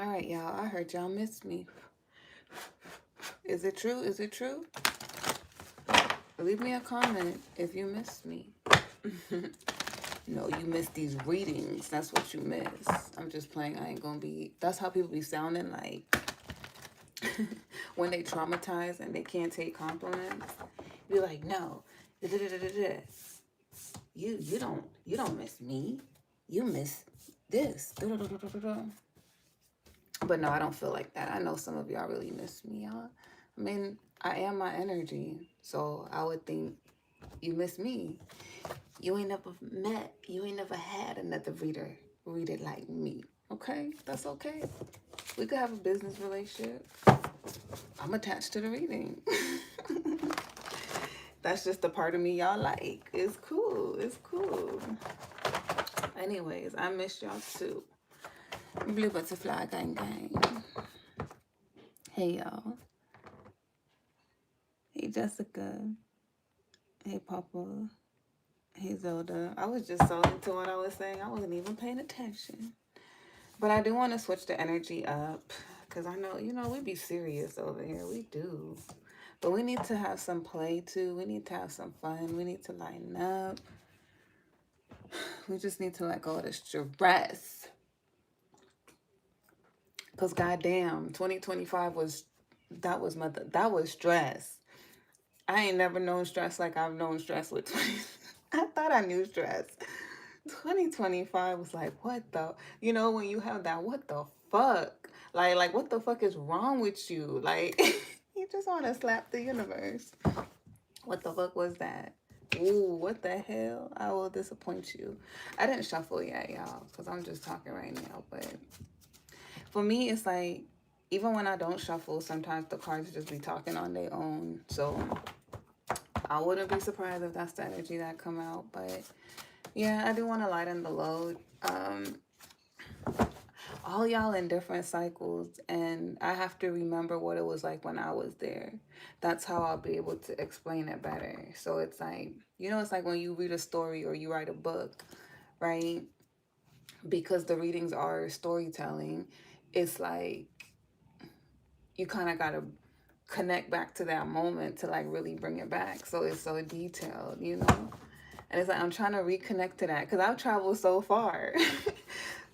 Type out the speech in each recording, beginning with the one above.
All right, y'all. I heard y'all missed me. Is it true? Is it true? Leave me a comment if you missed me. No, you missed these readings. That's what you miss. I'm just playing. I ain't gonna be. That's how people be sounding like when they traumatized and they can't take compliments. Be like, no, you don't miss me. You miss this. But no, I don't feel like that. I know some of y'all really miss me, y'all. I mean, I am my energy, so I would think you miss me. You ain't never met, you ain't never had another reader read it like me. Okay, that's okay. We could have a business relationship. I'm attached to the reading. That's just the part of me y'all like. It's cool. It's cool. Anyways, I miss y'all too. Blue butterfly gang gang. Hey y'all. Hey Jessica. Hey Papa. Hey Zelda. I was just so into what I was saying. I wasn't even paying attention. But I do want to switch the energy up. Because I know, we be serious over here. We do. But we need to have some play too. We need to have some fun. We need to lighten up. We just need to let go of the stress. Because goddamn, 2025 that was stress. I ain't never known stress like I've known stress with 20. I thought I knew stress. 2025 was like, what the, when you have that, what the fuck? Like what the fuck is wrong with you? Like, you just want to slap the universe. What the fuck was that? Ooh, what the hell? I will disappoint you. I didn't shuffle yet, y'all, because I'm just talking right now. But for me, it's like, even when I don't shuffle, sometimes the cards just be talking on their own. So I wouldn't be surprised if that's the energy that come out. But yeah, I do want to lighten the load. All y'all in different cycles, and I have to remember what it was like when I was there. That's how I'll be able to explain it better. So it's like, it's like when you read a story or you write a book, right? Because the readings are storytelling, it's like you kind of got to connect back to that moment to like really bring it back. So it's so detailed. And it's like I'm trying to reconnect to that because I've traveled so far.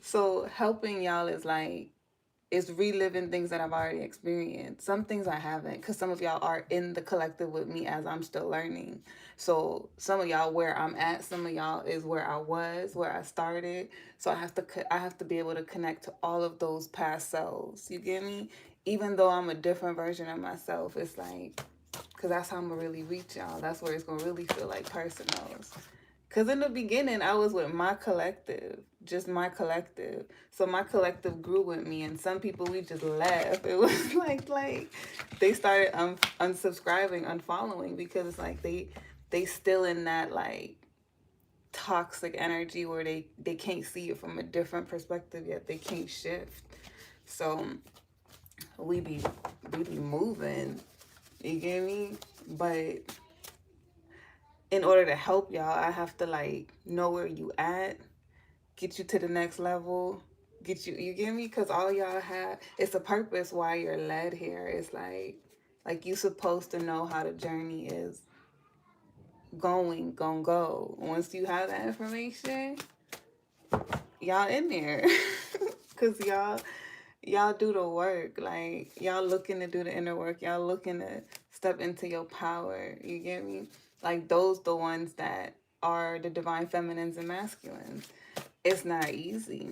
So helping y'all is like, it's reliving things that I've already experienced. Some things I haven't, because some of y'all are in the collective with me as I'm still learning. So some of y'all where I'm at, some of y'all is where I was, where I started. So I have to be able to connect to all of those past selves. You get me? Even though I'm a different version of myself, it's like, because that's how I'm gonna really reach y'all. That's where it's gonna really feel like personal. Because in the beginning, I was with my collective, just my collective. So my collective grew with me, and some people, we just left. It was like they started unsubscribing, unfollowing, because it's like they still in that like toxic energy where they can't see it from a different perspective yet. They can't shift. So we be moving. You get me? But in order to help y'all, I have to like know where you at, get you to the next level, you get me? Because all y'all have, it's a purpose why you're led here. It's like you supposed to know how the journey is gonna go. Once you have that information, y'all in there. Because y'all do the work. Like, y'all looking to do the inner work. Y'all looking to step into your power. You get me? Like, those the ones that are the divine feminines and masculines. It's not easy.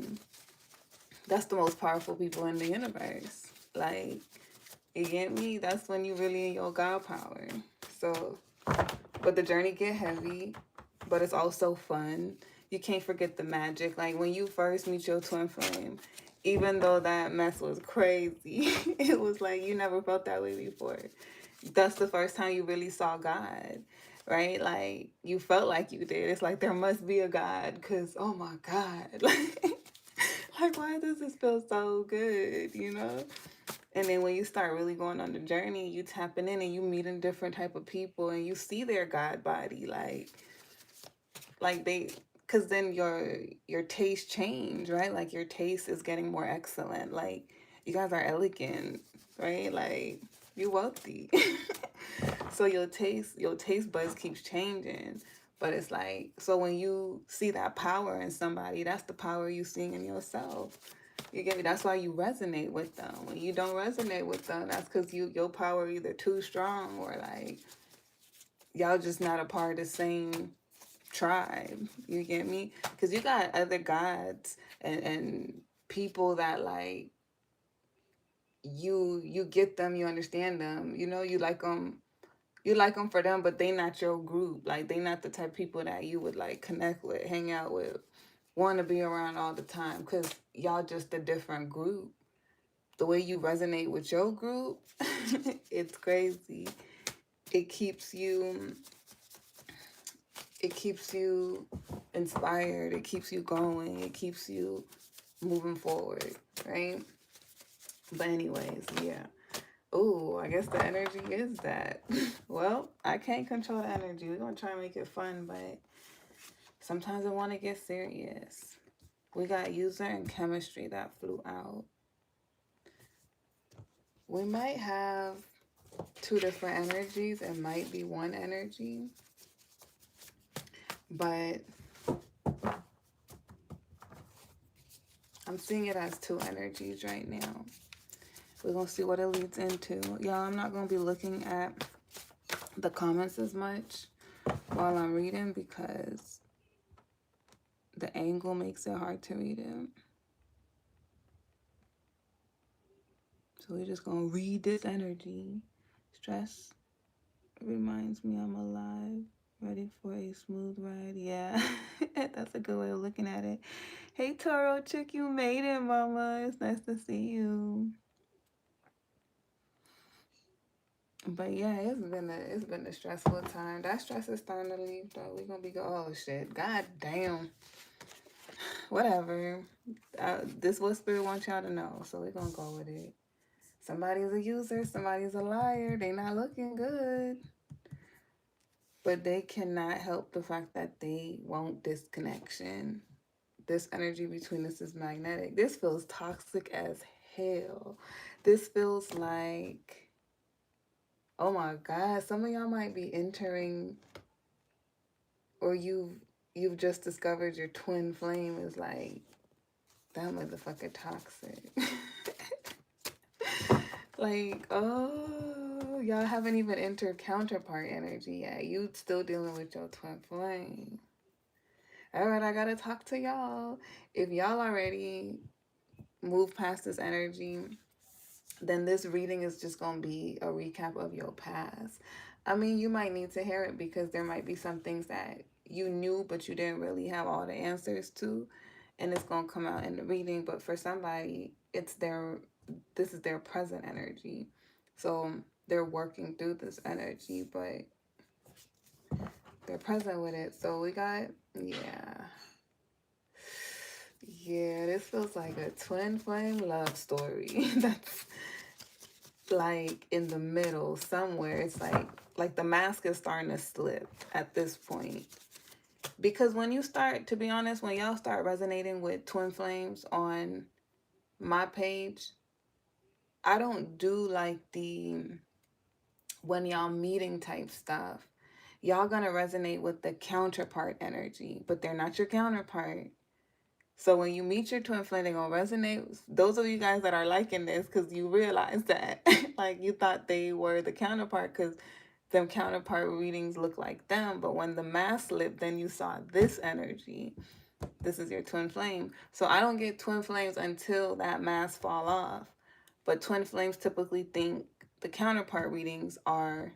That's the most powerful people in the universe. Like, you get me? That's when you really in your God power. So, but the journey get heavy, but it's also fun. You can't forget the magic. Like when you first meet your twin flame, even though that mess was crazy, it was like you never felt that way before. That's the first time you really saw God, right? Like you felt like you did. It's like there must be a God, because oh my God, like why does this feel so good? And then when you start really going on the journey, you tapping in and you meeting different type of people and you see their God body, like they, because then your taste change, right? Like your taste is getting more excellent. Like You guys are elegant, right? Like, you're wealthy. So your taste buds keeps changing. But it's like, so when you see that power in somebody, that's the power you see in yourself. You get me? That's why you resonate with them. When you don't resonate with them, that's because your power either too strong, or like y'all just not a part of the same tribe. You get me? Because you got other gods and people that like you get them, you understand them, you know, you like them for them, but they not your group. Like, they not the type of people that you would like connect with, hang out with, want to be around all the time, because y'all just a different group. The way you resonate with your group, it's crazy. It keeps you it keeps you inspired, it keeps you going, it keeps you moving forward, right? But anyways, yeah. Oh, I guess the energy is that. Well, I can't control the energy. We're gonna try and make it fun, but sometimes I want to get serious. We got user and chemistry that flew out. We might have two different energies. It might be one energy, but I'm seeing it as two energies right now. We're going to see what it leads into. Y'all, I'm not going to be looking at the comments as much while I'm reading because the angle makes it hard to read it. So we're just going to read this energy. Stress reminds me I'm alive, ready for a smooth ride. Yeah, that's a good way of looking at it. Hey, Toro Chick, you made it, mama. It's nice to see you. But yeah, it's been a stressful time. That stress is starting to leave though. We're gonna be oh shit. God damn. Whatever. This what spirit wants y'all to know. So we're gonna go with it. Somebody's a user, somebody's a liar. They not looking good. But they cannot help the fact that they want disconnection. This energy between us is magnetic. This feels toxic as hell. This feels like, oh my God, some of y'all might be entering, or you've just discovered your twin flame is like, that motherfucker toxic. Like, oh, y'all haven't even entered counterpart energy yet. You still dealing with your twin flame. All right, I gotta talk to y'all. If y'all already moved past this energy, then this reading is just going to be a recap of your past. I mean, you might need to hear it because there might be some things that you knew, but you didn't really have all the answers to, and it's going to come out in the reading. But for somebody, this is their present energy. So they're working through this energy, but they're present with it. So we got, yeah. Yeah, this feels like a twin flame love story. That's like in the middle somewhere. It's like the mask is starting to slip at this point. Because when you start, to be honest, when y'all start resonating with twin flames on my page, I don't do like the when y'all meeting type stuff. Y'all gonna resonate with the counterpart energy, but they're not your counterpart. So when you meet your twin flame, they're gonna resonate. Those of you guys that are liking this, because you realize that, like, you thought they were the counterpart, because them counterpart readings look like them. But when the mask slipped, then you saw this energy. This is your twin flame. So I don't get twin flames until that mask fall off. But twin flames typically think the counterpart readings are,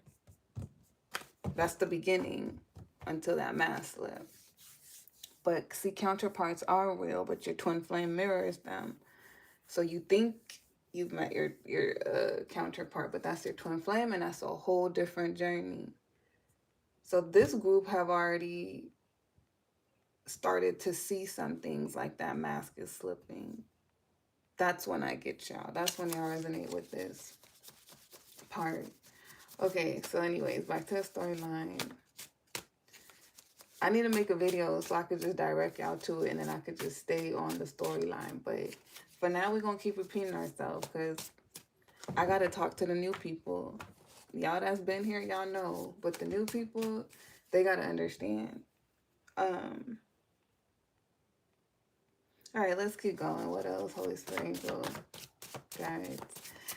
that's the beginning until that mask slip. But see, counterparts are real, but your twin flame mirrors them. So you think you've met your counterpart, but that's your twin flame, and that's a whole different journey. So this group have already started to see some things like that mask is slipping. That's when I get y'all. That's when y'all resonate with this part. Okay, so anyways, back to the storyline. I need to make a video so I could just direct y'all to it, and then I could just stay on the storyline. But For now, we're going to keep repeating ourselves because I got to talk to the new people. Y'all that's been here, y'all know. But the new people, they got to understand. All right, let's keep going. What else, Holy Spirit? Guys.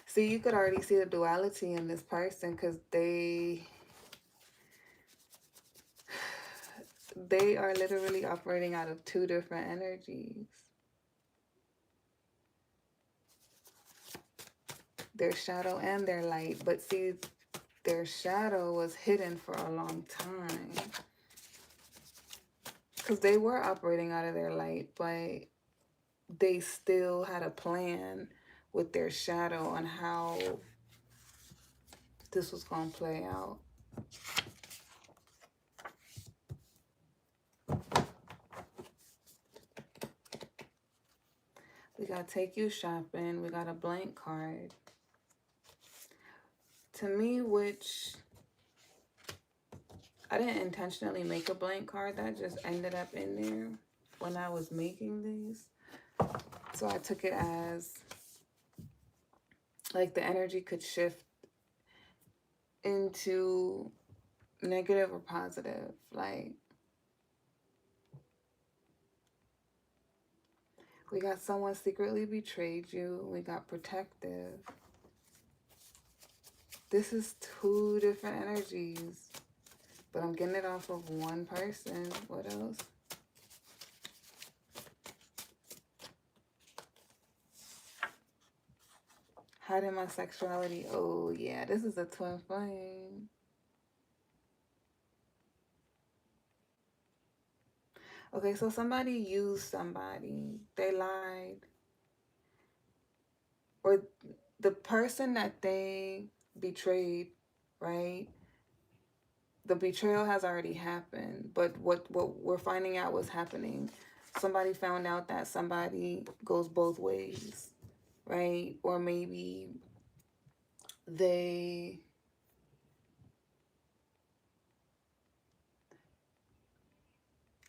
See, you could already see the duality in this person because they are literally operating out of two different energies. Their shadow and their light. But see, their shadow was hidden for a long time. Because they were operating out of their light, but they still had a plan with their shadow on how this was going to play out. We got Take You Shopping. We got a blank card. To me, which I didn't intentionally make a blank card. That just ended up in there when I was making these. So I took it as like the energy could shift into negative or positive. Like, we got someone secretly betrayed you. We got protective. This is two different energies, but I'm getting it off of one person. What else? Hiding my sexuality. Oh, yeah, this is a twin flame. Okay, so somebody used somebody. They lied. Or the person that they betrayed, right? The betrayal has already happened. But what we're finding out was happening. Somebody found out that somebody goes both ways, right? Or maybe they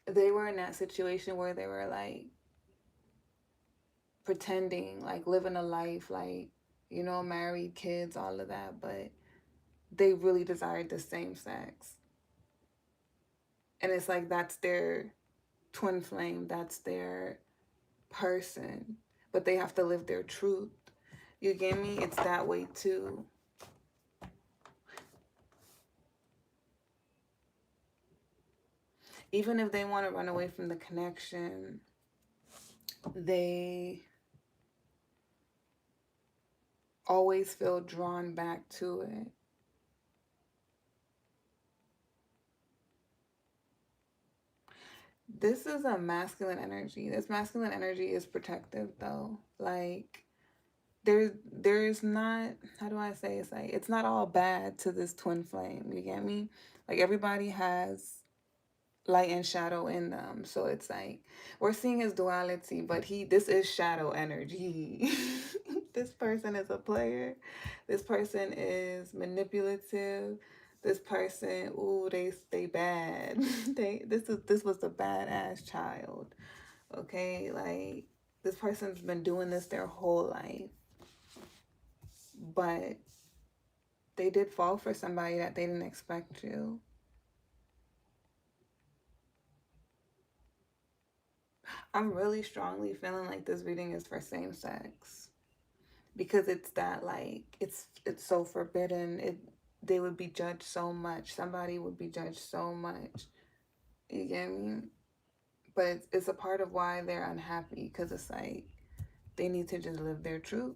were in that situation where they were like pretending, like living a life, like, you know, married, kids, all of that, but they really desired the same sex. And it's like that's their twin flame, that's their person, but they have to live their truth. You get me? It's that way too. Even if they want to run away from the connection, they always feel drawn back to it. This is a masculine energy. This masculine energy is protective though. Like there's not, how do I say, it's like it's not all bad to this twin flame. You get me? Like everybody has light and shadow in them. So it's like we're seeing his duality, but this is shadow energy. This person is a player. This person is manipulative. This person, ooh, they bad. This was a badass child. Okay, like this person's been doing this their whole life. But they did fall for somebody that they didn't expect to. I'm really strongly feeling like this reading is for same sex because it's that like it's so forbidden. They would be judged so much. Somebody would be judged so much. You get me? But it's a part of why they're unhappy because it's like they need to just live their truth.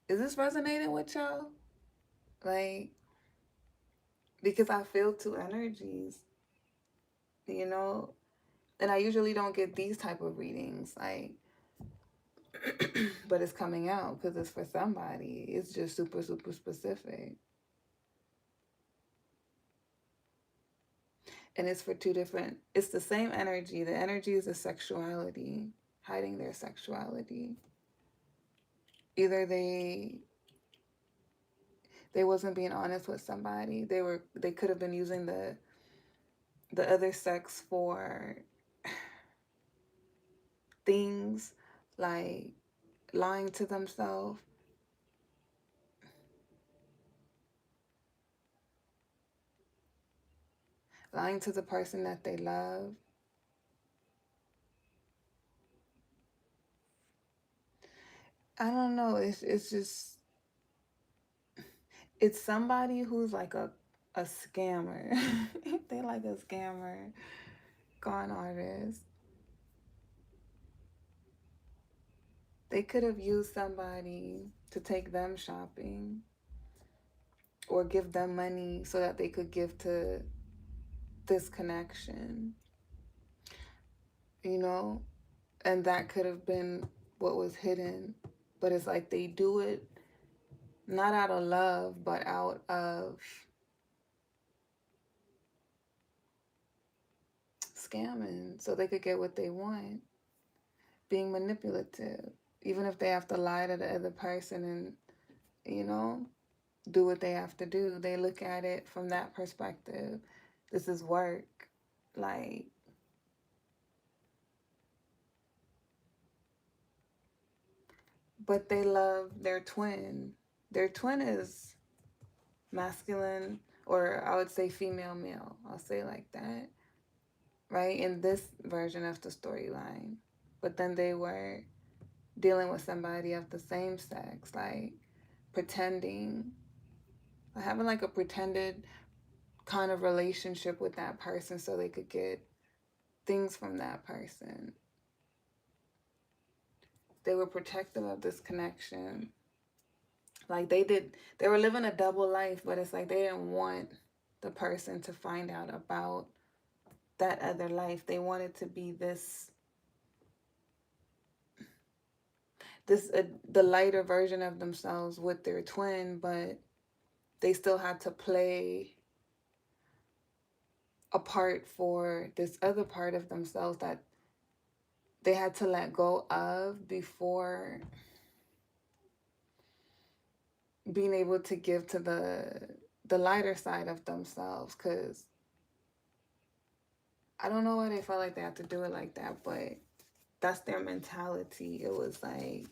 Is this resonating with y'all? Like, because I feel two energies, you know? And I usually don't get these type of readings, like, but it's coming out because it's for somebody. It's just super, super specific. And it's for two different, it's the same energy. The energy is the sexuality, hiding their sexuality. Either They wasn't being honest with somebody. They could have been using the other sex for things like lying to themselves, lying to the person that they love. I don't know. It's just it's somebody who's like a scammer. They like a scammer, con artist. They could have used somebody to take them shopping or give them money so that they could give to this connection, you know? And that could have been what was hidden. But it's like they do it not out of love, but out of scamming so they could get what they want, being manipulative. Even if they have to lie to the other person and, you know, do what they have to do, they look at it from that perspective. This is work. Like, but they love their twin. Their twin is masculine, or I would say female male. I'll say like that, right? In this version of the storyline. But then they were dealing with somebody of the same sex, like pretending, having like a pretended kind of relationship with that person so they could get things from that person. They were protective of this connection. Like they were living a double life, but it's like they didn't want the person to find out about that other life. They wanted to be the lighter version of themselves with their twin, but they still had to play a part for this other part of themselves that they had to let go of before being able to give to the lighter side of themselves. Because I don't know why they felt like they had to do it like that, but that's their mentality. It was like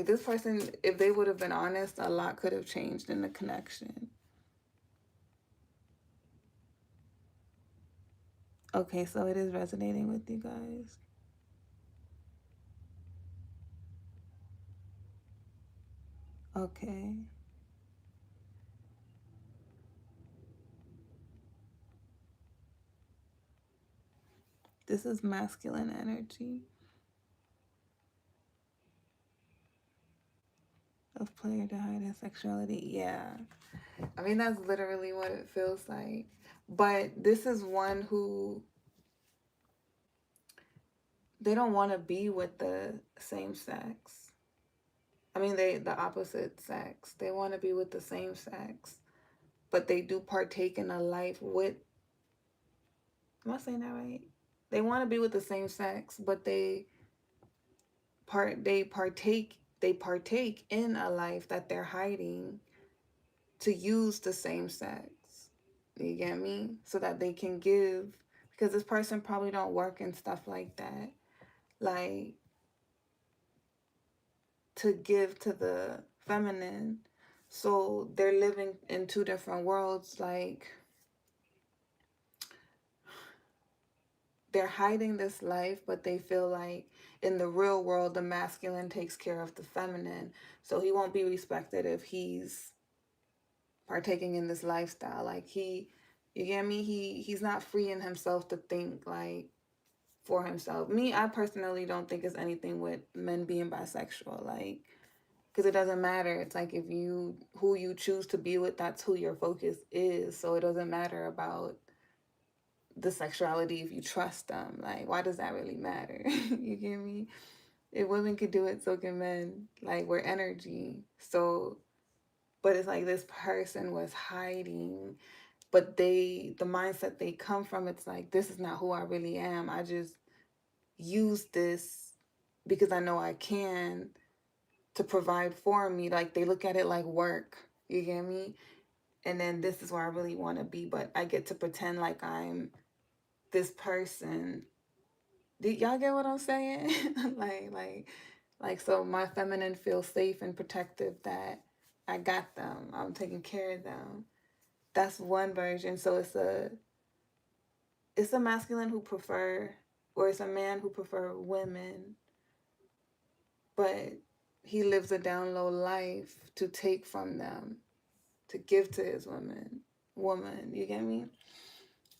this person, if they would have been honest, a lot could have changed in the connection. Okay, so it is resonating with you guys. Okay. This is masculine energy of player to hide his sexuality. Yeah. I mean, that's literally what it feels like. But this is one who they don't want to be with the same sex. I mean, the opposite sex. They want to be with the same sex, but they do partake in a life with. Am I saying that right? They want to be with the same sex, but they partake in a life that they're hiding to use the same sex. You get me? So that they can give, because this person probably don't work and stuff like that. Like, to give to the feminine. So they're living in two different worlds. Like, they're hiding this life, but they feel like in the real world, the masculine takes care of the feminine. So he won't be respected if he's partaking in this lifestyle. Like, you get me? He's not freeing himself to think like for himself. Me, I personally don't think it's anything with men being bisexual. Like, because it doesn't matter. It's like who you choose to be with, that's who your focus is. So it doesn't matter about the sexuality if you trust them. Like, why does that really matter? You get me? If women could do it, so can men. Like, we're energy. So, but it's like this person was hiding, but the mindset they come from, it's like, this is not who I really am. I just use this because I know I can, to provide for me. Like, they look at it like work. You get me? And then this is where I really want to be, but I get to pretend like I'm this person. Do y'all get what I'm saying? So my feminine feels safe and protective that I got them. I'm taking care of them. That's one version. So it's a masculine who prefer, or it's a man who prefer women, but he lives a down low life to take from them, to give to his woman. You get me?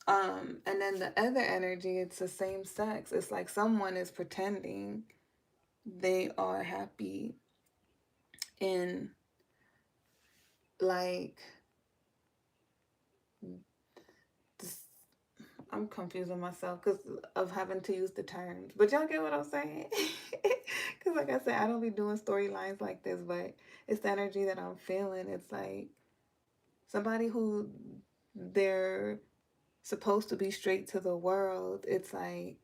And then the other energy, it's the same sex. It's like someone is pretending they are happy in, like, this, I'm confusing myself because of having to use the terms. But y'all get what I'm saying? Because, like I said, I don't be doing storylines like this, but it's the energy that I'm feeling. It's like somebody who they're supposed to be straight to the world. It's like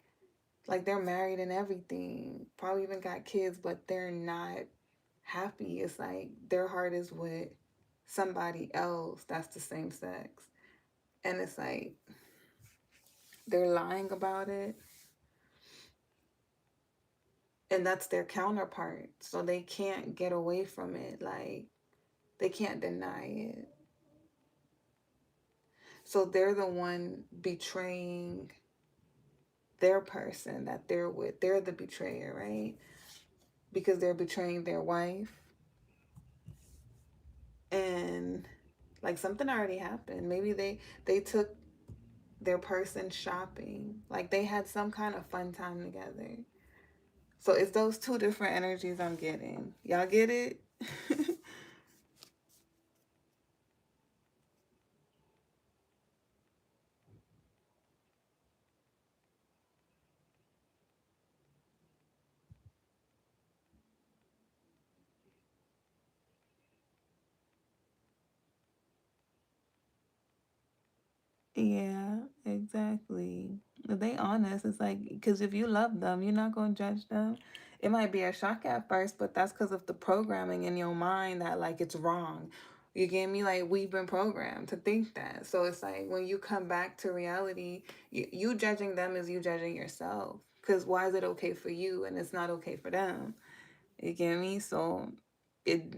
they're married and everything, probably even got kids, but they're not happy. It's like their heart is with somebody else that's the same sex. And it's like they're lying about it. And that's their counterpart. So they can't get away from it. Like, they can't deny it. So they're the one betraying their person that they're with. They're the betrayer, right? Because they're betraying their wife. And like something already happened. Maybe they took their person shopping. Like they had some kind of fun time together. So it's those two different energies I'm getting. Y'all get it? Yeah, exactly. They honest. It's like, because if you love them, you're not going to judge them. It might be a shock at first, but that's because of the programming in your mind that, like, it's wrong. You get me? Like, we've been programmed to think that. So it's like when you come back to reality, you judging them is you judging yourself. Because why is it okay for you and it's not okay for them? You get me? So it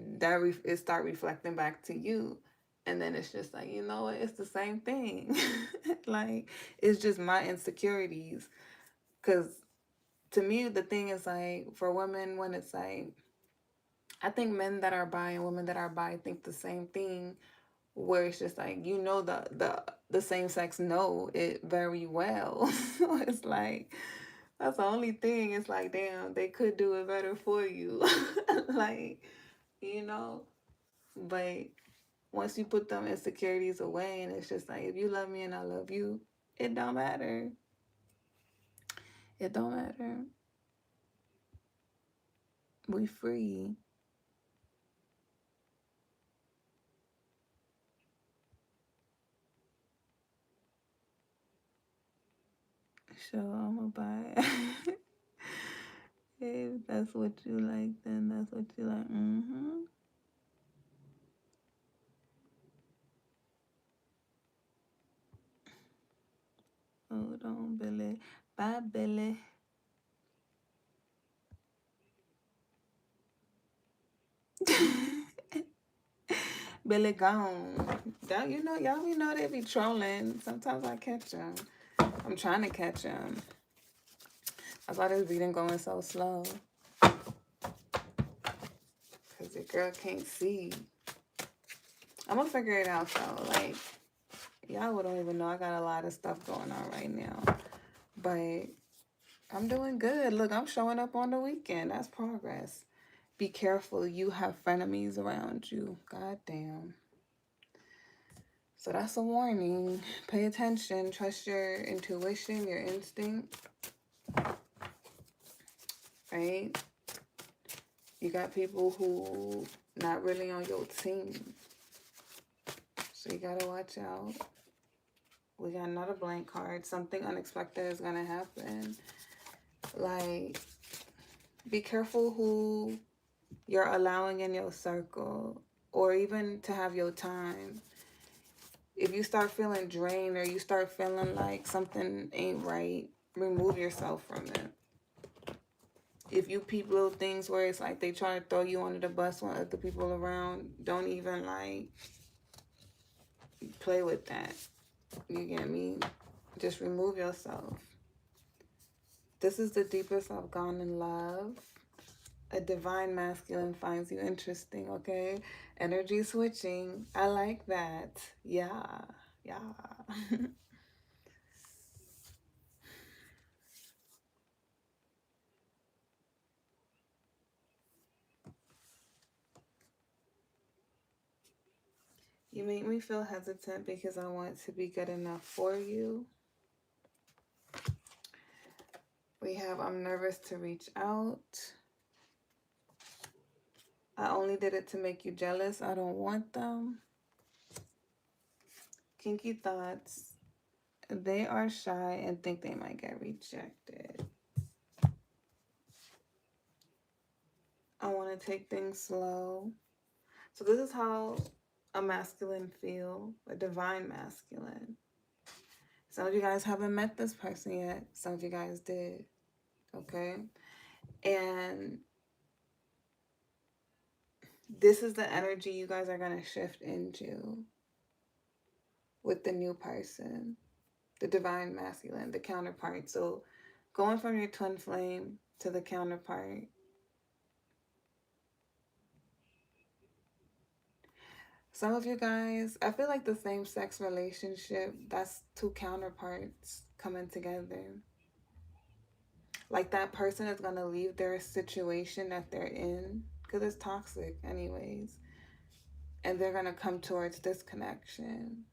start reflecting back to you, and then it's just like, you know what? It's the same thing. Like, it's just my insecurities. Because to me, the thing is like for women, when it's like, I think men that are bi and women that are bi think the same thing. Where it's just like, you know, the same sex know it very well. So it's like, that's the only thing. It's like, damn, they could do it better for you. Like, you know, but once you put them insecurities away, and it's just like, if you love me and I love you, it don't matter. It don't matter. We free. So I'm gonna buy it. If that's what you like, then that's what you like. Hold on, Billy. Bye, Billy. Billy gone. You know, y'all, we know they be trolling. Sometimes I catch them. I'm trying to catch them. That's why this reading going so slow. Because the girl can't see. I'm going to figure it out, though. Like, y'all don't even know I got a lot of stuff going on right now. But I'm doing good. Look, I'm showing up on the weekend. That's progress. Be careful. You have frenemies around you. God damn. So that's a warning. Pay attention. Trust your intuition, your instinct. Right? You got people who not really on your team. So you gotta watch out. We got another blank card. Something unexpected is gonna happen. Like, be careful who you're allowing in your circle, or even to have your time. If you start feeling drained or you start feeling like something ain't right, remove yourself from it. If you peep little things where it's like they try to throw you under the bus when other people around, don't even like play with that. You get me? Just remove yourself. This is the deepest I've gone in love. A divine masculine finds you interesting, okay? Energy switching. I like that. Yeah. Yeah. You make me feel hesitant because I want to be good enough for you. We have I'm nervous to reach out. I only did it to make you jealous. I don't want them. Kinky thoughts. They are shy and think they might get rejected. I want to take things slow. So this is how a masculine feel, a divine masculine. Some of you guys haven't met this person yet. Some of you guys did. Okay? And this is the energy you guys are going to shift into with the new person, the divine masculine, the counterpart. So going from your twin flame to the counterpart. Some of you guys, I feel like the same sex relationship, that's two counterparts coming together. Like that person is going to leave their situation that they're in because it's toxic anyways, and they're going to come towards this connection.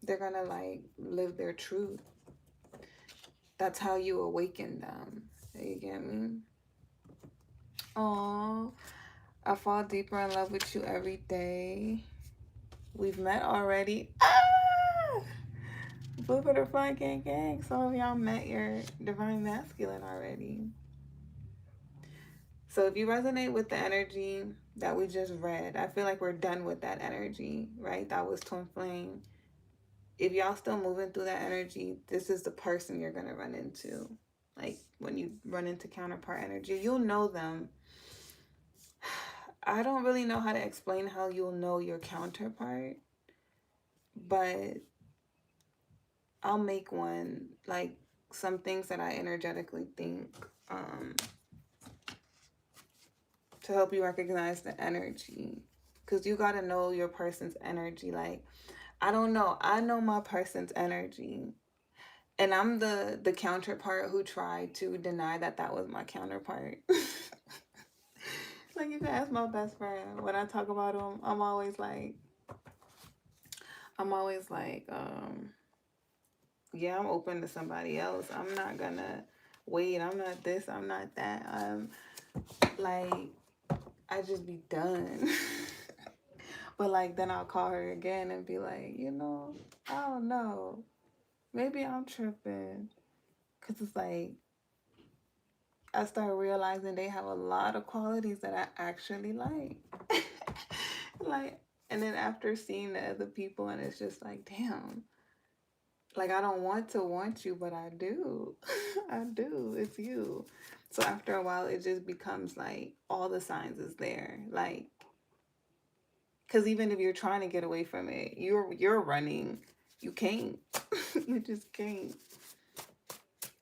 They're going to like live their truth. That's how you awaken them. You get me? Oh, I fall deeper in love with you every day. We've met already. Ah! Blue Butterfly Gang Gang. Some of y'all met your divine masculine already. So if you resonate with the energy that we just read, I feel like we're done with that energy, right? That was twin flame. If y'all still moving through that energy, this is the person you're going to run into. Like when you run into counterpart energy, you'll know them. I don't really know how to explain how you'll know your counterpart, but I'll make one, like some things that I energetically think to help you recognize the energy. Because you got to know your person's energy. Like, I don't know. I know my person's energy. And I'm the counterpart who tried to deny that that was my counterpart. Like, you can ask my best friend. When I talk about him, I'm always like, yeah, I'm open to somebody else. I'm not gonna wait. I'm not this. I'm not that. Like, I just be done. But like, then I'll call her again and be like, I don't know. Maybe I'm tripping. Cause it's like, I start realizing they have a lot of qualities that I actually like. Like, and then after seeing the other people, and it's just like, damn. Like, I don't want to want you, but I do. I do. It's you. So after a while, it just becomes like all the signs is there. Like, because even if you're trying to get away from it, you're running. You can't. You just can't.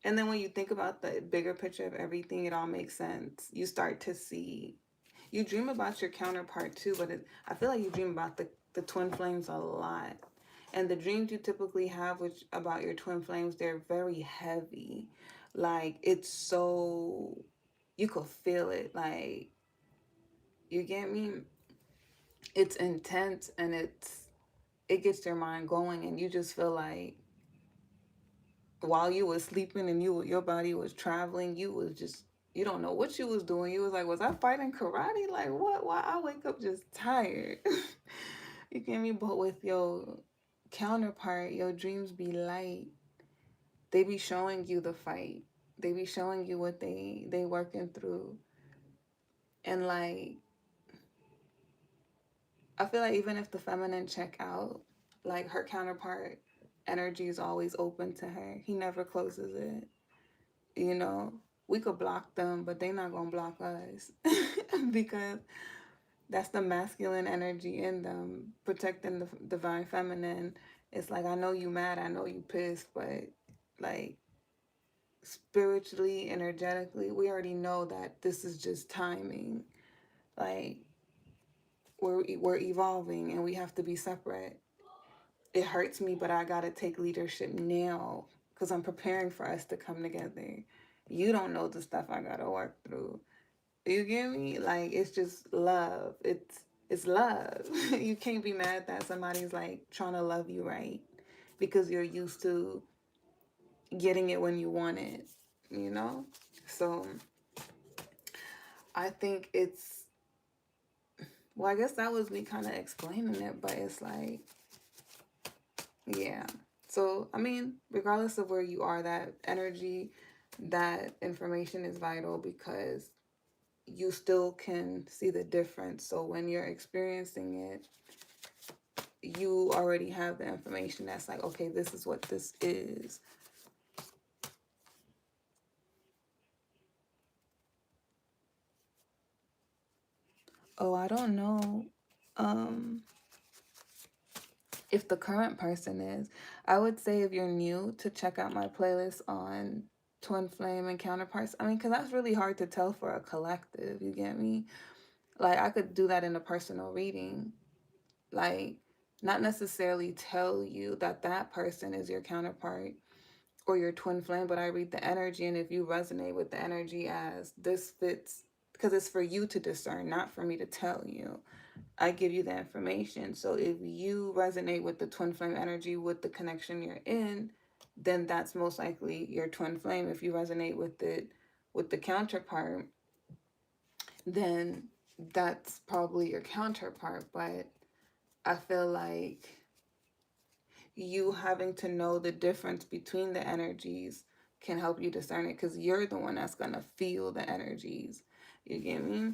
And then when you think about the bigger picture of everything, it all makes sense. You start to see. You dream about your counterpart too, but I feel like you dream about the twin flames a lot. And the dreams you typically have about your twin flames, they're very heavy. Like, it's so, you could feel it. Like, you get me? It's intense, and it gets your mind going, and you just feel like while you was sleeping and your body was traveling, you don't know what you was doing. You was like, was I fighting karate? Like, what? Why I wake up just tired? You get me? But with your counterpart, your dreams be light. They be showing you the fight. They be showing you what they working through. And like, I feel like even if the feminine check out, like her counterpart energy is always open to her. He never closes it. You know, we could block them, but they not gonna block us because that's the masculine energy in them protecting the divine feminine. It's like, I know you mad, I know you pissed, but like spiritually, energetically, we already know that this is just timing. Like we're evolving and we have to be separate. It hurts me, but I gotta take leadership now because I'm preparing for us to come together. You don't know the stuff I gotta work through. You get me? Like it's just love. It's love. You can't be mad that somebody's like trying to love you right because you're used to getting it when you want it, you know? So I think it's, well, I guess that was me kind of explaining it, but it's like, yeah. So, I mean, regardless of where you are, that energy, that information is vital because you still can see the difference. So when you're experiencing it, you already have the information that's like, okay, this is what this is. Oh, I don't know if the current person is. I would say if you're new, to check out my playlist on twin flame and counterparts. I mean, because that's really hard to tell for a collective. You get me? Like, I could do that in a personal reading. Like, not necessarily tell you that that person is your counterpart or your twin flame, but I read the energy. And if you resonate with the energy as this fits, because it's for you to discern, not for me to tell you. I give you the information. So if you resonate with the twin flame energy with the connection you're in, then that's most likely your twin flame. If you resonate with it with the counterpart, then that's probably your counterpart. But I feel like you having to know the difference between the energies can help you discern it because you're the one that's going to feel the energies. You get me?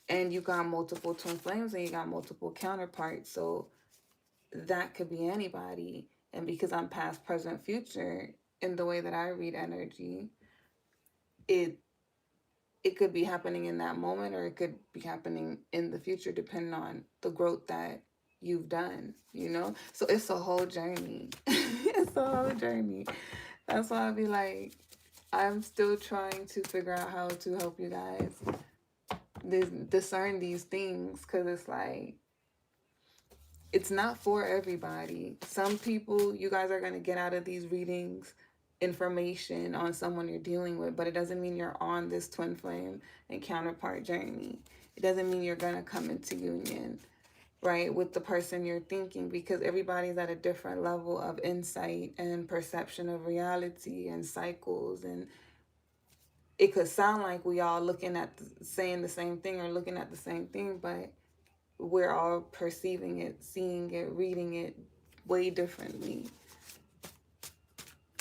And you got multiple twin flames and you got multiple counterparts. So that could be anybody. And because I'm past, present, future in the way that I read energy, it it could be happening in that moment or it could be happening in the future depending on the growth that you've done, you know? So it's a whole journey. It's a whole journey. That's why I'd be like, I'm still trying to figure out how to help you guys discern these things because it's like, it's not for everybody. Some people, you guys are going to get out of these readings information on someone you're dealing with, but it doesn't mean you're on this twin flame and counterpart journey. It doesn't mean you're going to come into union, right, with the person you're thinking because everybody's at a different level of insight and perception of reality and cycles. And it could sound like we all looking at saying the same thing or looking at the same thing, but we're all perceiving it, seeing it, reading it way differently,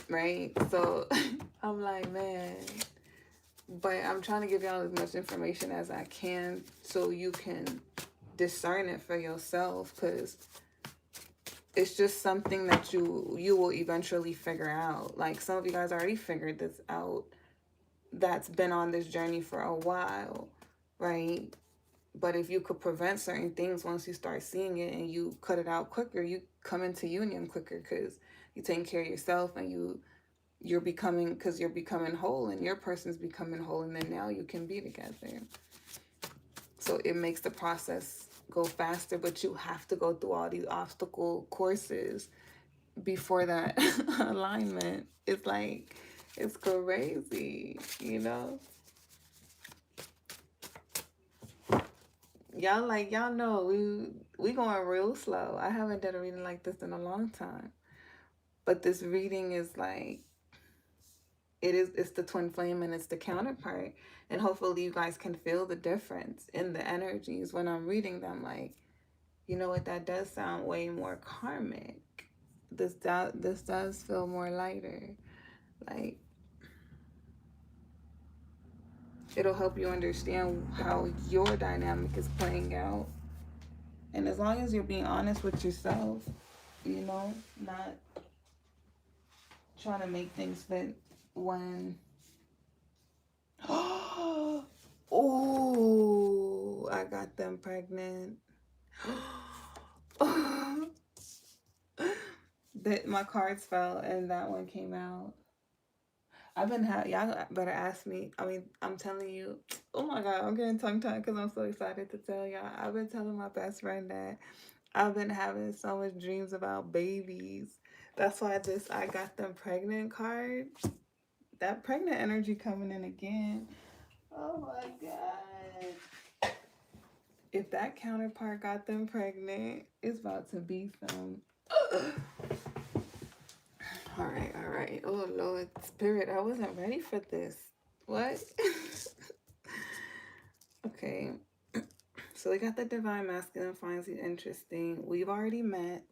right? So I'm like, man, but I'm trying to give y'all as much information as I can so you can discern it for yourself because it's just something that you will eventually figure out. Like some of you guys already figured this out that's been on this journey for a while, right? But if you could prevent certain things once you start seeing it and you cut it out quicker, you come into union quicker because you're taking care of yourself and you're becoming, because you're becoming whole and your person's becoming whole, and then now you can be together. So it makes the process go faster, but you have to go through all these obstacle courses before that alignment. It's like, it's crazy, you know? Y'all know we going real slow. I haven't done a reading like this in a long time. But this reading is like, it's the twin flame and it's the counterpart. And hopefully you guys can feel the difference in the energies when I'm reading them. Like, you know what, that does sound way more karmic. This does feel more lighter. Like, It'll help you understand how your dynamic is playing out. And as long as you're being honest with yourself, not trying to make things fit when. Oh, I got them pregnant. That my cards fell and that one came out. Y'all better ask me. I mean, I'm telling you. Oh my God, I'm getting tongue tied because I'm so excited to tell y'all. I've been telling my best friend that I've been having so much dreams about babies. That's why I got them pregnant card. That pregnant energy coming in again. Oh my God. If that counterpart got them pregnant, it's about to be some. All right, all right. Oh Lord, Spirit, I wasn't ready for this. What? Okay. So we got the divine masculine finds you interesting. We've already met.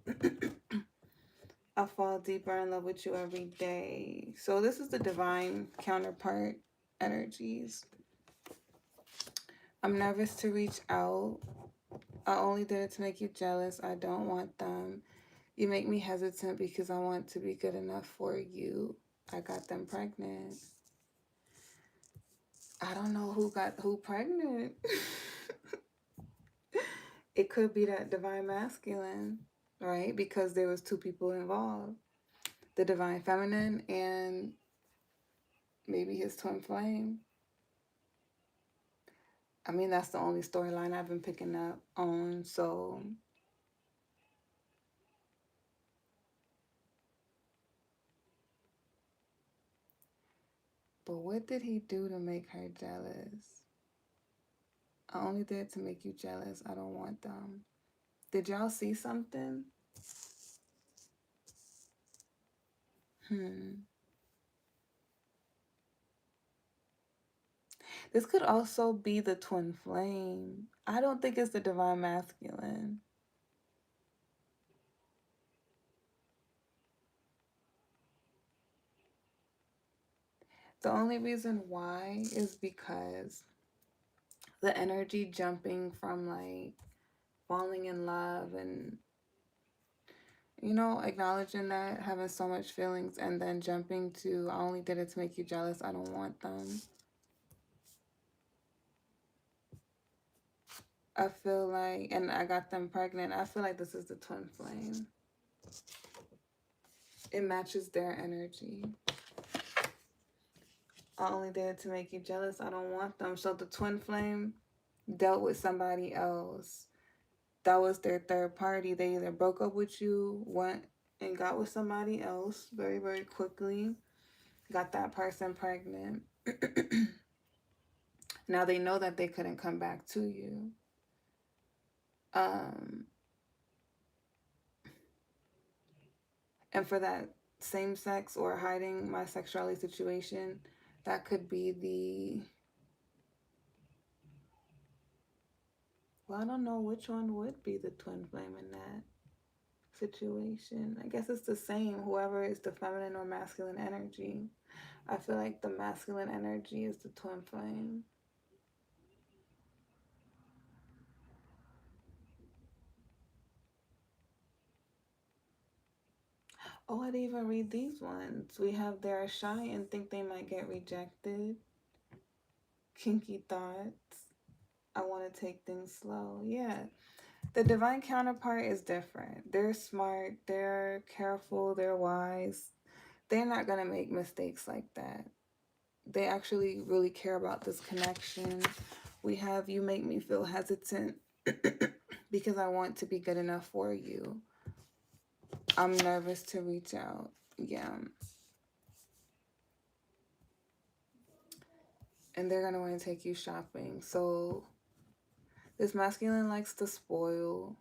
I fall deeper in love with you every day. So this is the divine counterpart energies. I'm nervous to reach out. I only did it to make you jealous. I don't want them. You make me hesitant because I want to be good enough for you. I got them pregnant. I don't know who got who pregnant. It could be that divine masculine, right? Because there was two people involved. The divine feminine and maybe his twin flame. I mean, that's the only storyline I've been picking up on. So, but what did he do to make her jealous? I only did it to make you jealous. I don't want them. Did y'all see something? This could also be the twin flame. I don't think it's the divine masculine. The only reason why is because the energy jumping from like falling in love and acknowledging that, having so much feelings, and then jumping to I only did it to make you jealous. I don't want them. I feel like, and I got them pregnant. I feel like this is the twin flame. It matches their energy. I only did it to make you jealous. I don't want them. So the twin flame dealt with somebody else. That was their third party. They either broke up with you, went and got with somebody else very, very quickly, got that person pregnant. Now they know that they couldn't come back to you. And for that same sex or hiding my sexuality situation, that could be well, I don't know which one would be the twin flame in that situation. I guess it's the same, whoever is the feminine or masculine energy. I feel like the masculine energy is the twin flame. Oh, I didn't even read these ones. We have they're shy and think they might get rejected. Kinky thoughts. I want to take things slow. Yeah. The divine counterpart is different. They're smart, they're careful, they're wise. They're not going to make mistakes like that. They actually really care about this connection. We have you make me feel hesitant because I want to be good enough for you. I'm nervous to reach out. Yeah. And they're going to want to take you shopping. So this masculine likes to spoil.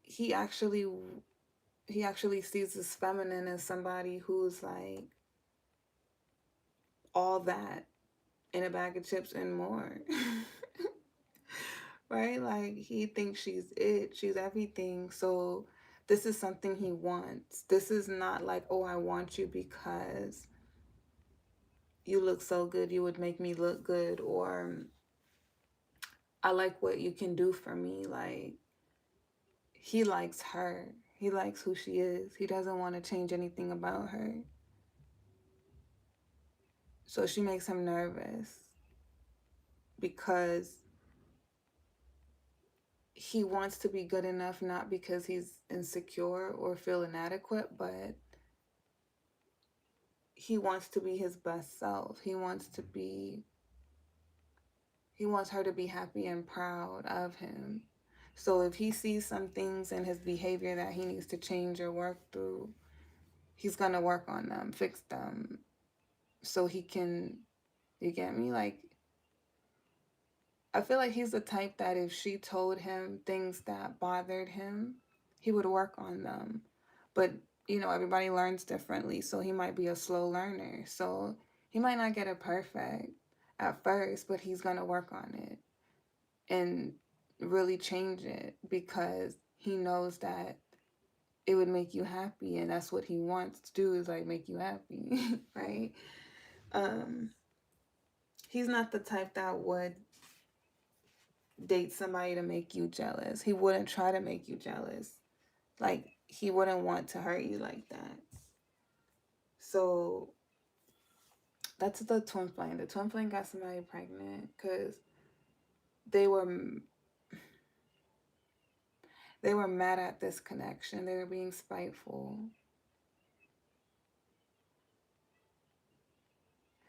He actually sees this feminine as somebody who's like all that in a bag of chips and more. Right? Like he thinks she's it, she's everything. So this is something he wants. This is not like, oh, I want you because you look so good, you would make me look good, or I like what you can do for me. Like, he likes her. He likes who she is. He doesn't want to change anything about her. So she makes him nervous because he wants to be good enough, not because he's insecure or feel inadequate, but he wants to be his best self. He wants her to be happy and proud of him. So if he sees some things in his behavior that he needs to change or work through, he's going to work on them, fix them, so he can, you get me? Like, I feel like he's the type that if she told him things that bothered him, he would work on them. But, everybody learns differently, so he might be a slow learner. So he might not get it perfect at first, but he's going to work on it and really change it because he knows that it would make you happy, and that's what he wants to do, is like make you happy. Right? um he's not the type that would date somebody to make you jealous. He wouldn't try to make you jealous. Like, he wouldn't want to hurt you like that. So that's the twin flame. The twin flame got somebody pregnant because they were they were mad at this connection. They were being spiteful.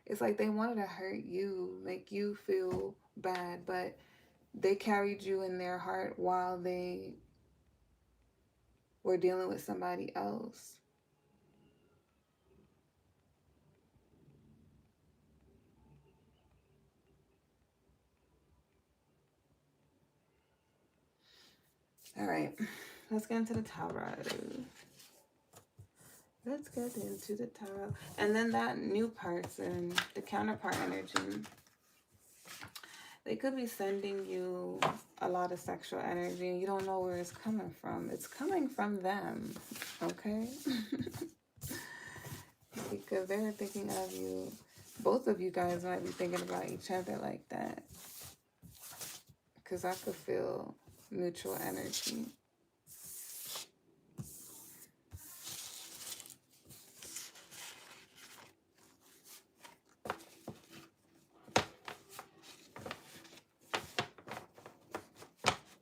It's like they wanted to hurt you, make you feel bad, but they carried you in their heart while they were dealing with somebody else. All right, let's get into the tarot. Let's get into the tarot. And then that new person, the counterpart energy, they could be sending you a lot of sexual energy and you don't know where it's coming from. It's coming from them, okay? Because they're thinking of you. Both of you guys might be thinking about each other like that. Because I could feel mutual energy.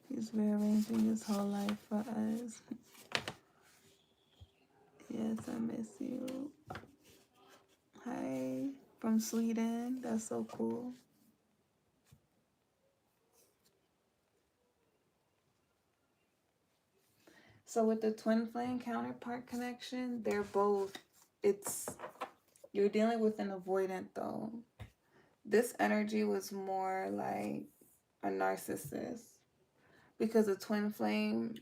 He's rearranging his whole life for us. Yes, I miss you. Hi, from Sweden. That's so cool. So with the twin flame counterpart connection, you're dealing with an avoidant though. This energy was more like a narcissist because the twin flame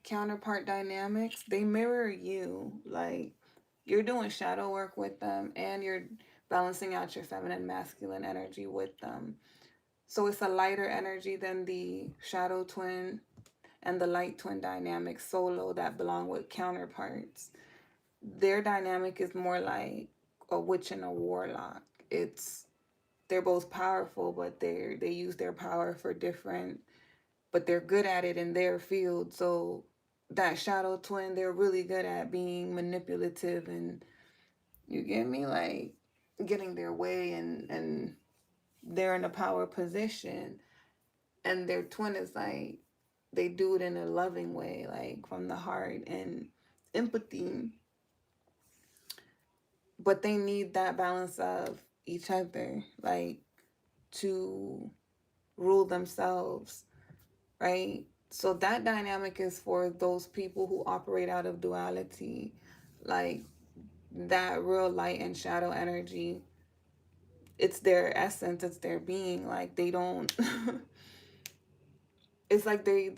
counterpart dynamics, they mirror you. Like, you're doing shadow work with them and you're balancing out your feminine masculine energy with them. So it's a lighter energy than the shadow twin and the light twin dynamic solo that belong with counterparts. Their dynamic is more like a witch and a warlock. They're both powerful, but they use their power for different, but they're good at it in their field. So that shadow twin, they're really good at being manipulative, and you get me, like getting their way, and they're in a power position, and their twin is like they do it in a loving way, like from the heart and empathy, but they need that balance of each other, like to rule themselves, right? So that dynamic is for those people who operate out of duality, like that real light and shadow energy. It's their essence, it's their being. Like, they don't it's like they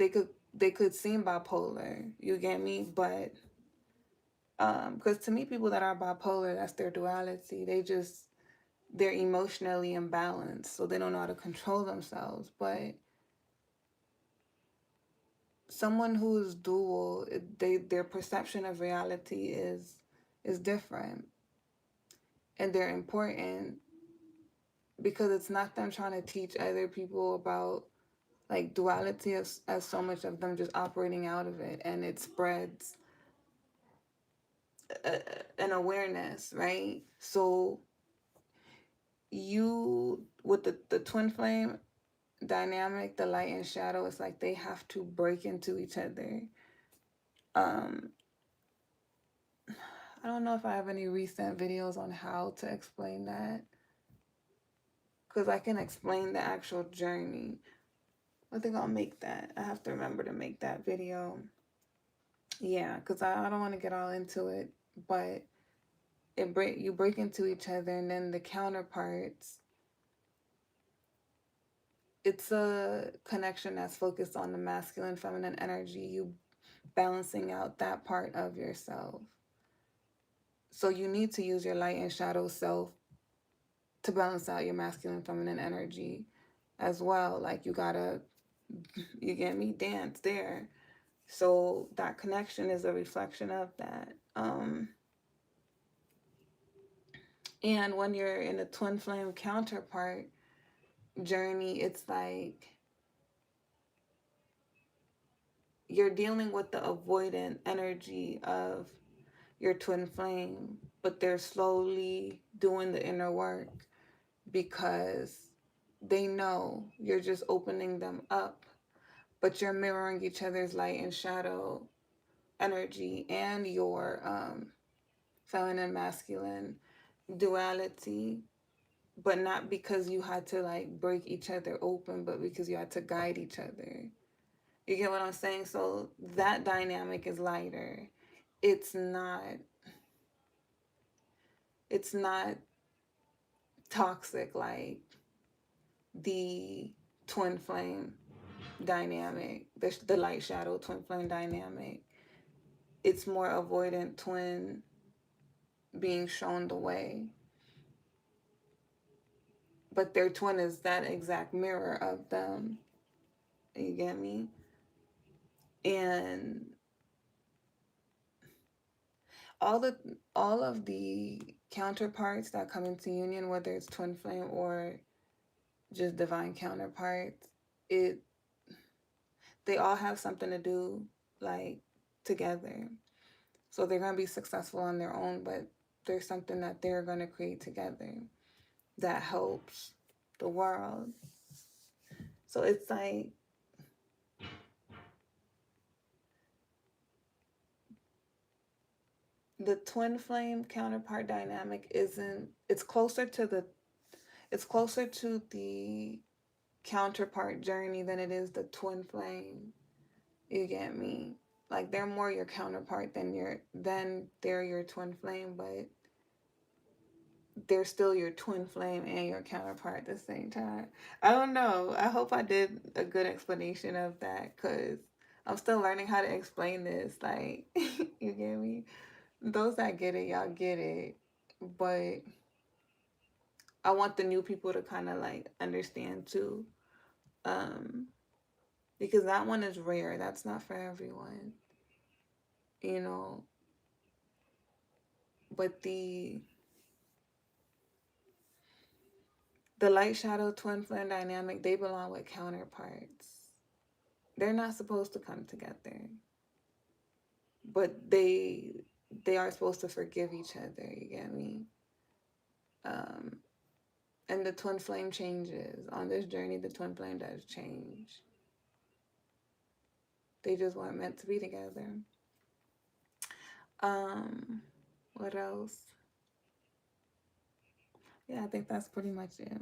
could seem bipolar, you get me? But because to me, people that are bipolar, that's their duality. They're emotionally imbalanced, so they don't know how to control themselves. But someone who is dual, their perception of reality is different. And they're important because it's not them trying to teach other people about like duality as so much of them just operating out of it, and it spreads an awareness, right? So you with the twin flame dynamic, the light and shadow, it's like they have to break into each other. um I don't know if I have any recent videos on how to explain that, because I can explain the actual journey. I think I'll make that. I have to remember to make that video. Yeah, because I don't want to get all into it, but you break into each other, and then the counterparts, it's a connection that's focused on the masculine feminine energy, you balancing out that part of yourself. So you need to use your light and shadow self to balance out your masculine feminine energy as well. Like you gotta, you get me, dance there. So that connection is a reflection of that. And when you're in a twin flame counterpart journey, it's like you're dealing with the avoidant energy of your twin flame, but they're slowly doing the inner work because they know you're just opening them up, but you're mirroring each other's light and shadow energy and your feminine masculine duality, but not because you had to like break each other open, but because you had to guide each other. You get what I'm saying? So that dynamic is lighter. It's not it's not toxic like the twin flame dynamic, the light shadow twin flame dynamic. It's more avoidant twin being shown the way, but their twin is that exact mirror of them. You get me? And all the all of the counterparts that come into union, whether it's twin flame or just divine counterparts, it they all have something to do like together. So they're gonna be successful on their own, but there's something that they're gonna create together that helps the world. So it's like the twin flame counterpart dynamic isn't it's closer to the counterpart journey than it is the twin flame. You get me? Like they're more your counterpart than they're your twin flame, but they're still your twin flame and your counterpart at the same time. I don't know. I hope I did a good explanation of that because I'm still learning how to explain this. Like, you get me? Those that get it, y'all get it. But I want the new people to kind of like understand too. Um, because that one is rare. That's not for everyone, you know. But the light shadow twin flame dynamic, they belong with counterparts. They're not supposed to come together, but they are supposed to forgive each other. You get me? Um, and the twin flame changes on this journey. The twin flame does change. They just weren't meant to be together. Um, what else? Yeah, I think that's pretty much it.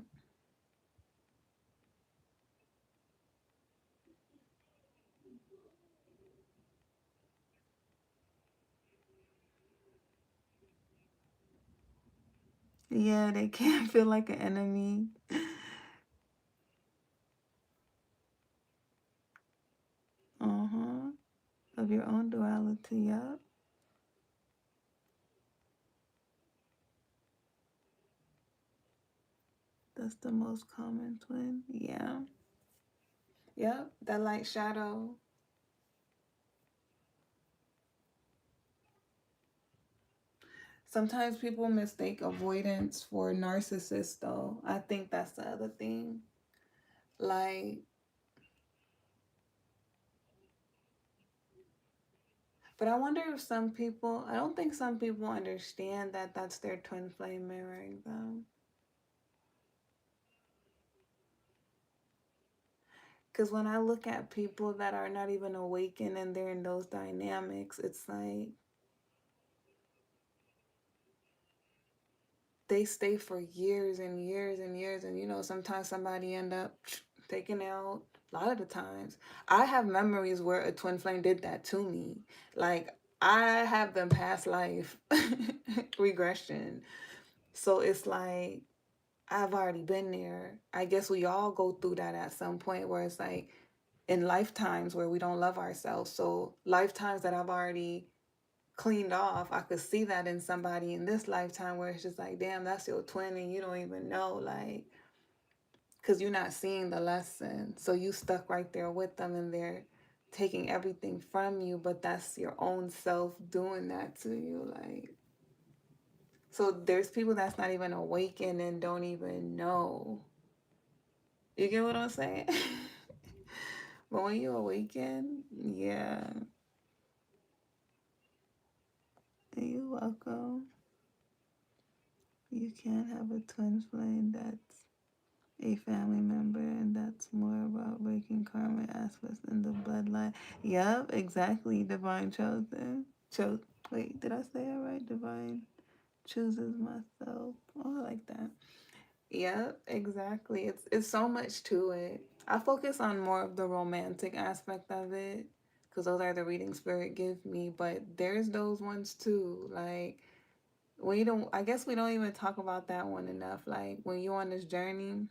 Yeah, they can feel like an enemy. Uh-huh. Of your own duality, yep. That's the most common twin. Yeah. Yep. That light shadow. Sometimes people mistake avoidance for narcissist, though. I think that's the other thing. Like, but I wonder if some people, I don't think some people understand that that's their twin flame mirroring them. Because when I look at people that are not even awakened and they're in those dynamics, it's like they stay for years and years and years. And, sometimes somebody end up taken out. A lot of the times. I have memories where a twin flame did that to me. Like, I have them past life regression. So it's like, I've already been there. I guess we all go through that at some point where it's like in lifetimes where we don't love ourselves. So lifetimes that I've already cleaned off, I could see that in somebody in this lifetime where it's just like, damn, that's your twin and you don't even know, like, because you're not seeing the lesson. So you stuck right there with them and they're taking everything from you, but that's your own self doing that to you. Like, so there's people that's not even awakened and don't even know. You get what I'm saying? But when you awaken, yeah, you're welcome. You can't have a twin flame that's a family member, and that's more about breaking karma aspects in the bloodline. Yep, exactly. Divine chosen. Wait, did I say it right? Divine chooses myself. Oh, I like that. Yep, exactly. It's so much to it. I focus on more of the romantic aspect of it because those are the reading spirit give me. But there's those ones too. Like we don't. I guess we don't even talk about that one enough. Like when you're on this journey,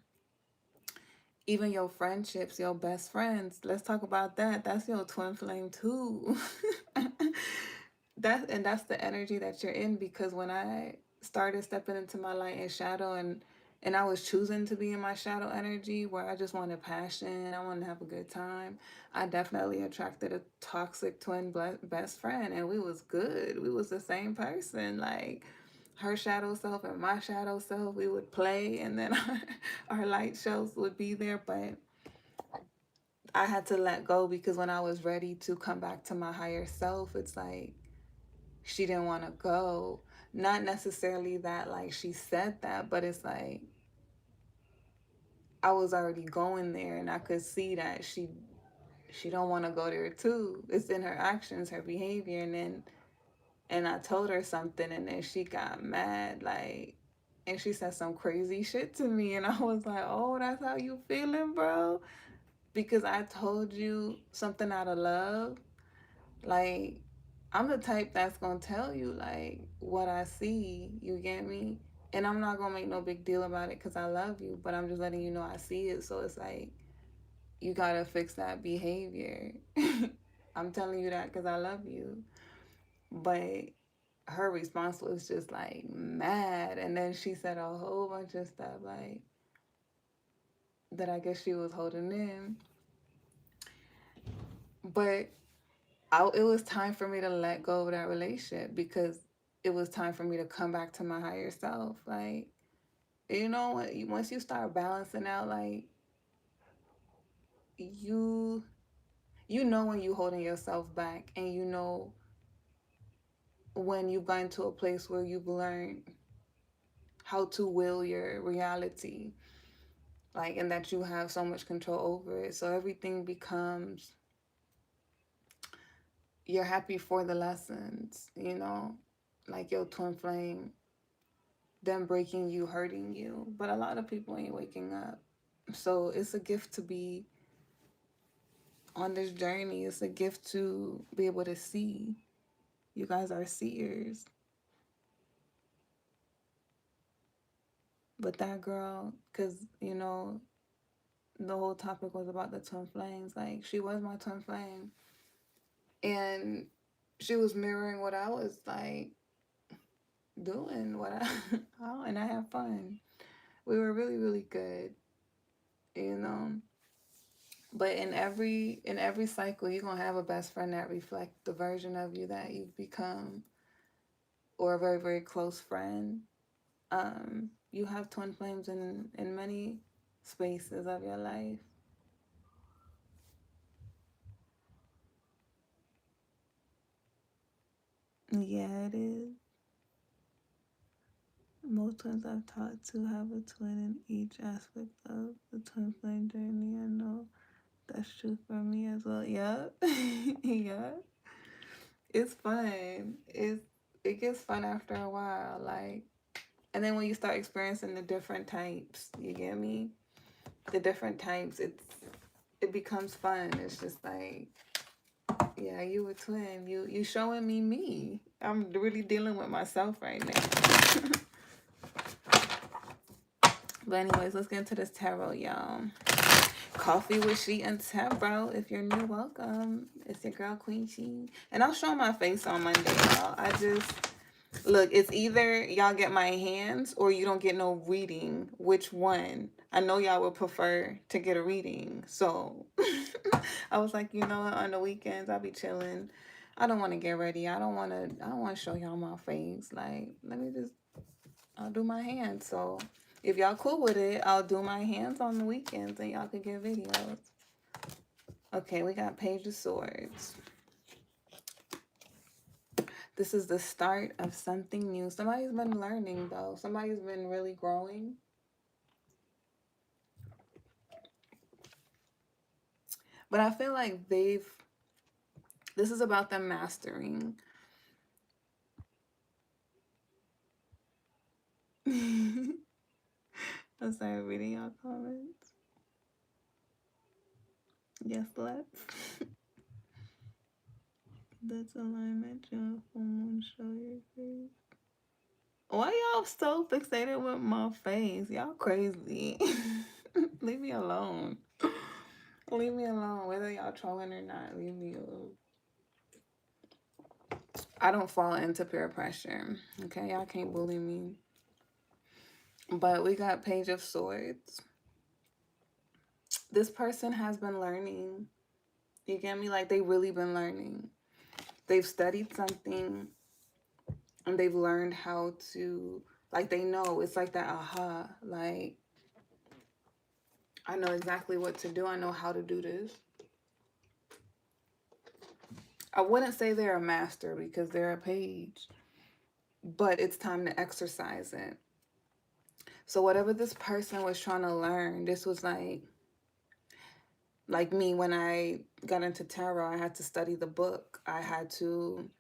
even your friendships, your best friends. Let's talk about that. That's your twin flame too. That's the energy that you're in because when I started stepping into my light and shadow and I was choosing to be in my shadow energy where I just wanted passion, I wanted to have a good time. I definitely attracted a toxic twin best friend and we was good. We was the same person. Like her shadow self and my shadow self, we would play and then our light shows would be there, but I had to let go because when I was ready to come back to my higher self, it's like she didn't want to go. Not necessarily that like she said that, but it's like I was already going there and I could see that she don't want to go there too. It's in her actions, her behavior, and I told her something and then she got mad like and she said some crazy shit to me and I was like, "Oh, that's how you feeling, bro?" Because I told you something out of love. Like I'm the type that's gonna tell you like what I see. You get me? And I'm not gonna make no big deal about it because I love you. But I'm just letting you know I see it. So it's like you gotta fix that behavior. I'm telling you that because I love you. But her response was just like mad, and then she said a whole bunch of stuff like that. I guess she was holding in, but it was time for me to let go of that relationship because it was time for me to come back to my higher self. Like, once you start balancing out, like you you know when you holding yourself back, and you know when you've gotten to a place where you've learned how to will your reality, like, and that you have so much control over it. So everything becomes you're happy for the lessons, like your twin flame them breaking you, hurting you. But a lot of people ain't waking up. So it's a gift to be on this journey. It's a gift to be able to see. You guys are seers. But that girl, because, the whole topic was about the twin flames. Like, she was my twin flame. And she was mirroring what I was, like, doing. And I had fun. We were really, really good, you know. But in every cycle, you're gonna have a best friend that reflect the version of you that you've become. or a very, very close friend. You have twin flames in many spaces of your life. Yeah, it is. Most twins I've talked to have a twin in each aspect of the twin flame journey. I know that's true for me as well. Yep. Yep. It's fun. It gets fun after a while. Like, and then when you start experiencing the different types, you get me? The different types, it becomes fun. It's just like, yeah, you a twin. You showing me me. I'm really dealing with myself right now. But anyways, let's get into this tarot, y'all. Coffee with She and Tarot. If you're new, welcome. It's your girl Queen She, and I'll show my face on Monday, y'all. I just look. It's either y'all get my hands or you don't get no reading. Which one? I know y'all would prefer to get a reading, so I was like, you know what? On the weekends, I'll be chilling. I don't want to get ready. I don't want to. I don't want to show y'all my face. Like, let me just. I'll do my hands. So if y'all cool with it, I'll do my hands on the weekends and y'all could get videos. Okay, we got Page of Swords. This is the start of something new. Somebody's been learning, though. Somebody's been really growing. But I feel like this is about them mastering. I'm sorry, reading y'all comments. Yes, let's. That's alignment. Your full moon show your face. Why y'all so fixated with my face? Y'all crazy. Leave me alone. Leave me alone. Whether y'all trolling or not, leave me alone. I don't fall into peer pressure. Okay, y'all can't bully me. But we got Page of Swords. This person has been learning. You get me? Like, they really been learning. They've studied something and they've learned how to, like, they know. It's like that aha. Like, I know exactly what to do. I know how to do this. I wouldn't say they're a master because they're a page, but it's time to exercise it. So whatever this person was trying to learn, this was like me when I got into tarot, I had to study the book. I had to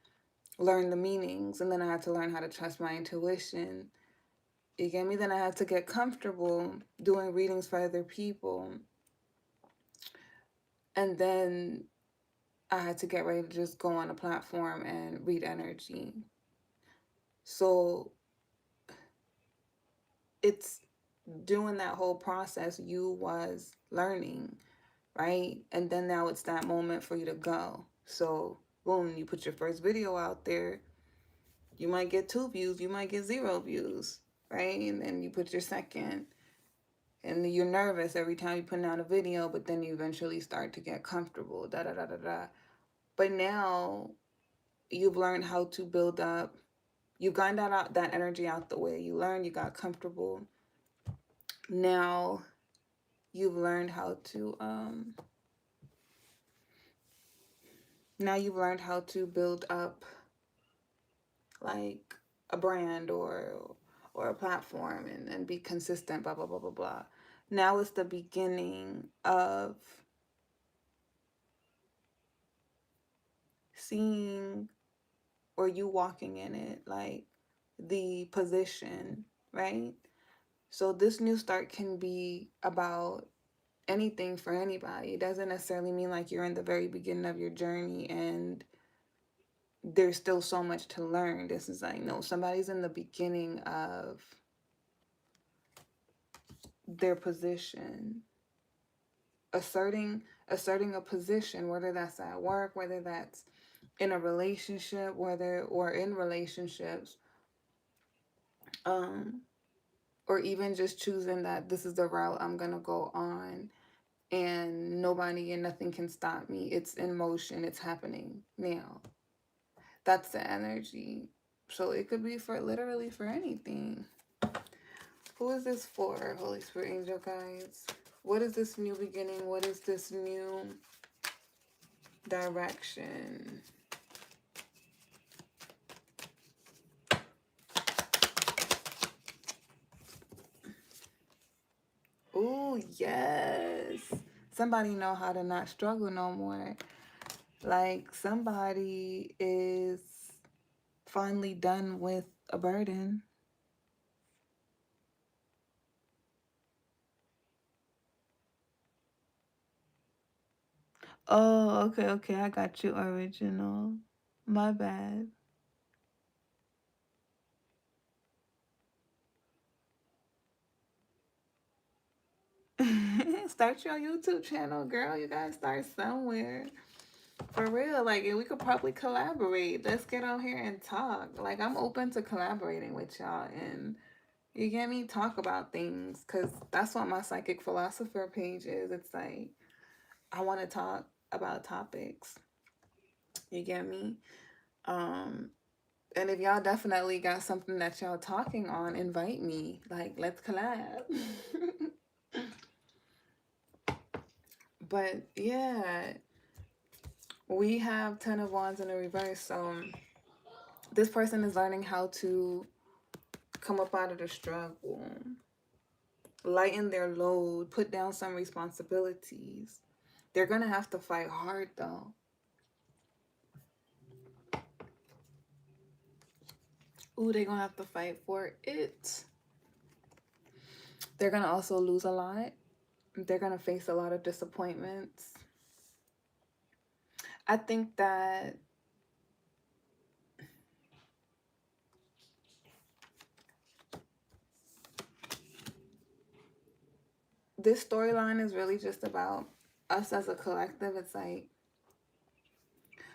learn the meanings, and then I had to learn how to trust my intuition. You get me? Then I had to get comfortable doing readings for other people. And then I had to get ready to just go on a platform and read energy. So it's doing that whole process, you was learning, right? And then now it's that moment for you to go. So boom, you put your first video out there. You might get 2 views, you might get 0 views, right? And then you put your second, and you're nervous every time you put out a video, but then you eventually start to get comfortable, da da da da da. But now you've learned how to build up. You've gotten that energy out the way. You learned, you got comfortable. Now you've learned how to build up like a brand or a platform and be consistent, blah blah blah blah blah. Now it's the beginning of seeing, or you walking in it, like the position, right? So this new start can be about anything for anybody. It doesn't necessarily mean like you're in the very beginning of your journey and there's still so much to learn. This is like, no, somebody's in the beginning of their position, asserting a position, whether that's at work, whether that's in a relationship, whether or in relationships, um, or even just choosing that this is the route I'm gonna go on and nobody and nothing can stop me. It's in motion, it's happening now. That's the energy. So it could be for literally for anything. Who is this for, Holy Spirit, angel guides? What is this new beginning? What is this new direction? Ooh, yes. Somebody know how to not struggle no more. Like somebody is finally done with a burden. Oh, okay, okay. I got you original. My bad. Start your YouTube channel, girl. You gotta start somewhere. For real. Like, and we could probably collaborate. Let's get on here and talk. Like, I'm open to collaborating with y'all and you get me? Talk about things. Cause that's what my psychic philosopher page is. It's like I wanna talk about topics. You get me? Um and if y'all definitely got something that y'all talking on, invite me. Like, let's collab. But yeah, we have 10 of Wands in the reverse. So this person is learning how to come up out of the struggle, lighten their load, put down some responsibilities. They're going to have to fight hard though. Ooh, they're going to have to fight for it. They're going to also lose a lot. They're going to face a lot of disappointments. I think that this storyline is really just about us as a collective. It's like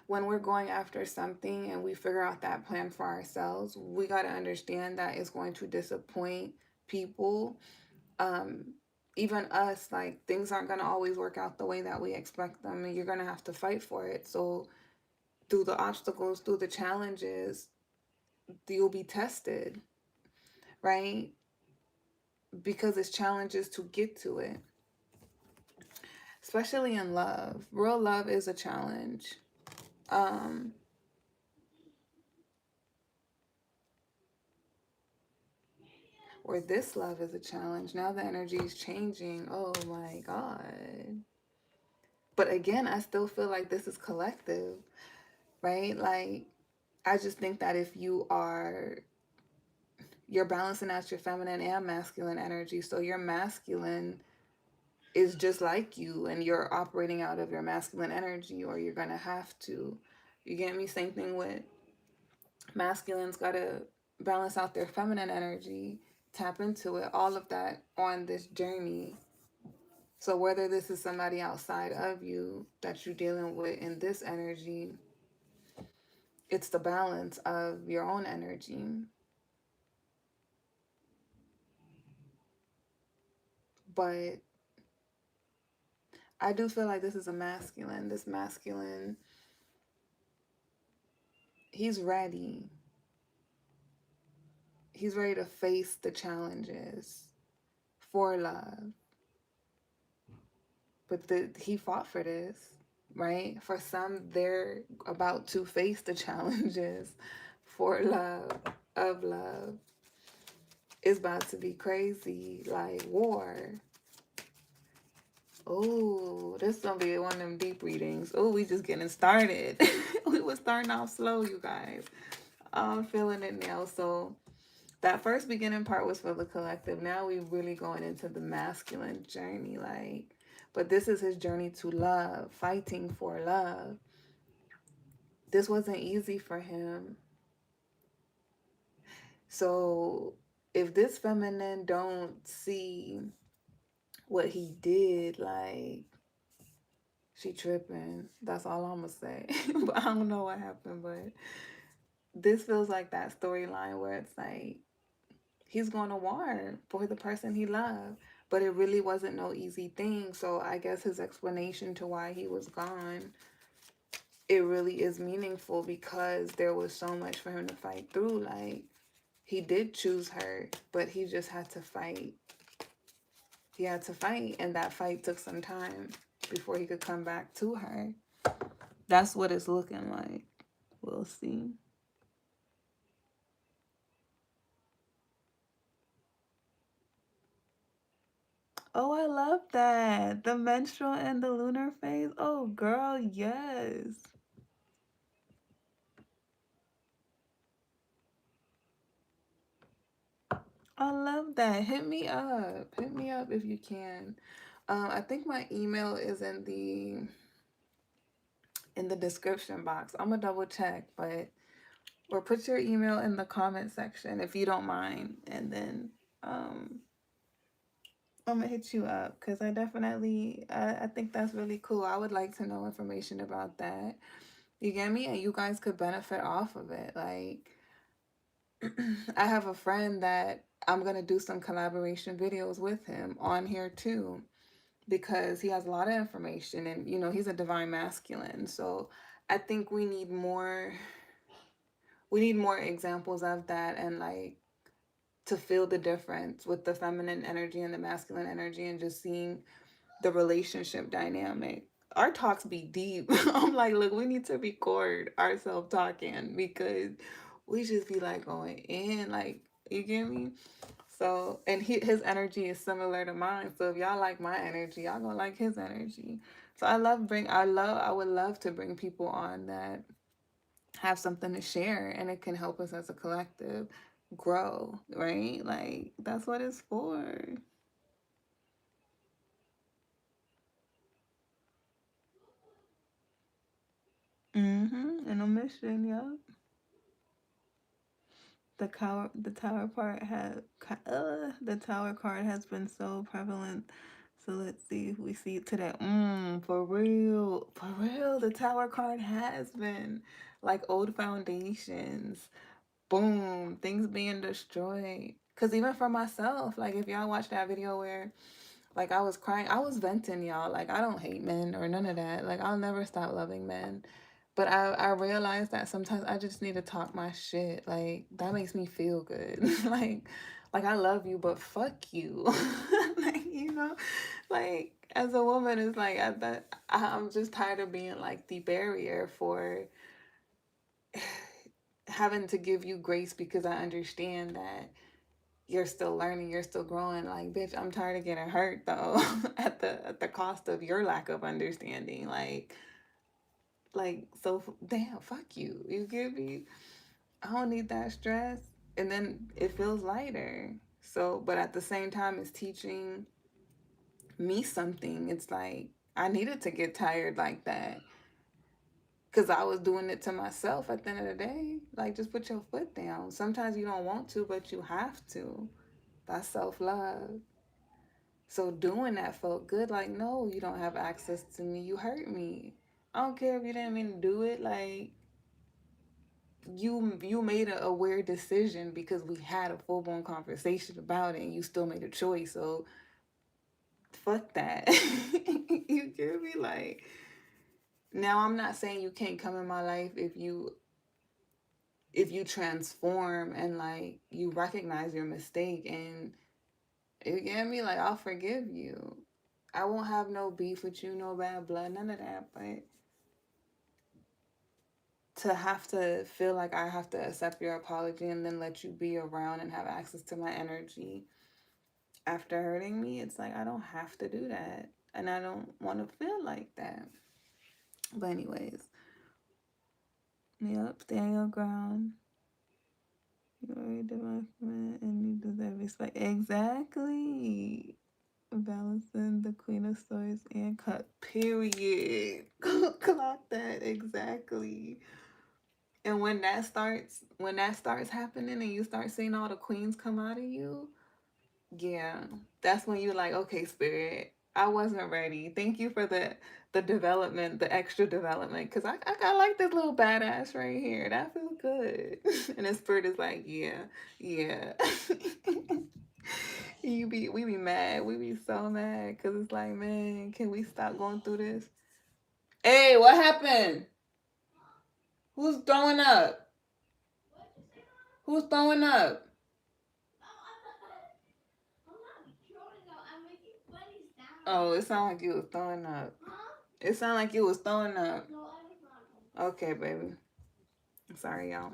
when we're going after something and we figure out that plan for ourselves, we got to understand that it's going to disappoint people. Um, even us, like things aren't going to always work out the way that we expect them, and you're going to have to fight for it. So, through the obstacles, through the challenges, you'll be tested, right? Because it's challenges to get to it, especially in love. Real love is a challenge. Um, or this love is a challenge. Now the energy is changing. Oh my God. But again, I still feel like this is collective, right? Like, I just think that if you're balancing out your feminine and masculine energy. So your masculine is just like you and you're operating out of your masculine energy, or you're going to have to. You get me? Same thing with masculines, got to balance out their feminine energy, tap into it, all of that on this journey. So whether this is somebody outside of you that you're dealing with in this energy, it's the balance of your own energy. But I do feel like this is a masculine. This masculine, he's ready. He's ready to face the challenges for love. But he fought for this, right? For some, they're about to face the challenges for love, of love. It's about to be crazy, like war. Oh, this gonna be one of them deep readings. Oh, we just getting started. We was starting off slow, you guys. I'm feeling it now. So that first beginning part was for the collective. Now we really going into the masculine journey, like. But this is his journey to love, fighting for love. This wasn't easy for him. So if this feminine don't see what he did, like, she tripping. That's all I'm gonna say. But I don't know what happened, but this feels like that storyline where it's like he's going to war for the person he loved, but it really wasn't no easy thing. So I guess his explanation to why he was gone it really is meaningful because there was so much for him to fight through. Like, he did choose her, but he just had to fight. He had to fight, and that fight took some time before he could come back to her. That's what it's looking like. We'll see. Oh, I love that. The menstrual and the lunar phase. Oh, girl, yes. I love that. Hit me up. Hit me up if you can. I think my email is in the description box. I'm gonna double check, but or put your email in the comment section if you don't mind, and then um I'm gonna hit you up because I think that's really cool. I would like to know information about that. You get me? And you guys could benefit off of it. Like, I have a friend that I'm gonna do some collaboration videos with him on here too because he has a lot of information, and he's a divine masculine. So I think we need more examples of that, and like to feel the difference with the feminine energy and the masculine energy, and just seeing the relationship dynamic. Our talks be deep. I'm like, look, we need to record ourselves talking because we just be like going in, like, you get me? So, and his energy is similar to mine. So if y'all like my energy, y'all gonna like his energy. So I would love to bring people on that have something to share, and it can help us as a collective grow, right? Like, that's what it's for. And a mission, yup. The tower card has been so prevalent. So let's see if we see it today. For real, the tower card has been like old foundations. Boom, things being destroyed. Cause even for myself, like if y'all watch that video where like I was crying, I was venting, y'all. Like, I don't hate men or none of that. Like, I'll never stop loving men. But I realized that sometimes I just need to talk my shit. Like, that makes me feel good. like I love you, but fuck you. Like, like as a woman, it's like I'm just tired of being like the barrier for having to give you grace because I understand that you're still learning, you're still growing. Like, bitch, I'm tired of getting hurt though at the cost of your lack of understanding. Like, so damn, fuck you. You get me? I don't need that stress. And then it feels lighter. So, but at the same time, it's teaching me something. It's like I needed to get tired like that because I was doing it to myself at the end of the day. Like, just put your foot down. Sometimes you don't want to, but you have to. That's self love. So doing that felt good. Like, no, you don't have access to me. You hurt me. I don't care if you didn't mean to do it. Like, you made a aware decision because we had a full blown conversation about it, and you still made a choice. So fuck that. You get me? Like, now I'm not saying you can't come in my life if you transform and like you recognize your mistake, and you get me? Like, I'll forgive you. I won't have no beef with you, no bad blood, none of that. But to have to feel like I have to accept your apology and then let you be around and have access to my energy after hurting me, it's like I don't have to do that. And I don't want to feel like that. But anyways, yep, stand your ground. You are a divine feminine and you deserve respect. Exactly. Balancing the Queen of Swords and Cup. Period. Clock that exactly. And when that starts happening and you start seeing all the queens come out of you, yeah, that's when you're like, okay, spirit, I wasn't ready. Thank you for the development, the extra development, because I got like this little badass right here. That feels good. And the spirit is like, yeah, yeah. We be mad. We be so mad because it's like, man, can we stop going through this? Hey, what happened? Who's throwing up? Who's throwing up? Oh, it sounded like you was throwing up. It sounded like you was throwing up. Okay, baby. Sorry, y'all.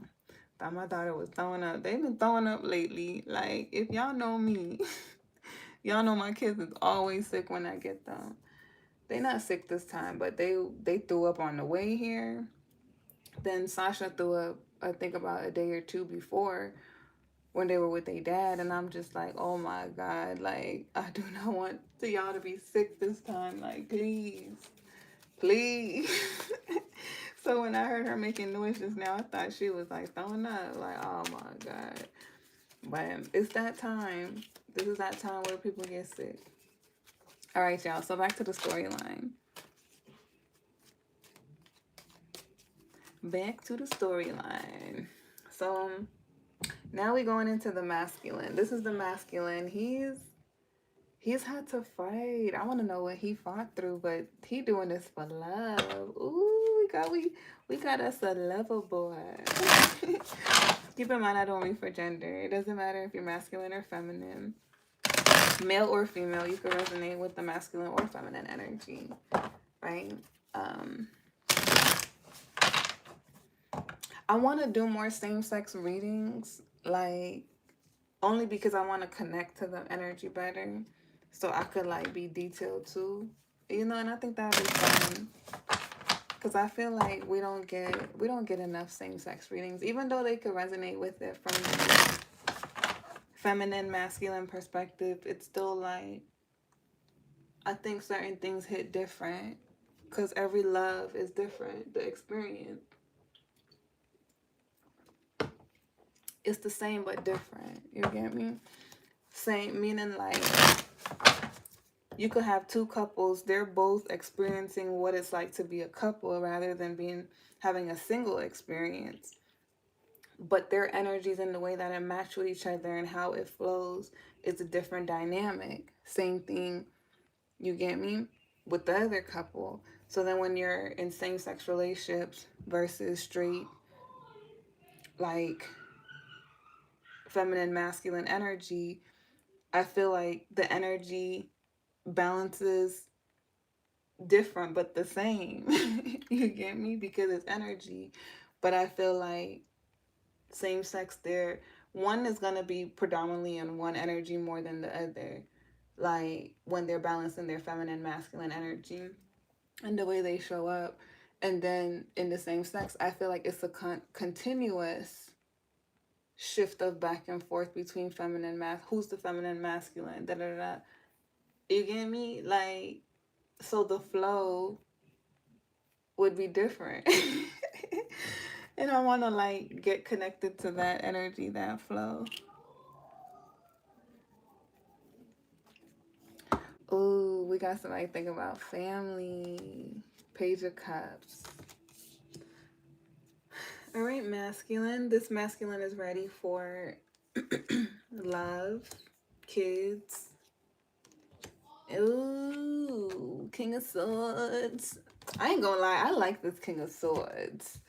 Thought my daughter was throwing up. They've been throwing up lately. Like, if y'all know me, y'all know my kids is always sick when I get them. They not sick this time, but they threw up on the way here. Then Sasha threw up, I think about a day or two before when they were with their dad, and I'm just like, oh my god, like I do not want y'all to be sick this time. Like, please, please. So when I heard her making noises now, I thought she was like throwing up. Like, oh my god. But it's that time. This is that time where people get sick. All right, y'all. So back to the storyline. Back to the storyline. So now we going into the masculine. This is the masculine. He's had to fight. I want to know what he fought through, but he doing this for love. Ooh, we got us a lover boy. Keep in mind, I don't read for gender. It doesn't matter if you're masculine or feminine, male or female. You can resonate with the masculine or feminine energy, right? Um, I want to do more same-sex readings, like only because I want to connect to the energy better, so I could like be detailed too, you know. And I think that'd be fun because I feel like we don't get enough same-sex readings, even though they could resonate with it from the feminine, masculine perspective. It's still like I think certain things hit different because every love is different. The experience it's the same but different. You get me? Same meaning like you could have two couples, they're both experiencing what it's like to be a couple rather than having a single experience. But their energies and the way that it match with each other and how it flows is a different dynamic. Same thing, you get me, with the other couple. So then when you're in same-sex relationships versus straight, like feminine, masculine energy, I feel like the energy balances different but the same. You get me? Because it's energy. But I feel like same sex there, one is gonna be predominantly in one energy more than the other. Like when they're balancing their feminine masculine energy and the way they show up. And then in the same sex, I feel like it's a continuous shift of back and forth between feminine who's the feminine masculine, da da da. You get me? Like, so the flow would be different. And I want to like get connected to that energy, that flow. Ooh, we got somebody think about family. Page of Cups. All right, masculine. This masculine is ready for love, kids. Ooh, King of Swords. I ain't gonna lie, I like this King of Swords.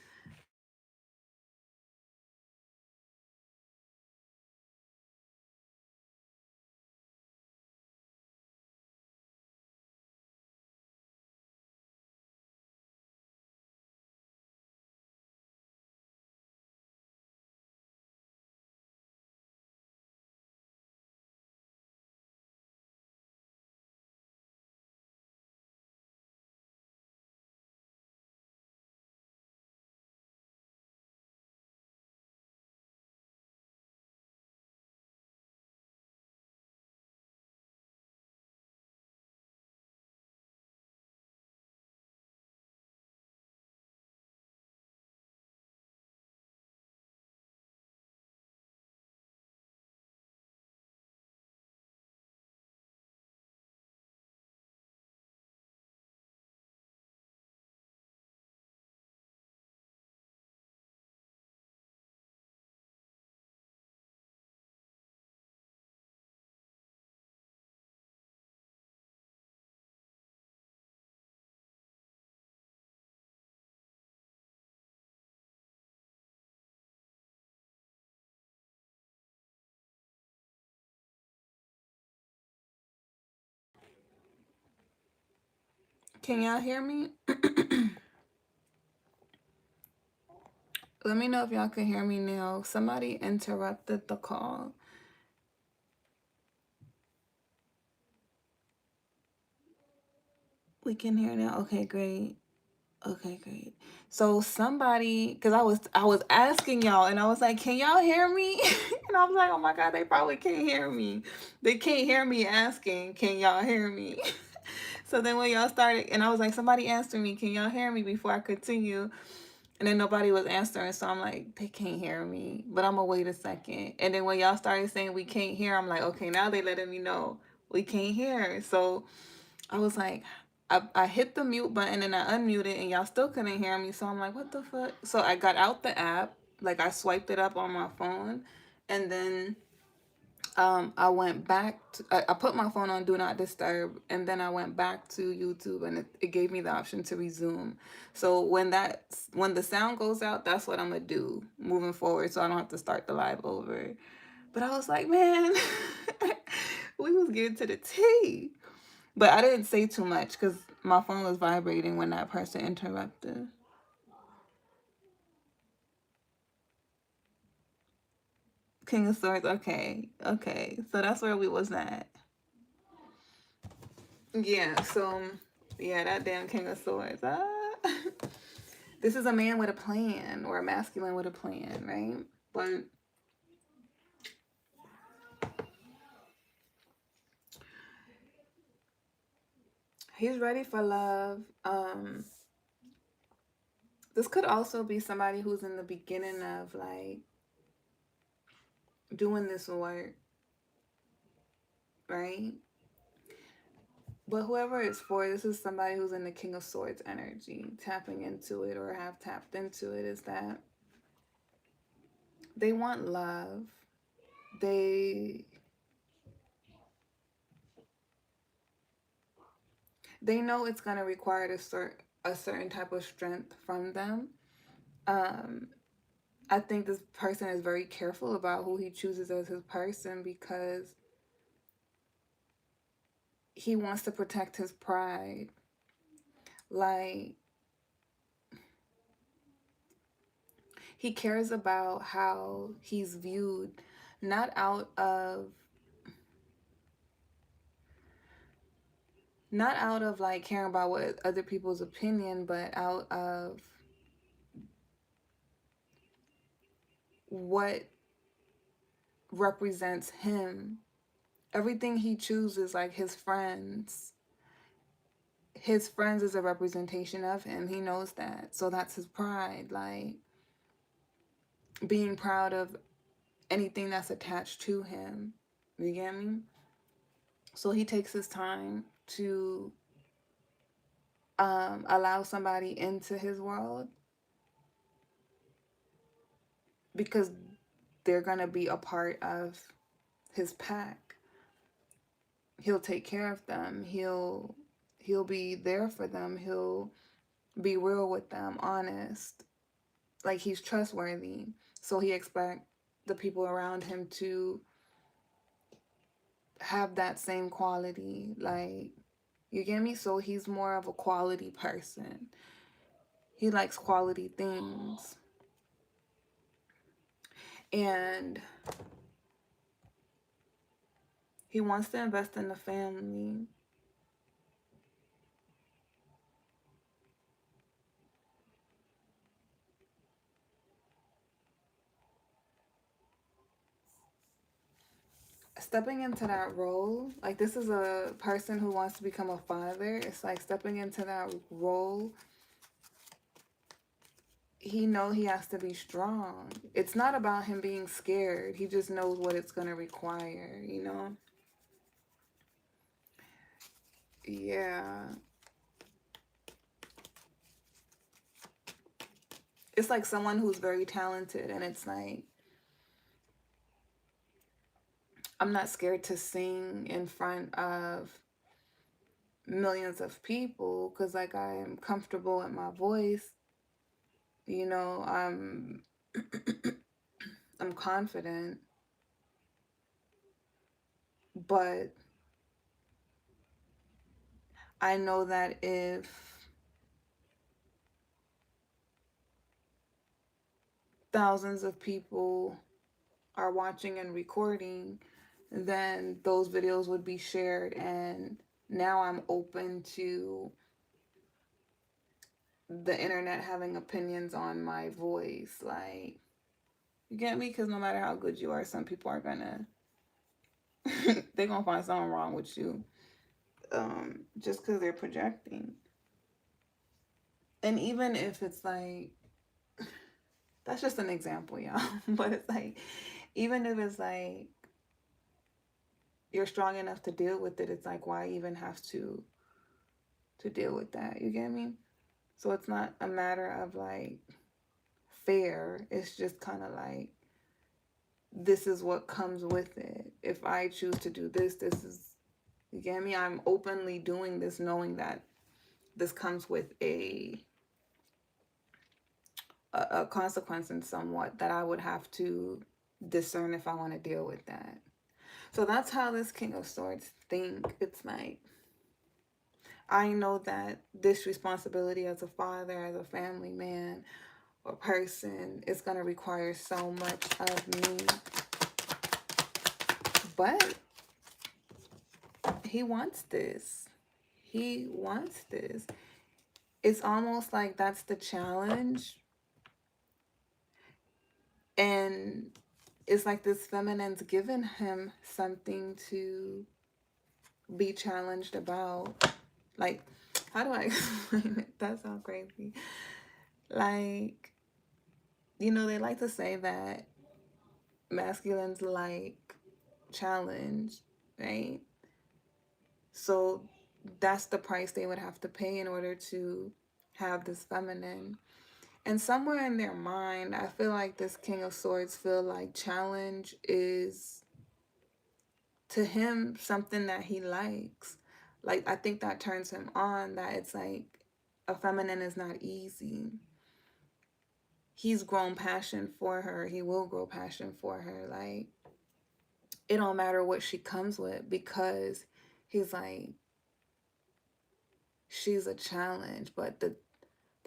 Can y'all hear me? Let me know if y'all can hear me now. Somebody interrupted the call. We can hear now. Okay, great. Okay, great. So somebody, because I was asking y'all, and I was like, "Can y'all hear me?" And I was like, "Oh my God, they probably can't hear me. They can't hear me asking, can y'all hear me?" So then when y'all started, and I was like, "Somebody answer me, can y'all hear me?" Before I continue, and then nobody was answering, so I'm like, "They can't hear me," but I'm gonna wait a second. And then when y'all started saying we can't hear, I'm like, "Okay, now they letting me know we can't hear." So I was like, I hit the mute button and I unmuted and y'all still couldn't hear me. So I'm like, what the fuck? So I got out the app, like I swiped it up on my phone, and then I went back to, I put my phone on do not disturb, and then I went back to YouTube, and it gave me the option to resume. So when the sound goes out, that's what I'm gonna do moving forward, so I don't have to start the live over. But I was like, man, we was getting to the tea. But I didn't say too much because my phone was vibrating when that person interrupted. King of Swords, okay, okay. So that's where we was at. Yeah, so yeah, that damn King of Swords. This is a man with a plan, or a masculine with a plan, right? But he's ready for love. This could also be somebody who's in the beginning of like doing this work, right? But whoever it's for, this is somebody who's in the King of Swords energy, tapping into it or have tapped into it, is that they want love. They they know it's gonna require a certain type of strength from them. Um, I think this person is very careful about who he chooses as his person because he wants to protect his pride. Like he cares about how he's viewed, not out of like caring about what other people's opinion, but out of what represents him. Everything he chooses, like his friends is a representation of him. He knows that. So that's his pride, like being proud of anything that's attached to him. You get me? So he takes his time to allow somebody into his world because they're gonna be a part of his pack. He'll take care of them. He'll be there for them. He'll be real with them, honest. Like he's trustworthy. So he expects the people around him to have that same quality. Like, you get me? So he's more of a quality person. He likes quality things. And he wants to invest in the family. Stepping into that role, like this is a person who wants to become a father. It's like stepping into that role. He knows he has to be strong. It's not about him being scared. He just knows what it's going to require, you know? Yeah. It's like someone who's very talented, and it's like, I'm not scared to sing in front of millions of people because like I'm comfortable in my voice. You know, I'm confident, but I know that if thousands of people are watching and recording, then those videos would be shared. And now I'm open to the internet having opinions on my voice. Like, you get me? Because no matter how good you are, some people are gonna they're gonna find something wrong with you, just because they're projecting. And even if it's like, that's just an example, y'all. But it's like, even if it's like you're strong enough to deal with it, it's like, why even have to deal with that? You get me? So it's not a matter of like fair. It's just kind of like, this is what comes with it. If I choose to do this, this is, you get me? I'm openly doing this knowing that this comes with a consequence in somewhat that I would have to discern if I want to deal with that. So that's how this King of Swords think. It's like, I know that this responsibility as a father, as a family man or person is going to require so much of me. But he wants this. He wants this. It's almost like that's the challenge. And it's like this feminine's given him something to be challenged about. Like, how do I explain it? That sounds crazy. Like, they like to say that masculines like challenge, right? So that's the price they would have to pay in order to have this feminine. And somewhere in their mind, I feel like this King of Swords feel like challenge is, to him, something that he likes. Like, I think that turns him on, that it's like a feminine is not easy. He's grown passion for her. He will grow passion for her. Like, it don't matter what she comes with, because he's like, she's a challenge, but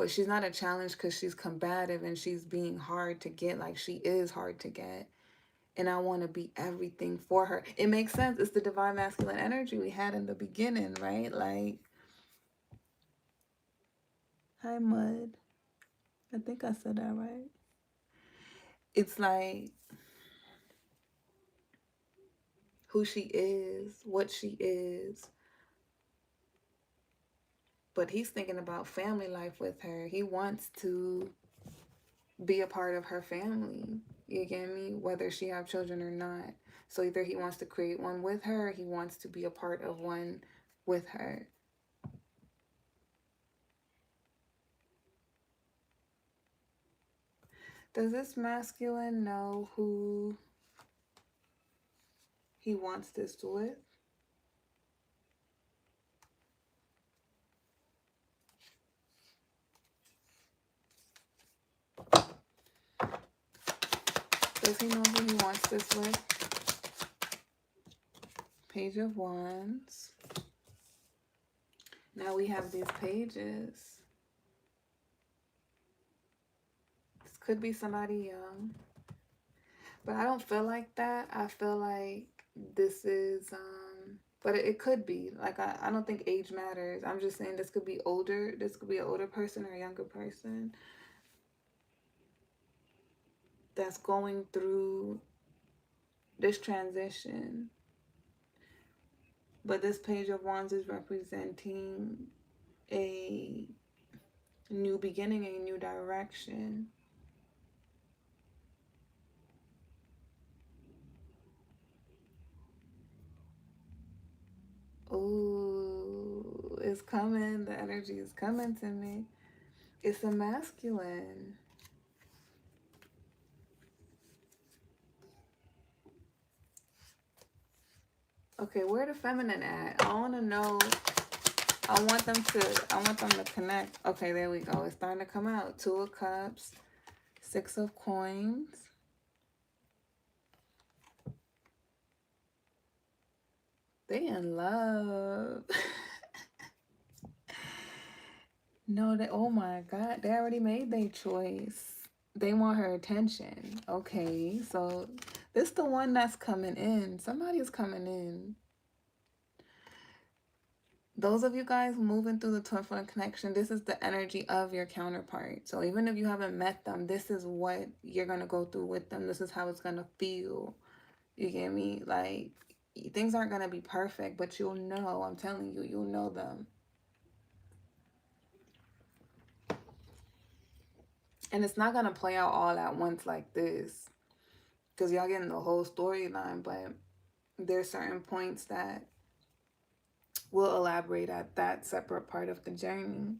she's not a challenge because she's combative and she's being hard to get. Like, she is hard to get. And I want to be everything for her. It makes sense. It's the divine masculine energy we had in the beginning, right? Like, hi, Mud. I think I said that right. It's like who she is, what she is. But he's thinking about family life with her. He wants to be a part of her family. You get me? Whether she have children or not. So either he wants to create one with her, or he wants to be a part of one with her. Does this masculine know who he wants this with? Does he know who he wants this with? Page of Wands. Now we have these pages. This could be somebody young. But I don't feel like that. I feel like this is, but it could be. Like, I don't think age matters. I'm just saying this could be older. This could be an older person or a younger person that's going through this transition. But this Page of Wands is representing a new beginning, a new direction. Ooh, it's coming. The energy is coming to me. It's a masculine. Okay, where the feminine at? I want to know. I want them to connect. Okay, there we go. It's starting to come out. 2 of Cups, 6 of Coins. They in love. No, they, oh my God, they already made their choice. They want her attention. Okay, so this the one that's coming in. Somebody's coming in. Those of you guys moving through the twin flame connection, this is the energy of your counterpart. So even if you haven't met them, this is what you're gonna go through with them. This is how it's gonna feel. You get me? Like, things aren't gonna be perfect, but you'll know. I'm telling you, you'll know them. And it's not gonna play out all at once like this, because y'all getting the whole storyline. But there's certain points that will elaborate at that separate part of the journey.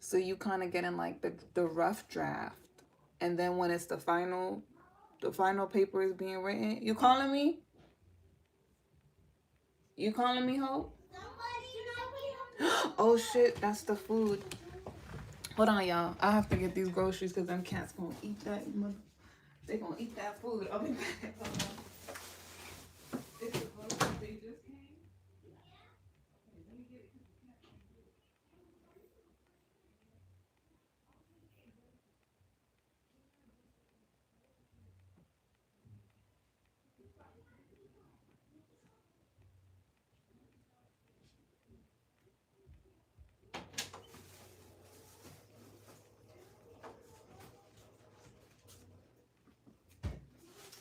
So you kind of get in like the rough draft, and then when it's the final paper is being written. You calling me? You calling me, Hope? Oh shit, that's the food. Hold on, y'all. I have to get these groceries because them cats gonna eat that. They gonna eat that food. I'll be back. It's the groceries they just came.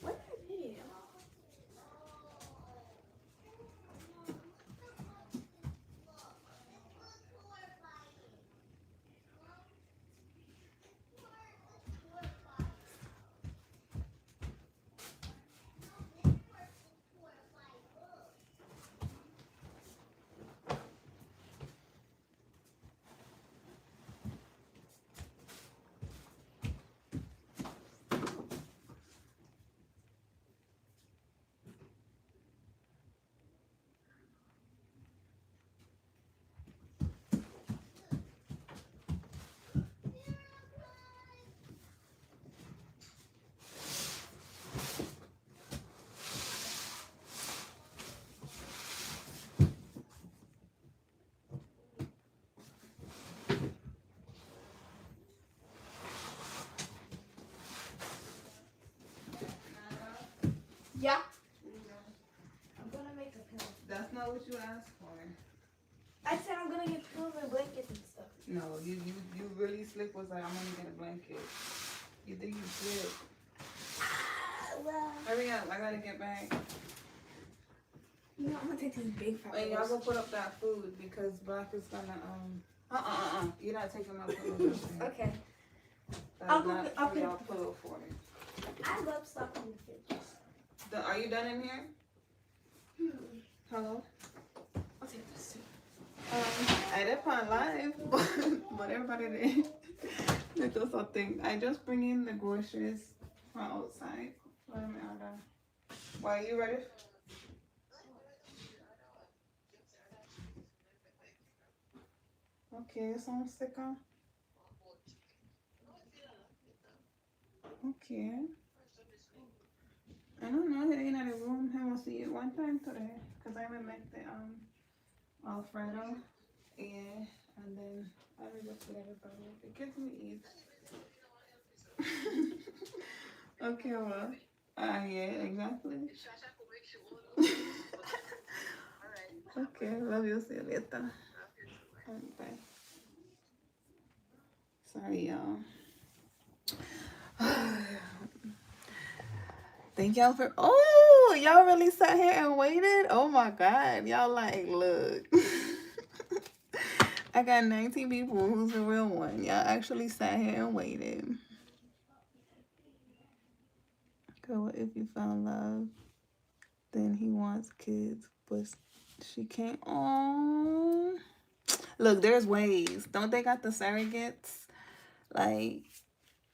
What did I pay? Yeah. I'm gonna make a pillow. That's not what you asked for. I said I'm gonna get pillows and blankets and stuff. No, you really slick was like, I'm gonna get a blanket. You think you slick. Well, Hurry up, I gotta get back. you know, I'm gonna take these big fat And y'all pillows. go put up that food because Black is gonna You're not taking my pillow. Okay. That's I'll go not get- I'll for get- y'all pillow for it. I love stuff in the fridge. Are you done in here? Hello? I'll take this too. I did find live, but everybody did. They do something. I just bring in the groceries from outside. Why are you ready? Okay, so I'm stick on. Okay. I don't know. He ain't in the room. I will see you one time today. Because I will make the Alfredo. Yeah. And then I will just let everybody. The kids will eat. Okay, well. Yeah, exactly. Okay, love you. See you later. Bye. Sorry, y'all. Thank y'all for. Oh, y'all really sat here and waited? Oh my God. Y'all like, look. I got 19 people. Who's the real one? Y'all actually sat here and waited. Girl, what if you found love? Then he wants kids, but she can't. Oh, look, there's ways. Don't they got the surrogates? Like,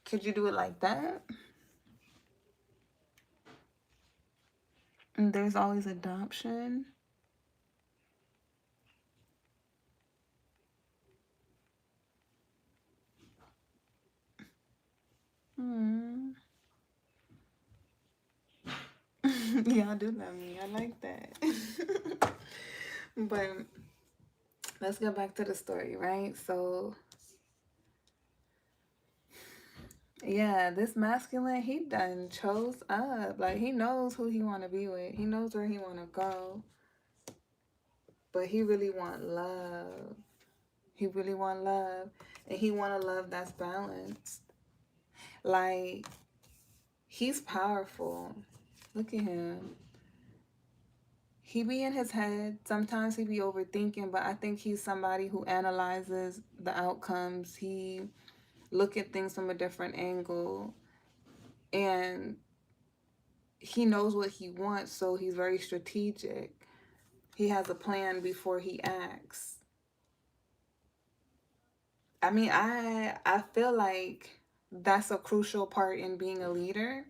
could you do it like that? And there's always adoption. Hmm. Y'all do love me. I like that. But let's get back to the story, right? So Yeah, this masculine, he done chose up. Like, he knows who he want to be with. He knows where he want to go. But he really want love. He really want love. And he want a love that's balanced. Like, he's powerful. Look at him. He be in his head. Sometimes he be overthinking, but I think he's somebody who analyzes the outcomes. He look at things from a different angle. And he knows what he wants, so he's very strategic. He has a plan before he acts. I mean, I feel like that's a crucial part in being a leader.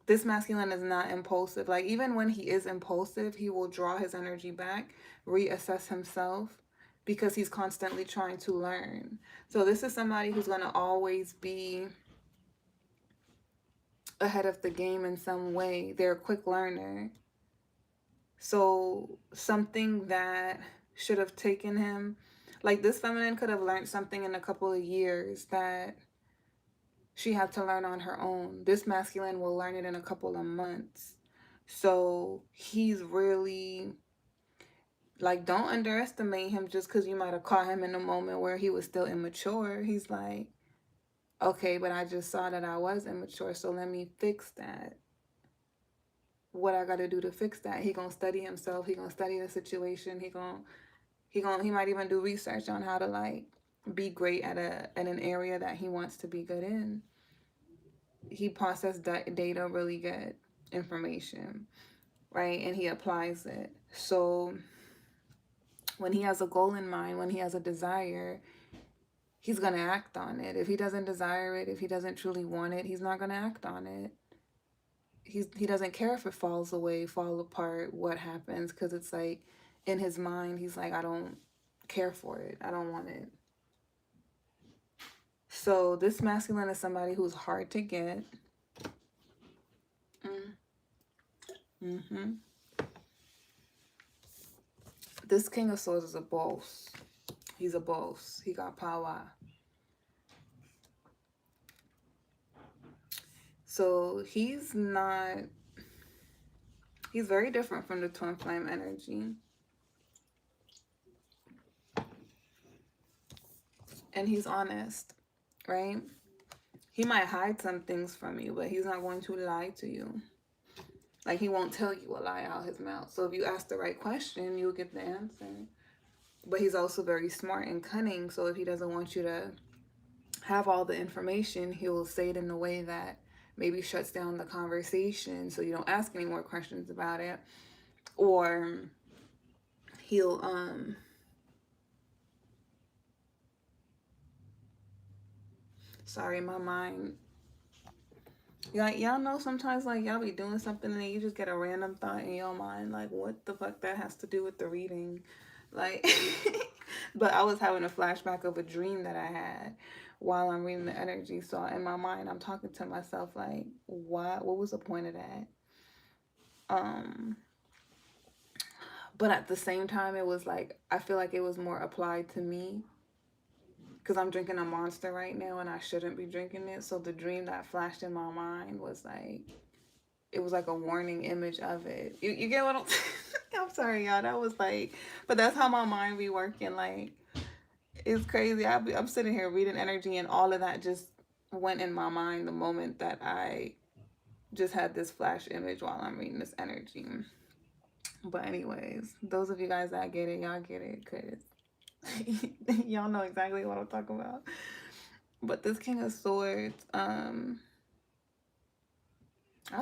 This masculine is not impulsive. Like, even when he is impulsive, he will draw his energy back, reassess himself, because he's constantly trying to learn. So this is somebody who's going to always be ahead of the game in some way. They're a quick learner. So something that should have taken him, like, this feminine could have learned something in a couple of years that she had to learn on her own. This masculine will learn it in a couple of months. So he's really, like, don't underestimate him just because you might have caught him in a moment where he was still immature. He's like, okay, but I just saw that I was immature, so let me fix that. What I got to do to fix that? He gonna study himself. He gonna study the situation. He might even do research on how to, like, be great at an area that he wants to be good in. He processed data really good, information, right? And he applies it. So when he has a goal in mind, when he has a desire, he's going to act on it. If he doesn't desire it, if he doesn't truly want it, he's not going to act on it. He doesn't care if it falls away, fall apart, what happens, because it's like in his mind, he's like, I don't care for it. I don't want it. So this masculine is somebody who's hard to get. Mm-hmm. This King of Swords is a boss. He's a boss. He got power. So he's very different from the twin flame energy. And he's honest, right? He might hide some things from you, but he's not going to lie to you. Like, he won't tell you a lie out his mouth. So if you ask the right question, you'll get the answer. But he's also very smart and cunning. So if he doesn't want you to have all the information, he'll say it in a way that maybe shuts down the conversation so you don't ask any more questions about it. Or he'll sorry, my mind. Y'all know sometimes, like, y'all be doing something and then you just get a random thought in your mind, like, what the fuck that has to do with the reading? Like, but I was having a flashback of a dream that I had while I'm reading the energy. So in my mind, I'm talking to myself, like, what was the point of that? But at the same time, it was like, I feel like it was more applied to me because I'm drinking a Monster right now and I shouldn't be drinking it. So the dream that flashed in my mind was like, it was like a warning image of it. You get what I'm I'm sorry, y'all. That was like, but that's how my mind be working. Like, it's crazy. I'm sitting here reading energy and all of that just went in my mind the moment that I just had this flash image while I'm reading this energy. But anyways, those of you guys that get it, y'all get it, because y'all know exactly what I'm talking about. But this King of Swords, I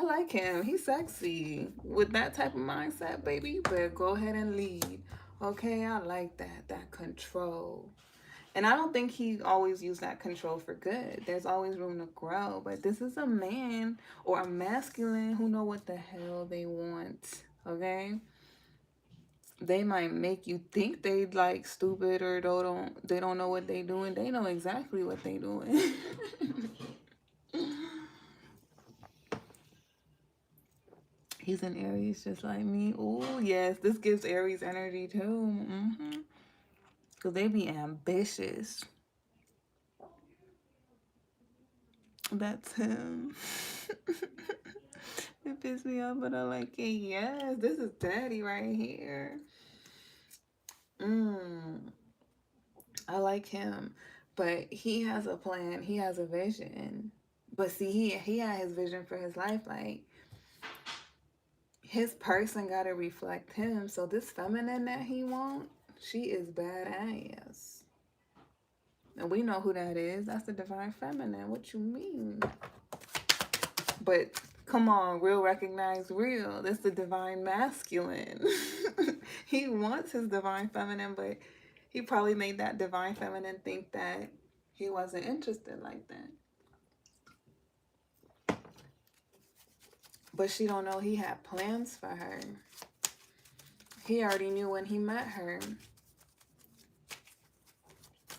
like him. He's sexy. With that type of mindset, baby, you better go ahead and lead. Okay, I like that. That control. And I don't think he always used that control for good. There's always room to grow. But this is a man or a masculine who know what the hell they want. Okay? They might make you think they, like, stupid, or they don't know what they doing. They know exactly what they doing. He's an Aries just like me. Oh, yes. This gives Aries energy too. Because they be ambitious. That's him. It pissed me off, but I like it. Yes, this is daddy right here. Mm, I like him. But he has a plan. He has a vision. But see, he had his vision for his life. Like, his person got to reflect him. So this feminine that he want, she is badass. And we know who that is. That's the divine feminine. What you mean? But come on, real recognize real. That's the divine masculine. He wants his divine feminine, but he probably made that divine feminine think that he wasn't interested like that. But she don't know he had plans for her. He already knew when he met her.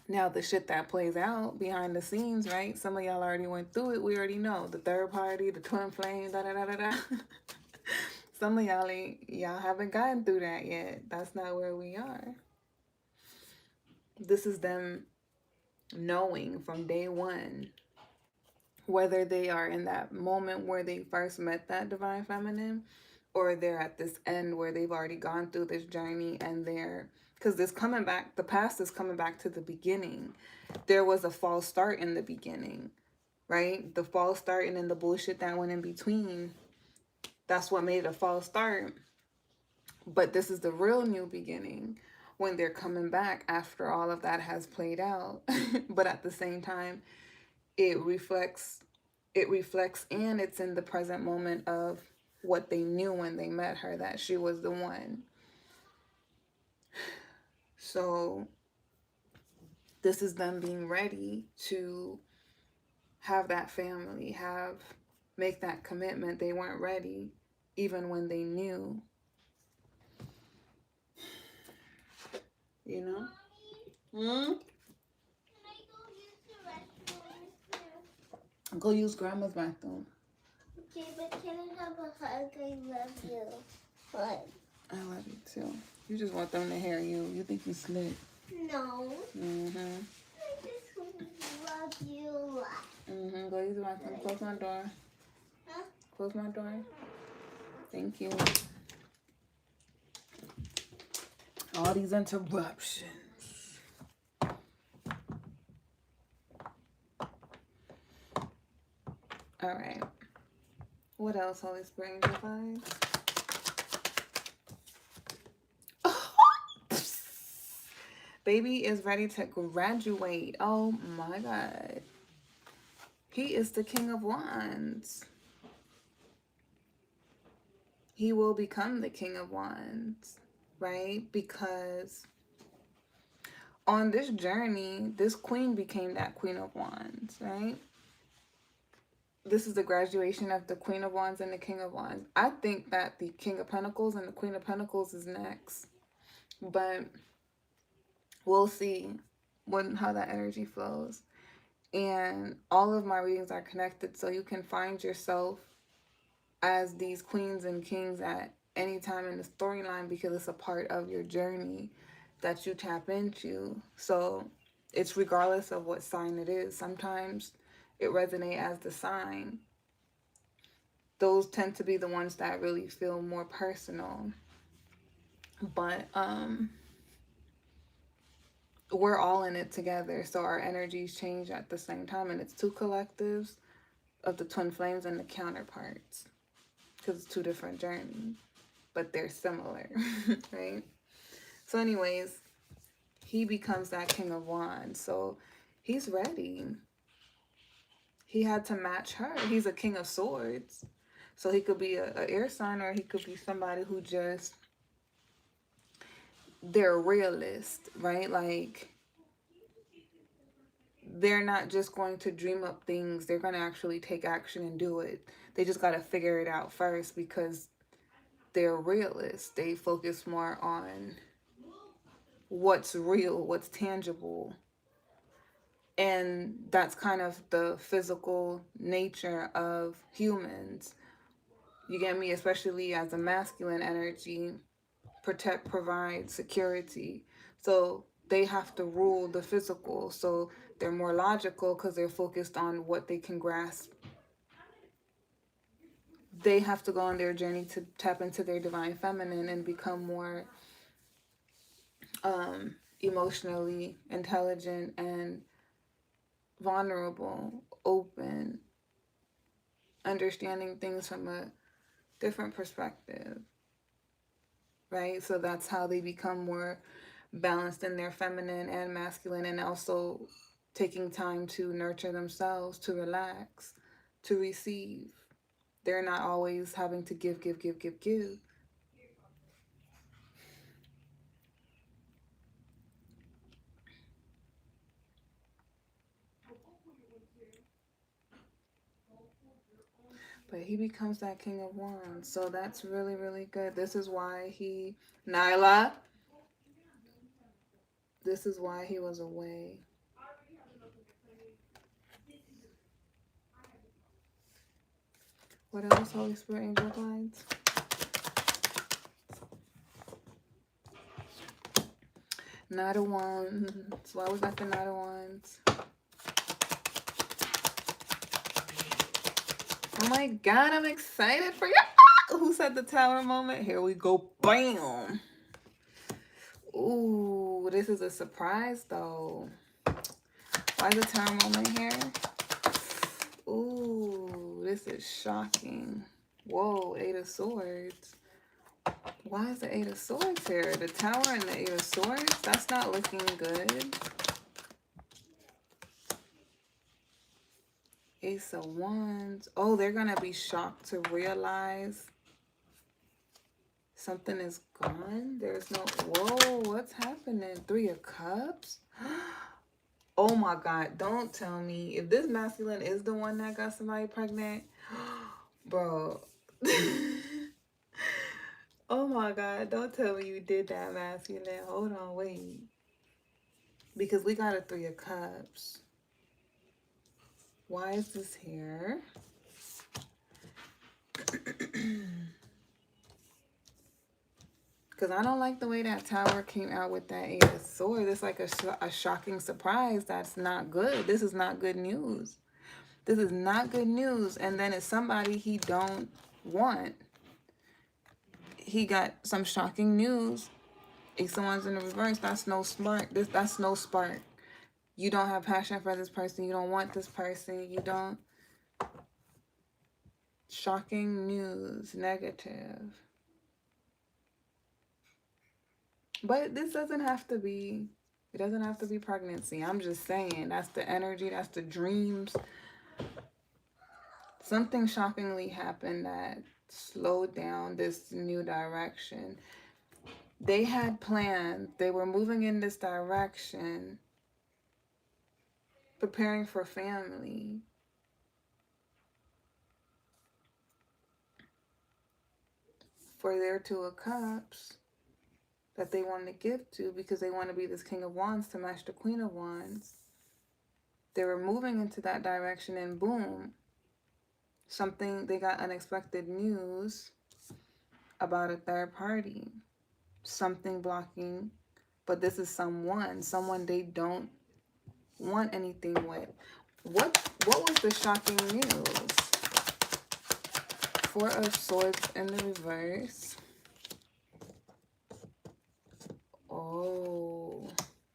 Now the shit that plays out behind the scenes, right? Some of y'all already went through it. We already know the third party, the twin flame, da da da da da. Some of y'all haven't gotten through that yet. That's not where we are. This is them knowing from day one, whether they are in that moment where they first met that divine feminine, or they're at this end where they've already gone through this journey and they're, because this coming back, the past is coming back to the beginning. There was a false start in the beginning, right? The false start and then the bullshit that went in between. That's what made it a false start. But this is the real new beginning when they're coming back after all of that has played out. But at the same time, it reflects and it's in the present moment of what they knew when they met her, that she was the one. So this is them being ready to have that family, make that commitment. They weren't ready even when they knew, you know. Hmm? Go use grandma's bathroom. Okay, but can I have a hug? I love you. What? I love you too. You just want them to hear you. You think you slick. No. Mm-hmm. I just love you a lot. Mm-hmm. Go use the bathroom. Close my door. Huh? Close my door. Thank you. All these interruptions. All right. What else, Holy Spirit provides? Baby is ready to graduate. Oh my God. He is the King of Wands. He will become the King of Wands, right? Because on this journey, this queen became that Queen of Wands, right? This is the graduation of the Queen of Wands and the King of Wands. I think that the King of Pentacles and the Queen of Pentacles is next. But we'll see how that energy flows. And all of my readings are connected, so you can find yourself as these queens and kings at any time in the storyline, because it's a part of your journey that you tap into. So it's regardless of what sign it is. Sometimes it resonates as the sign. Those tend to be the ones that really feel more personal. But we're all in it together, so our energies change at the same time, and it's two collectives of the twin flames and the counterparts, because it's two different journeys, but they're similar. Right? So anyways, he becomes that King of Wands, so he's ready. He had to match her. He's a King of Swords, so he could be a air sign, or he could be somebody who just, they're a realist, right? Like, they're not just going to dream up things. They're going to actually take action and do it. They just got to figure it out first, because they're realists. They focus more on what's real, what's tangible. And that's kind of the physical nature of humans. You get me? Especially as a masculine energy, protect, provide, security. So they have to rule the physical. So They're more logical because they're focused on what they can grasp. They have to go on their journey to tap into their divine feminine and become more emotionally intelligent and vulnerable, open, understanding things from a different perspective, right? So that's how they become more balanced in their feminine and masculine, and also taking time to nurture themselves, to relax, to receive. They're not always having to give, give, give, give, give. But he becomes that king of wands. So that's really, really good. This is why he, Nyla, this is why he was away. What else, Holy Spirit, angel guides? Knight of Wands. Why was that the Knight of Wands? Oh my God, I'm excited for you. Who said the Tower moment? Here we go. Bam. Ooh, this is a surprise though. Why is the Tower moment here? Ooh, this is shocking. Whoa, Eight of Swords. Why is the Eight of Swords here? The Tower and the Eight of Swords? That's not looking good. Ace of Wands. Oh, they're going to be shocked to realize something is gone. There's no... Whoa, what's happening? Three of Cups? Oh my God, don't tell me. If this masculine is the one that got somebody pregnant, bro. Oh my God, don't tell me you did that, masculine. Hold on, wait. Because we got a Three of Cups. Why is this here? Because I don't like the way that Tower came out with that Eight of Swords. It's like a shocking surprise. That's not good. This is not good news. This is not good news. And then it's somebody he don't want. He got some shocking news. If someone's in the reverse, that's no spark. That's no spark. You don't have passion for this person. You don't want this person. You don't. Shocking news. Negative. But this doesn't have to be, it doesn't have to be pregnancy. I'm just saying, that's the energy, that's the dreams. Something shockingly happened that slowed down this new direction. They had plans. They were moving in this direction, preparing for family. For their Two of Cups that they want to give to because they want to be this King of Wands to match the Queen of Wands. They were moving into that direction and boom, something, they got unexpected news about a third party. Something blocking, but this is someone they don't want anything with. What was the shocking news? Four of Swords in the reverse. Oh,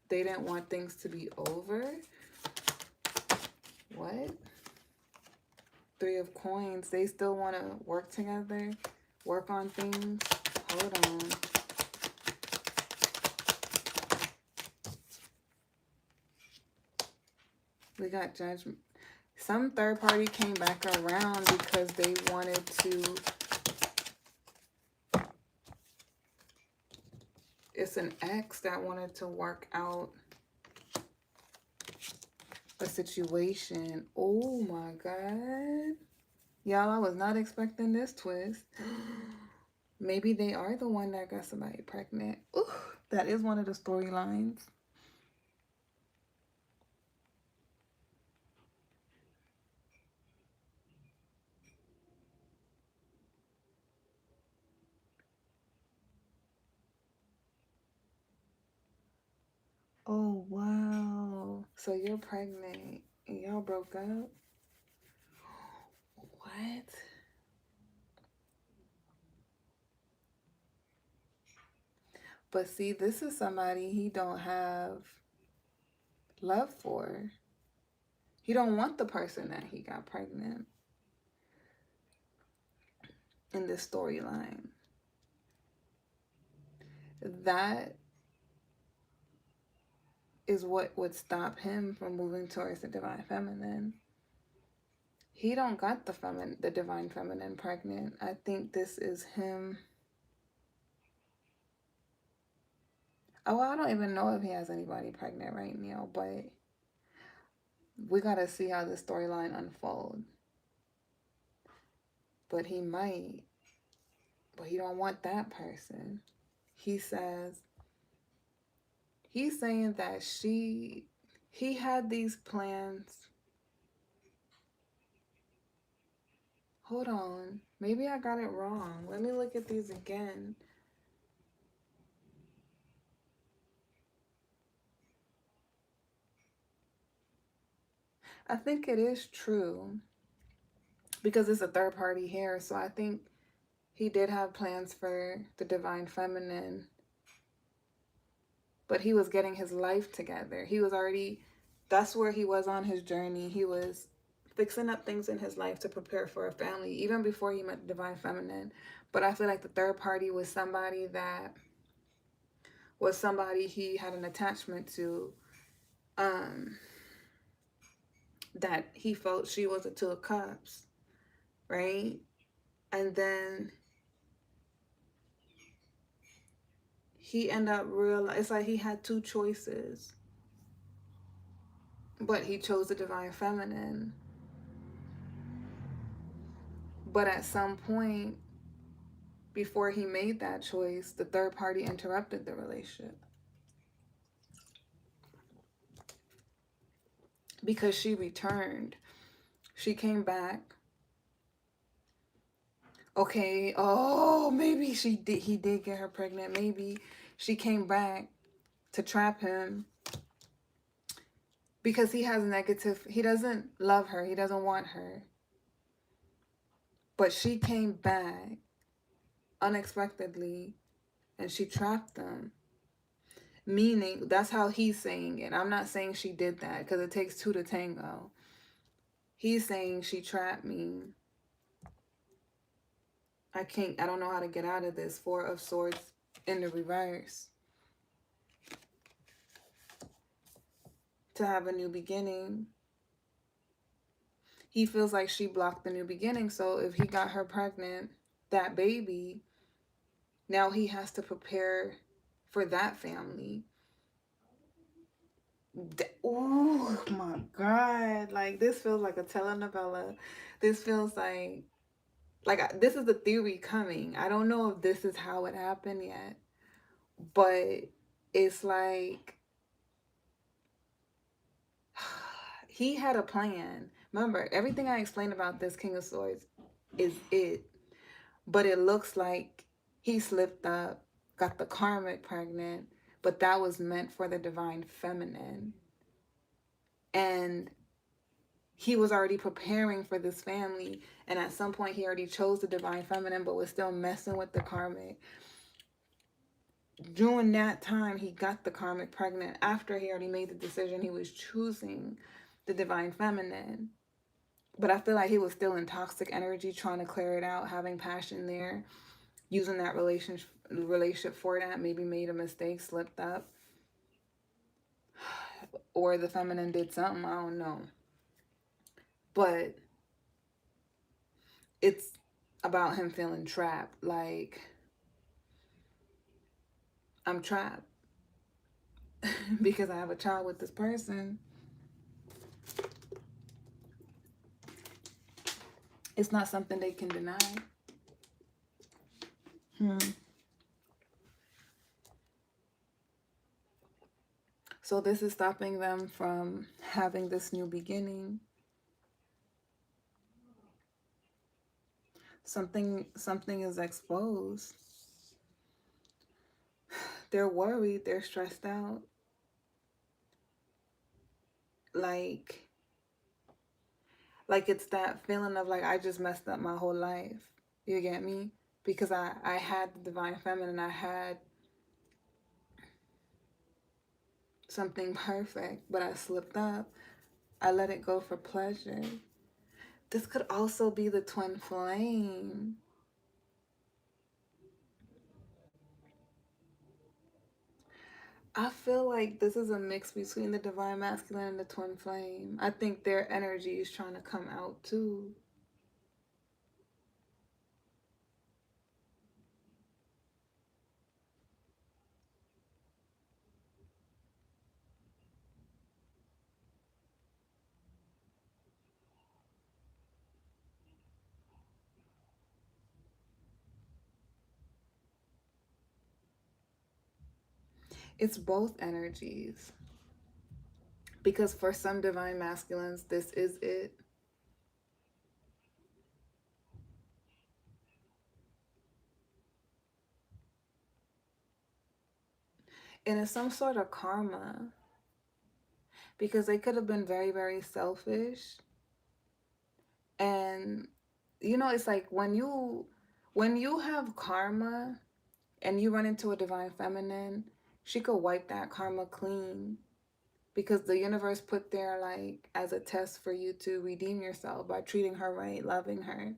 they didn't want things to be over. What? Three of Coins. They still want to work together, work on things. Hold on. We got Judgment. Some third party came back around because they wanted to. It's an ex that wanted to work out a situation. Oh my God. Y'all, I was not expecting this twist. Maybe they are the one that got somebody pregnant. Ooh, that is one of the storylines. Oh, wow. So you're pregnant and y'all broke up? What? But see, this is somebody he don't have love for. He don't want the person that he got pregnant in this storyline. That is what would stop him from moving towards the divine feminine. He don't got the divine feminine pregnant. I think this is him. Oh, well, I don't even know if he has anybody pregnant right now, but we gotta see how this storyline unfolds. But he might, but he don't want that person. He says he's saying that he had these plans. Hold on, maybe I got it wrong. Let me look at these again. I think it is true because it's a third party here, so I think he did have plans for the divine feminine, but he was getting his life together. He was already, that's where he was on his journey. He was fixing up things in his life to prepare for a family, even before he met the divine feminine. But I feel like the third party was somebody he had an attachment to, um, that he felt she was a two of cups, right? And then he ended up realizing it's like he had two choices, but he chose the divine feminine. But at some point before he made that choice, the third party interrupted the relationship because she returned. She came back. Okay, oh, maybe he did get her pregnant. Maybe she came back to trap him because he doesn't love her. He doesn't want her. But she came back unexpectedly and she trapped them. Meaning, that's how he's saying it. I'm not saying she did that because it takes two to tango. He's saying she trapped me. I don't know how to get out of this. Four of Swords in the reverse. To have a new beginning. He feels like she blocked the new beginning. So if he got her pregnant, that baby, now he has to prepare for that family. Oh my God. Like, this feels like a telenovela. This feels like this is the theory coming. I don't know if this is how it happened yet, but it's like he had a plan. Remember, everything I explained about this King of Swords is it, but it looks like he slipped up, got the karmic pregnant, but that was meant for the divine feminine. And he was already preparing for this family, and at some point he already chose the divine feminine but was still messing with the karmic. During that time he got the karmic pregnant after he already made the decision he was choosing the divine feminine. But I feel like he was still in toxic energy, trying to clear it out, having passion there, using that relationship for that. Maybe made a mistake, slipped up, or the feminine did something, I don't know. But it's about him feeling trapped. Like, I'm trapped because I have a child with this person. It's not something they can deny. So this is stopping them from having this new beginning. Something is exposed. They're worried, they're stressed out. like it's that feeling of like I just messed up my whole life. You get me? Because I had the divine feminine, I had something perfect, but I slipped up. I let it go for pleasure. This could also be the twin flame. I feel like this is a mix between the divine masculine and the twin flame. I think their energy is trying to come out too. It's both energies. Because for some divine masculines, this is it. And it's some sort of karma. Because they could have been very, very selfish. And it's like when you have karma and you run into a divine feminine, she could wipe that karma clean because the universe put there like as a test for you to redeem yourself by treating her right, loving her.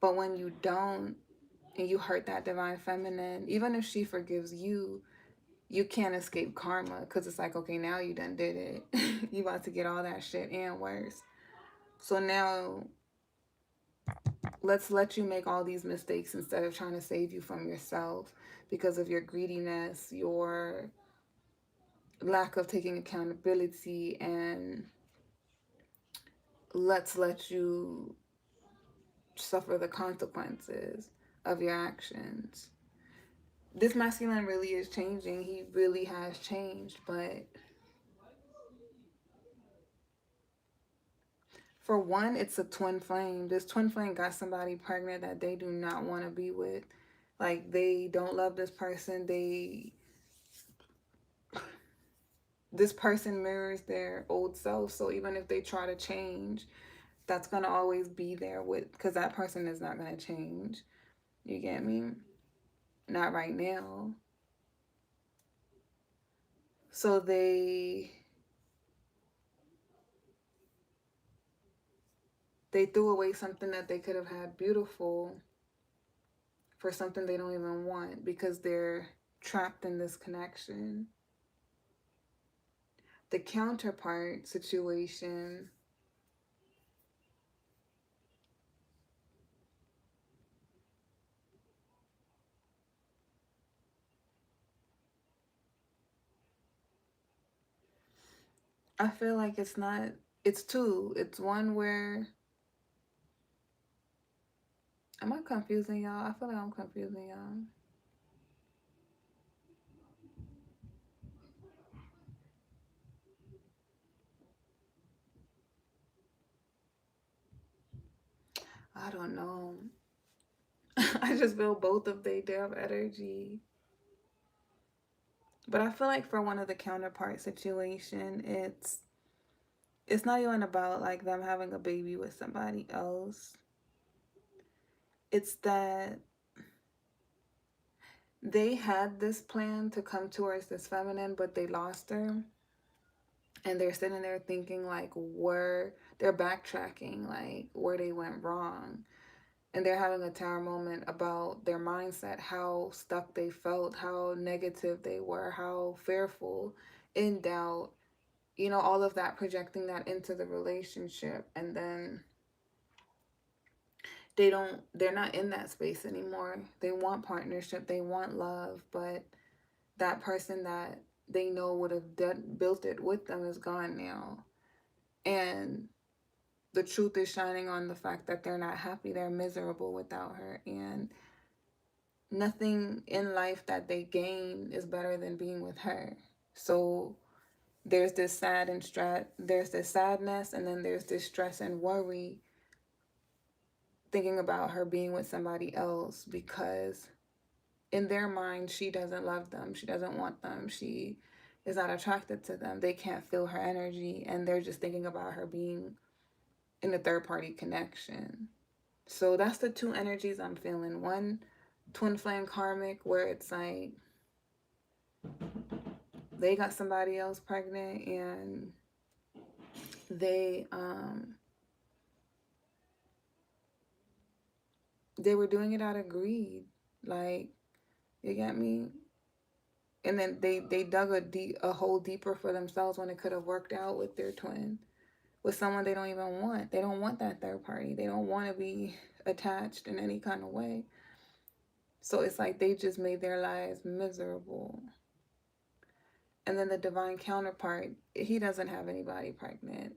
But when you don't and you hurt that divine feminine, even if she forgives you, you can't escape karma because it's like, okay, now you done did it. You about to get all that shit and worse. So now let's let you make all these mistakes instead of trying to save you from yourself because of your greediness, your lack of taking accountability, and let's let you suffer the consequences of your actions. This masculine really is changing. He really has changed, but for one, it's a twin flame. This twin flame got somebody pregnant that they do not want to be with. Like they don't love this person. This person mirrors their old self. So even if they try to change, that's going to always be there with, because that person is not going to change. You get me? Not right now. So they threw away something that they could have had beautiful for something they don't even want because they're trapped in this connection. The counterpart situation, I feel like it's not, it's two. It's one where, am I confusing y'all? I feel like I'm confusing y'all. I don't know. I just feel both of they have energy. But I feel like for one of the counterpart situation, it's not even about like them having a baby with somebody else. It's that they had this plan to come towards this feminine, but they lost her. And they're sitting there thinking like where they're backtracking, like where they went wrong. And they're having a tower moment about their mindset, how stuck they felt, how negative they were, how fearful, in doubt, all of that, projecting that into the relationship. And then they're not in that space anymore. They want partnership, they want love, but that person that they know would have built it with them is gone now. And the truth is shining on the fact that they're not happy, they're miserable without her. And nothing in life that they gain is better than being with her. So there's this there's this sadness, and then there's this stress and worry thinking about her being with somebody else because in their mind she doesn't love them, she doesn't want them, she is not attracted to them. They can't feel her energy, and they're just thinking about her being in a third party connection. So that's the two energies I'm feeling. One, twin flame karmic, where it's like they got somebody else pregnant, and they they were doing it out of greed. Like, you get me? And then they dug a hole deeper for themselves when it could have worked out with their twin, with someone they don't even want. They don't want that third party. They don't want to be attached in any kind of way. So it's like they just made their lives miserable. And then the divine counterpart, he doesn't have anybody pregnant.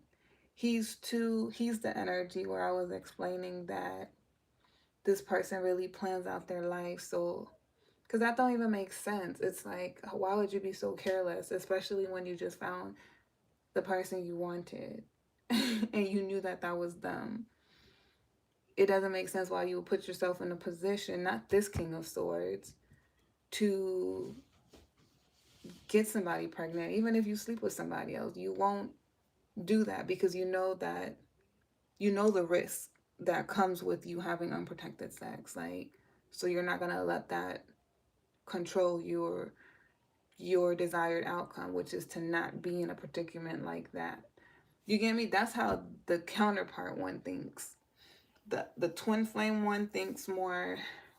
He's the energy where I was explaining that this person really plans out their life. So, because that don't even make sense. It's like, why would you be so careless, especially when you just found the person you wanted and you knew that that was them? It doesn't make sense why you would put yourself in a position, not this King of Swords, to get somebody pregnant. Even if you sleep with somebody else, you won't do that because you know the risk that comes with you having unprotected sex. Like, so you're not gonna let that control your desired outcome, which is to not be in a predicament like that. You get me? That's how the counterpart one thinks. The twin flame one thinks more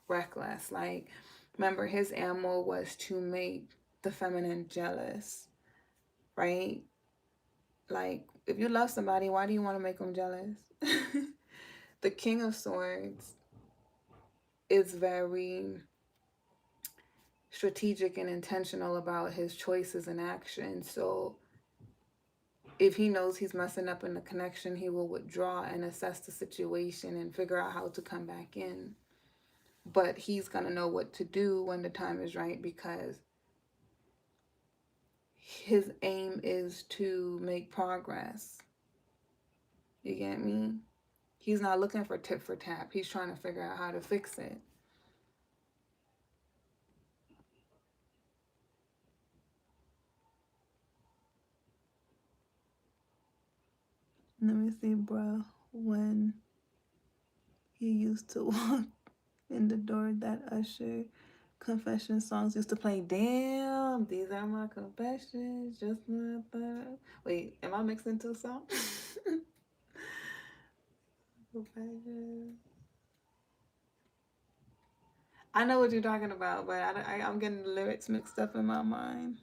reckless. Like, remember, his ammo was to make the feminine jealous, right? Like, if you love somebody, why do you want to make them jealous? The King of Swords is very strategic and intentional about his choices and actions. So if he knows he's messing up in the connection, he will withdraw and assess the situation and figure out how to come back in. But he's going to know what to do when the time is right because his aim is to make progress. You get me? He's not looking for tit for tat. He's trying to figure out how to fix it. Let me see, bro. When he used to walk in the door, that Usher confession songs used to play. Damn, these are my confessions. Just my thought. Wait, am I mixing two songs? I know what you're talking about, but I'm getting the lyrics mixed up in my mind.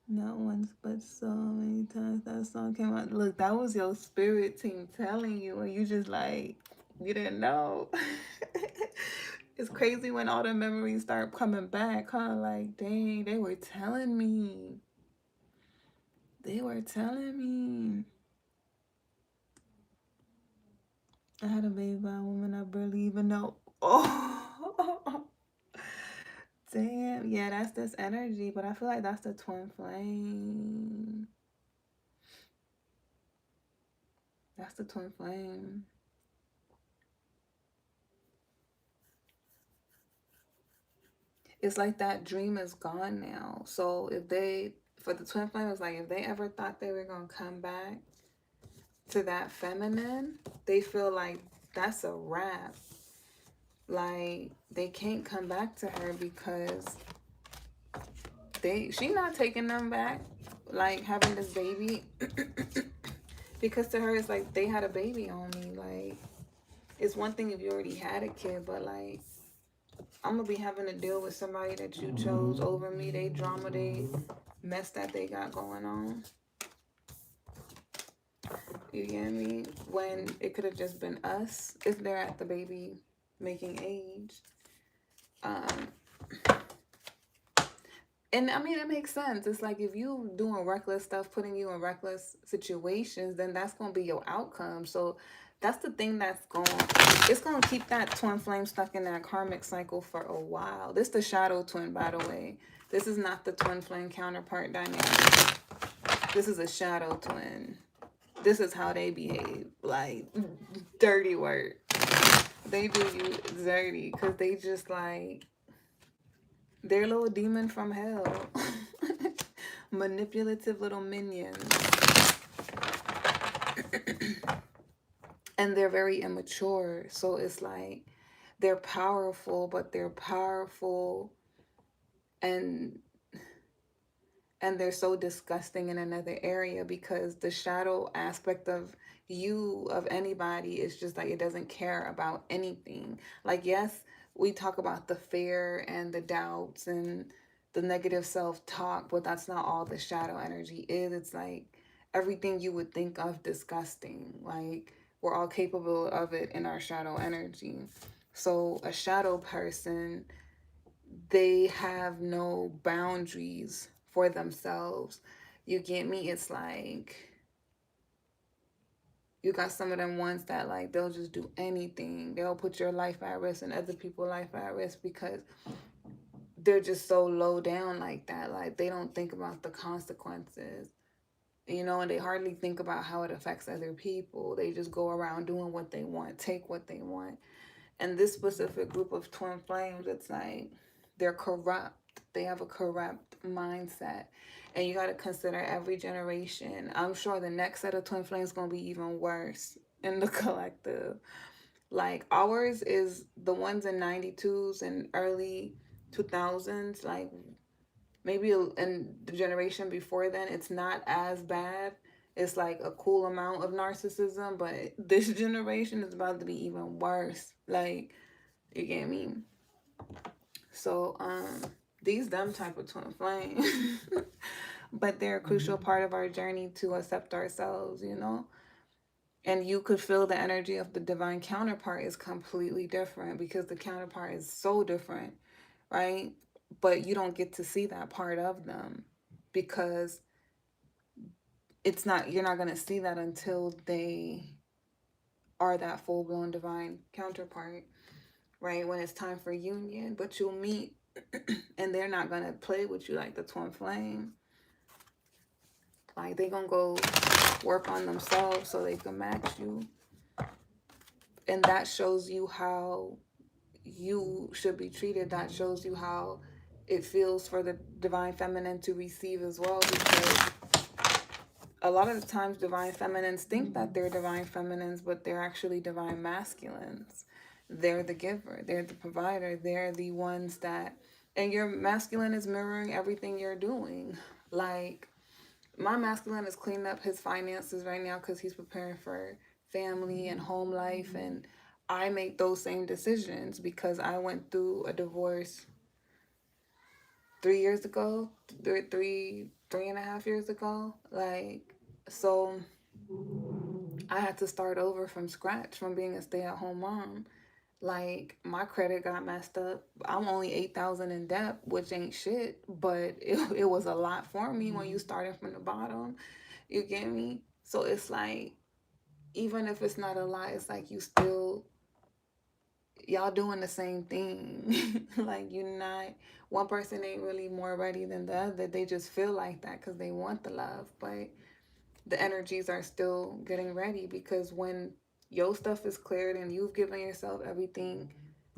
Not once, but so many times that song came out. Look, that was your spirit team telling you, and you just like, you didn't know. It's crazy when all the memories start coming back, huh? Like, dang, they were telling me. They were telling me. I had a baby by a woman I barely even know. Oh, damn. Yeah, that's this energy, but I feel like that's the twin flame. That's the twin flame. It's like that dream is gone now. So if they, for the twin flame, it's like if they ever thought they were going to come back to that feminine, they feel like that's a wrap. Like, they can't come back to her because she not taking them back, like having this baby. Because to her it's like they had a baby on me. Like, it's one thing if you already had a kid, but like, I'm gonna be having to deal with somebody that you chose over me. They drama, they mess that they got going on. You get me? When it could have just been us if they're at the baby making age. And I mean, it makes sense. It's like if you doing reckless stuff, putting you in reckless situations, then that's going to be your outcome. So that's the thing it's going to keep that twin flame stuck in that karmic cycle for a while. This is the shadow twin, by the way. This is not the twin flame counterpart dynamic. This is a shadow twin. This is how they behave. Like, dirty work. They do you dirty because they just like, they're a little demon from hell. manipulative little minions. And they're very immature. So it's like they're powerful, but they're powerful and they're so disgusting in another area because the shadow aspect of you, of anybody, is just like it doesn't care about anything. Like, yes, we talk about the fear and the doubts and the negative self-talk, but that's not all the shadow energy is. It's like everything you would think of disgusting. Like, we're all capable of it in our shadow energy. So a shadow person, they have no boundaries for themselves. You get me? It's like you got some of them ones that like they'll just do anything. They'll put your life at risk and other people's life at risk because they're just so low down like that. Like they don't think about the consequences. And they hardly think about how it affects other people. They just go around doing what they want, take what they want. And this specific group of twin flames, it's like they're corrupt. They have a corrupt mindset. And you got to consider every generation. I'm sure the next set of twin flames is going to be even worse in the collective. Like ours is the ones in 92s and early 2000s. Like maybe in the generation before then, it's not as bad. It's like a cool amount of narcissism. But this generation is about to be even worse. Like, you get me? So, these dumb type of twin flame, but they're a crucial part of our journey to accept ourselves. And you could feel the energy of the divine counterpart is completely different because the counterpart is so different, right? But you don't get to see that part of them because you're not going to see that until they are that full blown divine counterpart, right? When it's time for union, but you'll meet and they're not gonna play with you like the twin flame. Like they gonna go work on themselves so they can match you. And that shows you how you should be treated. That shows you how it feels for the divine feminine to receive as well, because a lot of the times divine feminines think that they're divine feminines, but they're actually divine masculines. They're the giver, they're the provider, they're the ones that, and your masculine is mirroring everything you're doing. Like, my masculine is cleaning up his finances right now because he's preparing for family and home life. And I make those same decisions because I went through a divorce 3 years ago, three and a half years ago. Like, so I had to start over from scratch from being a stay-at-home mom. Like, my credit got messed up. I'm only 8,000 in debt, which ain't shit, but it was a lot for me when you started from the bottom. You get me? So it's like, even if it's not a lot, it's like you still, y'all doing the same thing. Like, you're not, one person ain't really more ready than the other. They just feel like that because they want the love, but the energies are still getting ready, because when your stuff is cleared and you've given yourself everything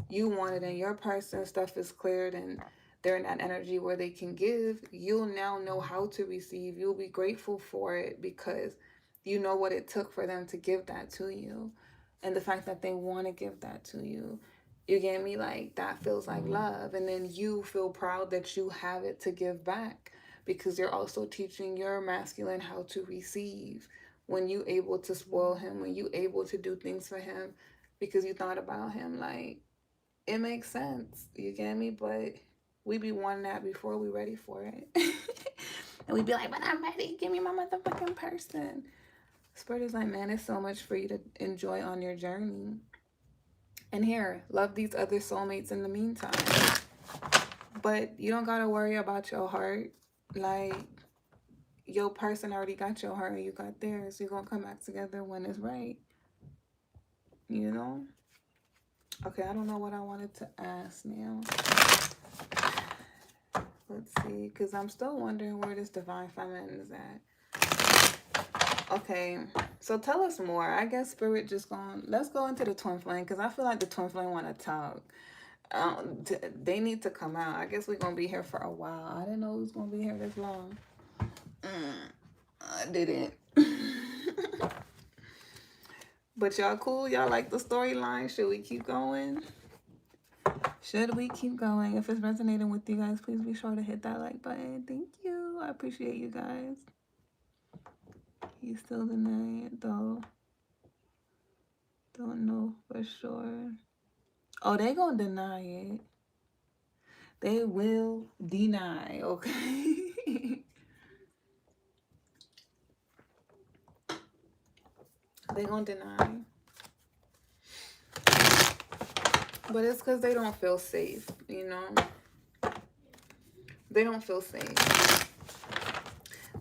you wanted and your person's stuff is cleared and they're in that energy where they can give, you'll now know how to receive. You'll be grateful for it because you know what it took for them to give that to you, and the fact that they want to give that to you. You get me? Like, that feels like love. And then you feel proud that you have it to give back because you're also teaching your masculine how to receive. When you able to spoil him, when you able to do things for him because you thought about him, like, it makes sense. You get me? But we be wanting that before we ready for it. And we be like, but I'm ready. Give me my motherfucking person. Spirit is like, man, it's so much for you to enjoy on your journey. And here, love these other soulmates in the meantime. But you don't gotta worry about your heart. Like, your person already got your heart and you got theirs. You're gonna come back together when it's right. You know? Okay, I don't know what I wanted to ask now. Let's see, because I'm still wondering where this divine feminine is at. Okay, so tell us more. I guess Spirit just going, let's go into the twin flame, because I feel like the twin flame want to talk. They need to come out. I guess we're going to be here for a while. I didn't know we was going to be here this long. I didn't. But y'all cool? Y'all like the storyline? Should we keep going? Should we keep going? If it's resonating with you guys, please be sure to hit that like button. Thank you. I appreciate you guys. He's still denying it though. Don't know for sure. Oh, they gonna deny it. They will deny, okay? They gonna deny. But it's because they don't feel safe, you know? They don't feel safe.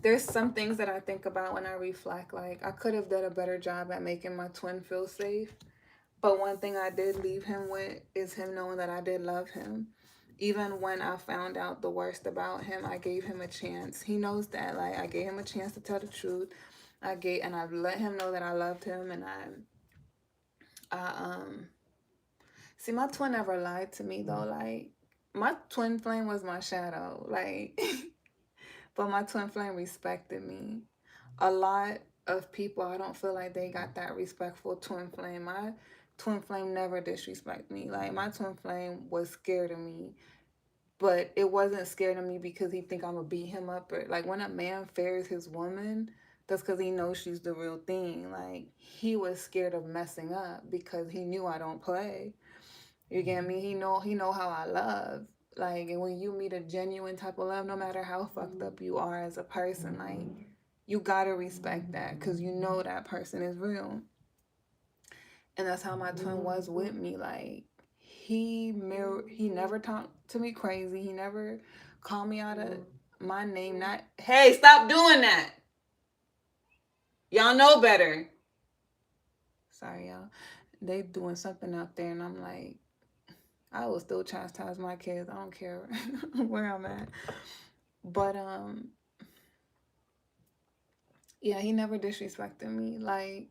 There's some things that I think about when I reflect. Like, I could have done a better job at making my twin feel safe. But one thing I did leave him with is him knowing that I did love him. Even when I found out the worst about him, I gave him a chance. He knows that. Like, I gave him a chance to tell the truth. I let him know that I loved him, and I see, my twin never lied to me though. Like, my twin flame was my shadow. Like, but my twin flame respected me. A lot of people, I don't feel like they got that respectful twin flame. My twin flame never disrespect me. Like, my twin flame was scared of me, but it wasn't scared of me because he think I'm gonna beat him up. Or like, when a man fears his woman, that's because he knows she's the real thing. Like, he was scared of messing up because he knew I don't play. You get me? He know how I love. Like, and when you meet a genuine type of love, no matter how fucked up you are as a person, like, you gotta respect that because you know that person is real. And that's how my twin was with me. Like, he never talked to me crazy. He never called me out of my name. Not, hey, stop doing that. Y'all know better. Sorry, y'all. They doing something out there, and I'm like, I will still chastise my kids. I don't care where I'm at. But yeah, he never disrespected me. Like,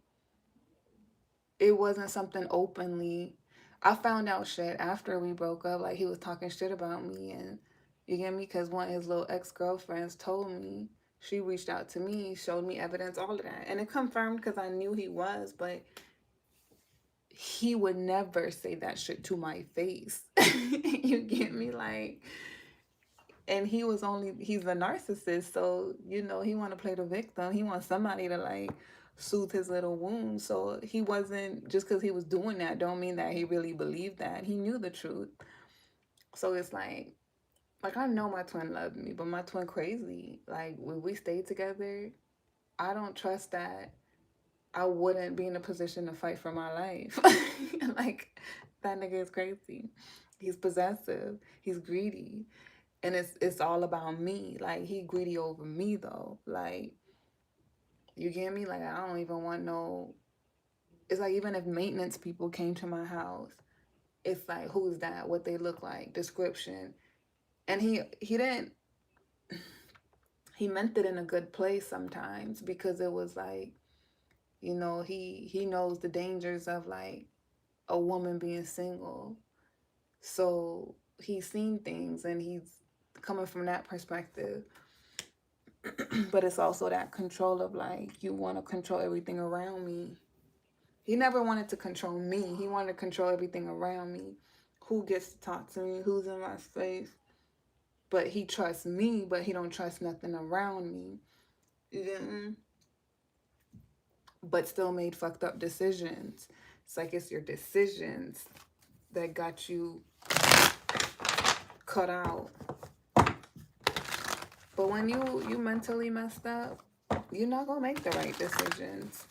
it wasn't something openly. I found out shit after we broke up. Like, he was talking shit about me, and you get me? Because one of his little ex-girlfriends told me. She reached out to me, showed me evidence, all of that. And it confirmed because I knew he was, but he would never say that shit to my face. You get me? Like, and he's a narcissist, so he want to play the victim. He wants somebody to like soothe his little wounds. So he wasn't, just because he was doing that don't mean that he really believed that. He knew the truth. So it's like I know my twin loved me, but my twin crazy. Like, when we stayed together, I don't trust that I wouldn't be in a position to fight for my life. Like, that nigga is crazy. He's possessive. He's greedy. And it's all about me. Like, he greedy over me though. Like, you get me? Like, I don't even want no. It's like, even if maintenance people came to my house, it's like, who's that? What they look like? Description. And he didn't. He meant it in a good place sometimes, because it was like, he knows the dangers of like a woman being single. So he's seen things, and he's coming from that perspective. But it's also that control of like, you want to control everything around me. He never wanted to control me. He wanted to control everything around me. Who gets to talk to me? Who's in my space? But he trusts me, but he don't trust nothing around me. Yeah. But still made fucked up decisions. It's like, it's your decisions that got you cut out. But when you mentally messed up, you're not gonna make the right decisions.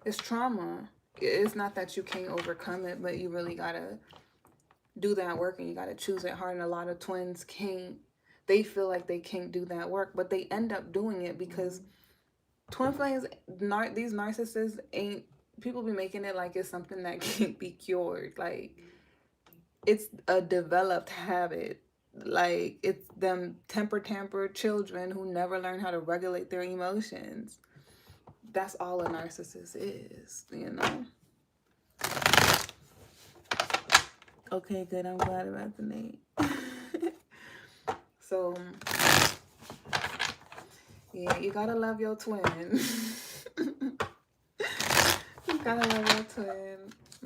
It's trauma. It's not that you can't overcome it, but you really gotta do that work, and you gotta choose it hard. And a lot of twins can't. They feel like they can't do that work, but they end up doing it because twin flames, these narcissists ain't. People be making it like it's something that can't be cured. Like, it's a developed habit. Like, it's them tempered children who never learn how to regulate their emotions. That's all a narcissist is. Okay, good. I'm glad it resonates. So, Yeah, you gotta love your twin. You gotta love your twin.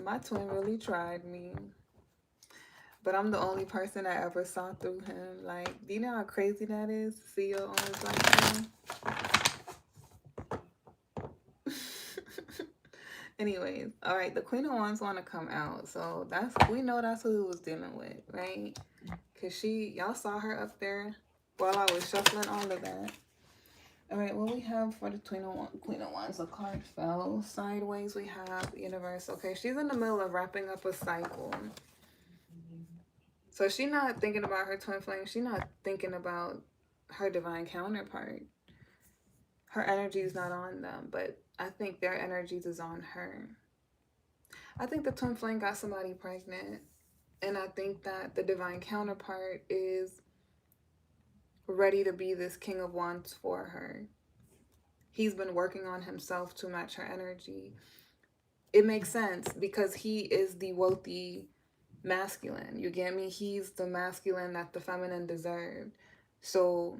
My twin really tried me. But I'm the only person that ever saw through him. Like, do you know how crazy that is? See your own reflection. Anyways, all right, the Queen of Wands want to come out. So we know that's who he was dealing with, right? Because y'all saw her up there while I was shuffling all of that. All right, what we have for the Queen of Wands, a card fell sideways. We have Universe. Okay, she's in the middle of wrapping up a cycle. So she's not thinking about her twin flame. She's not thinking about her divine counterpart. Her energy is not on them, but I think their energies is on her. I think the twin flame got somebody pregnant, and I think that the divine counterpart is ready to be this King of Wands for her. He's been working on himself to match her energy. It makes sense because he is the wealthy masculine. You get me? He's the masculine that the feminine deserved. So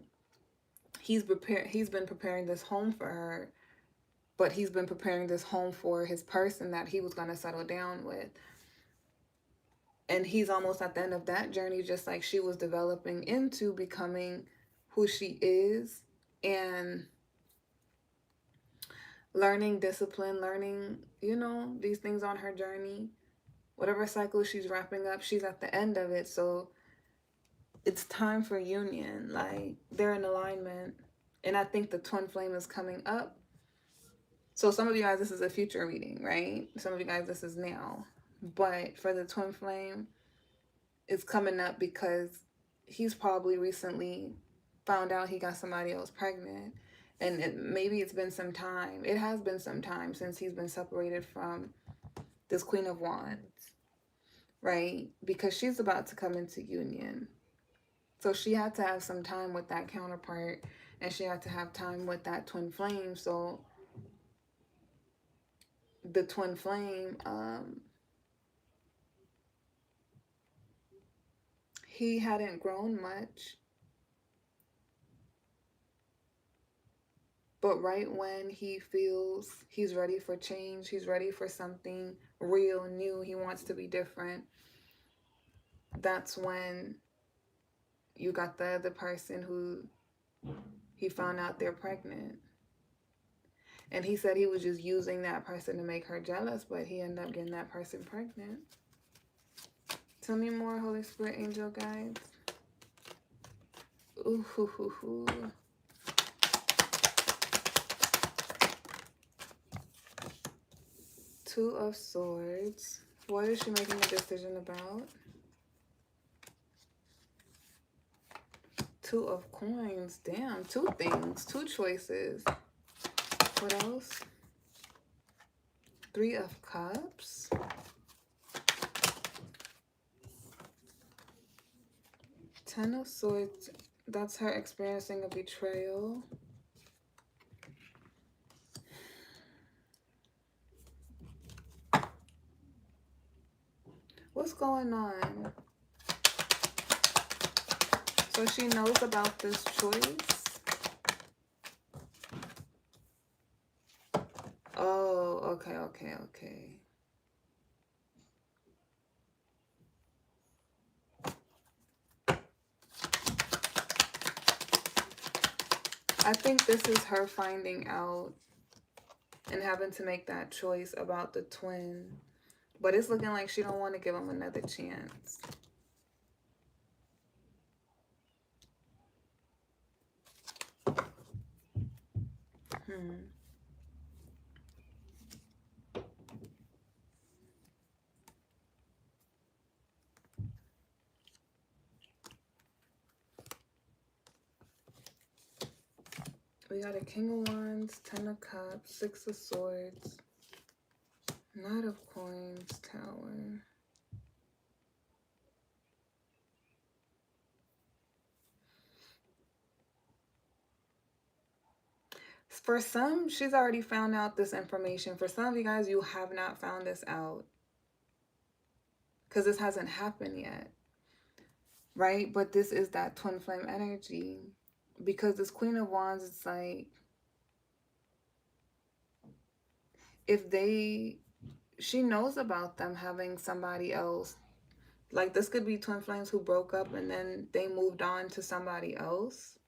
he's been preparing this home for her, but he's been preparing this home for his person that he was going to settle down with. And he's almost at the end of that journey, just like she was developing into becoming who she is and learning discipline, learning, these things on her journey. Whatever cycle she's wrapping up, she's at the end of it. So it's time for union. Like, they're in alignment. And I think the twin flame is coming up. So some of you guys, this is a future reading, right? Some of you guys, this is now. But for the twin flame, it's coming up because he's probably recently found out he got somebody else pregnant. And maybe it's been some time. It has been some time since he's been separated from this Queen of Wands, right? Because she's about to come into union. So she had to have some time with that counterpart, and she had to have time with that twin flame. So the twin flame, he hadn't grown much. But right when he feels he's ready for change, he's ready for something real, new, he wants to be different, that's when you got the other person who he found out they're pregnant. And he said he was just using that person to make her jealous, but he ended up getting that person pregnant. Tell me more, Holy Spirit, angel guides. Ooh, hoo, hoo, hoo. Two of Swords. What is she making a decision about? Two of Coins. Damn, two things, two choices. What else? Three of Cups. Ten of Swords. That's her experiencing a betrayal. What's going on? So she knows about this choice. Oh, okay. I think this is her finding out and having to make that choice about the twin. But it's looking like she don't want to give him another chance. We got a King of Wands, Ten of Cups, Six of Swords, Knight of Coins, Tower. For some, she's already found out this information. For some of you guys, you have not found this out because this hasn't happened yet, right? But this is that twin flame energy. Because this Queen of Wands, it's like, if she knows about them having somebody else. Like, this could be twin flames who broke up and then they moved on to somebody else.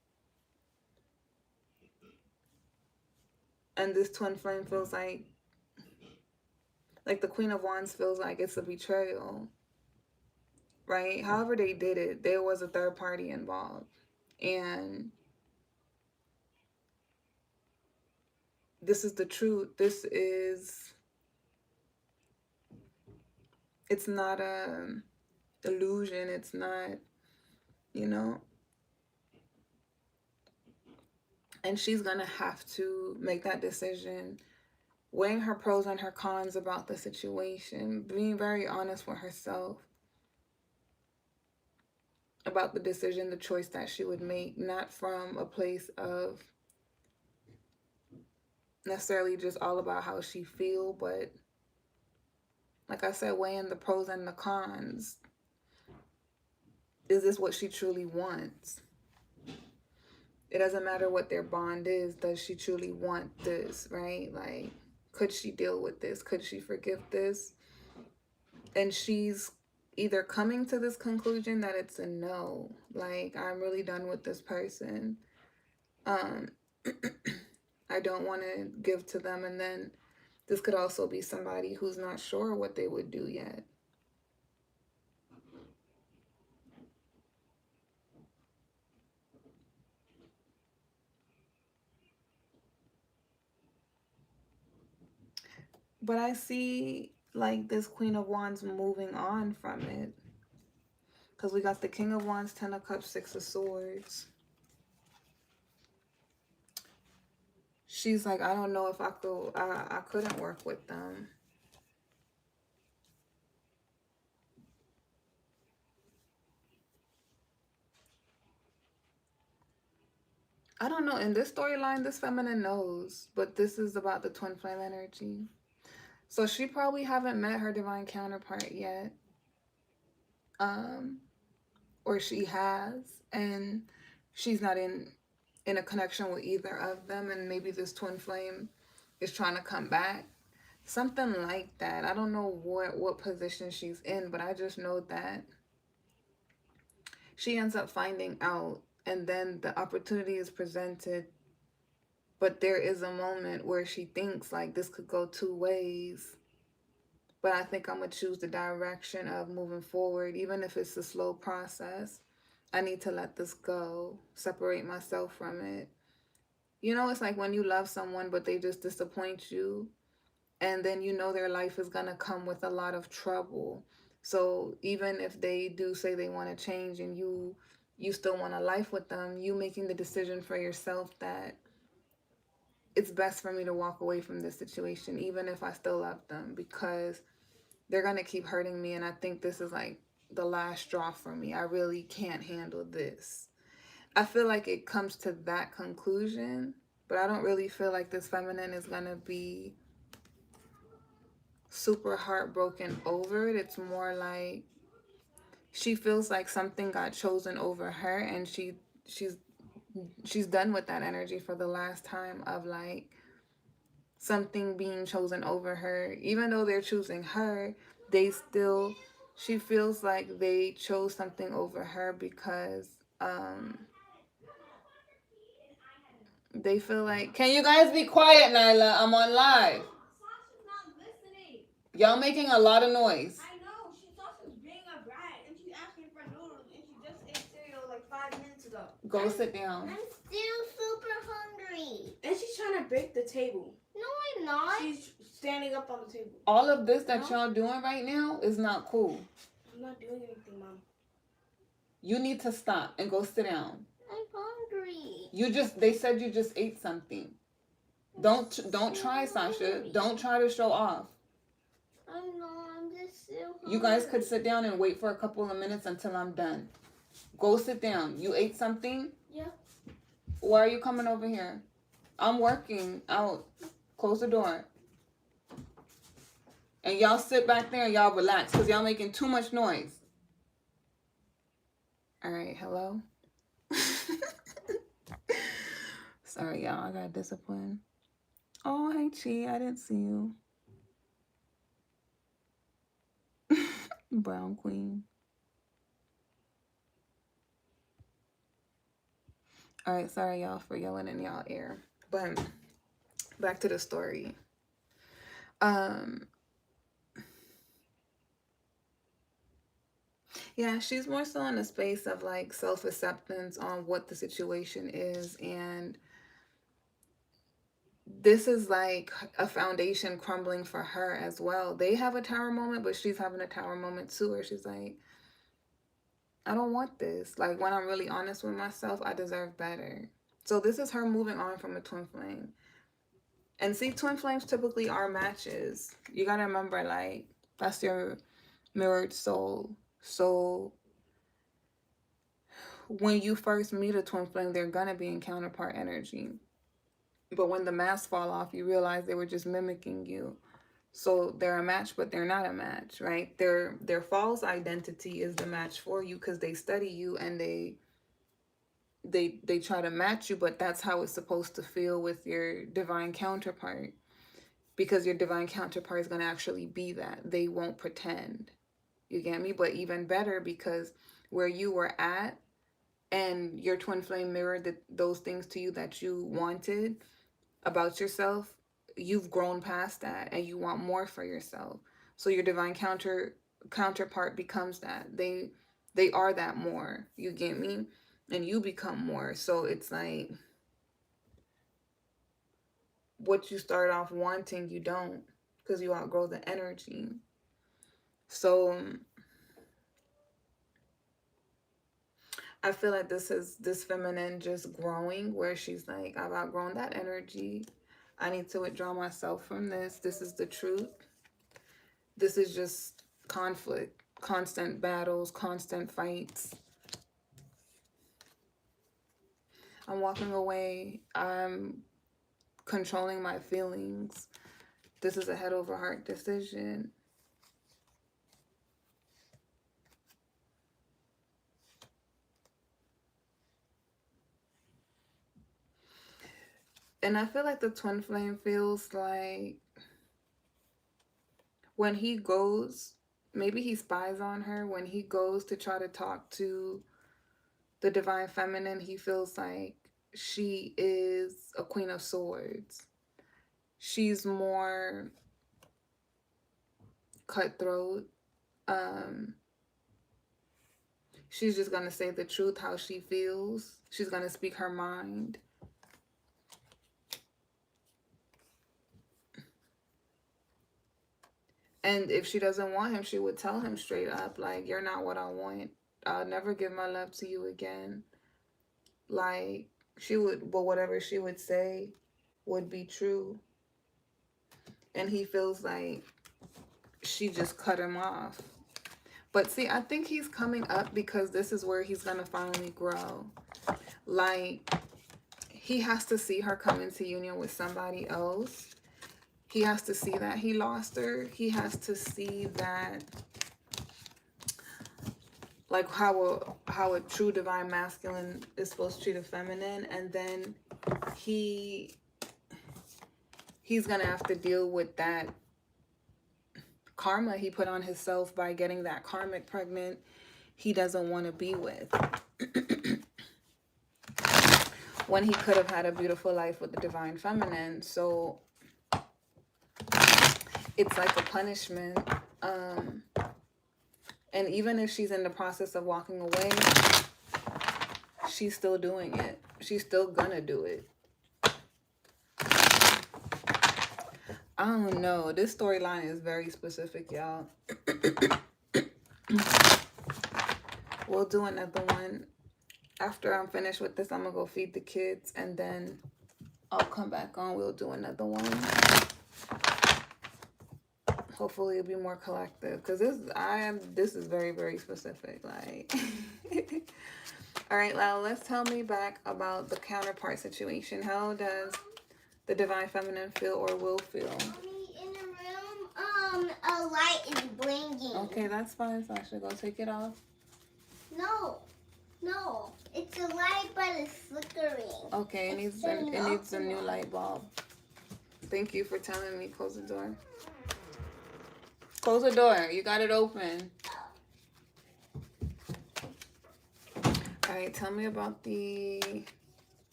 And this twin flame feels like the Queen of Wands feels like it's a betrayal, right? However they did it, there was a third party involved. And this is the truth. It's not a illusion. It's not, you know. And she's going to have to make that decision, weighing her pros and her cons about the situation, being very honest with herself about the decision, the choice that she would make, not from a place of necessarily just all about how she feel, but like I said, weighing the pros and the cons. Is this what she truly wants? It doesn't matter what their bond is. Does she truly want this, right? Like, could she deal with this? Could she forgive this? And she's either coming to this conclusion that it's a no. Like, I'm really done with this person. I don't want to give to them. And then this could also be somebody who's not sure what they would do yet. But I see like this Queen of Wands moving on from it. Because we got the King of Wands, 10 of Cups, 6 of Swords. She's like, I don't know if I couldn't work with them. I don't know. In this storyline, this feminine knows. But this is about the twin flame energy. So she probably haven't met her divine counterpart yet. Or she has. And she's not in a connection with either of them. And maybe this twin flame is trying to come back. Something like that. I don't know what position she's in. But I just know that she ends up finding out. And then the opportunity is presented. But there is a moment where she thinks like this could go two ways. But I think I'm going to choose the direction of moving forward. Even if it's a slow process. I need to let this go. Separate myself from it. You know, it's like when you love someone but they just disappoint you. And then you know their life is going to come with a lot of trouble. So even if they do say they want to change and you still want a life with them, you making the decision for yourself that it's best for me to walk away from this situation, even if I still love them, because they're going to keep hurting me. And I think this is like the last straw for me. I really can't handle this. I feel like it comes to that conclusion, but I don't really feel like this feminine is going to be super heartbroken over it. It's more like she feels like something got chosen over her, and she's done with that energy for the last time of like something being chosen over her. Even though they're choosing her, she feels like they chose something over her because they feel like, can you guys be quiet, Nyla? I'm on live. Sasha's not listening. Y'all making a lot of noise. I know. Sasha's being a brat and she's asking for noodles and she just ate cereal like 5 minutes ago. Go sit down. I'm still super hungry. And she's trying to break the table. No, I'm not. She's standing up on the table. All of this that y'all doing right now is not cool. I'm not doing anything, Mom. You need to stop and go sit down. I'm hungry. They said you just ate something. Don't try, Sasha. Don't try to show off. I'm not. I'm just still hungry. You guys could sit down and wait for a couple of minutes until I'm done. Go sit down. You ate something? Yeah. Why are you coming over here? I'm working out. Close the door. And y'all sit back there and y'all relax because y'all making too much noise. All right, hello? Sorry, y'all. I got discipline. Oh, hey, Chi. I didn't see you. Brown Queen. All right. Sorry, y'all, for yelling in y'all ear. But back to the story. Um, Yeah, she's more so in a space of like self acceptance on what the situation is. And this is like a foundation crumbling for her as well. They have a tower moment, but she's having a tower moment too, where she's like, I don't want this. Like, when I'm really honest with myself, I deserve better. So, this is her moving on from a twin flame. And see, twin flames typically are matches. You gotta remember, like, that's your mirrored soul. So, when you first meet a twin flame, they're gonna be in counterpart energy. But when the masks fall off, you realize they were just mimicking you. So they're a match, but they're not a match, right? Their false identity is the match for you because they study you and they try to match you, but that's how it's supposed to feel with your divine counterpart. Because your divine counterpart is gonna actually be that. They won't pretend. You get me? But even better because where you were at and your twin flame mirrored those things to you that you wanted about yourself, you've grown past that and you want more for yourself. So your divine counterpart becomes that. They are that more. You get me? And you become more. So it's like what you start off wanting, you don't, because you outgrow the energy. So I feel like this is this feminine just growing where she's like, I've outgrown that energy. I need to withdraw myself from this. This is the truth. This is just conflict, constant battles, constant fights. I'm walking away. I'm controlling my feelings. This is a head over heart decision. And I feel like the twin flame feels like when he goes, maybe he spies on her. When he goes to try to talk to the divine feminine, he feels like she is a queen of swords. She's more cutthroat. Um, she's just gonna say the truth, how she feels. She's gonna speak her mind. And if she doesn't want him, she would tell him straight up, like, you're not what I want. I'll never give my love to you again. Like, she would, but whatever she would say would be true. And he feels like she just cut him off. But see, I think he's coming up because this is where he's going to finally grow. Like, he has to see her come into union with somebody else. He has to see that he lost her. He has to see that, like, how a true divine masculine is supposed to treat a feminine. And then he's going to have to deal with that karma he put on himself by getting that karmic pregnant he doesn't want to be with. When he could have had a beautiful life with the divine feminine. So it's like a punishment. And even if she's in the process of walking away, she's still doing it. She's still gonna do it. I don't know. This storyline is very specific, y'all. We'll do another one. After I'm finished with this, I'm gonna go feed the kids and then I'll come back on. We'll do another one. Hopefully it'll be more collective because this is very, very specific. Like, all right, Lala, let's tell me back about the counterpart situation. How does the divine feminine feel or will feel? Mommy, in the room, a light is blinking. Okay, that's fine. So I should go take it off. No, No, it's a light, but it's flickering. Okay, it needs a new light bulb. Thank you for telling me. Close the door. Close the door. You got it open. All right, tell me about the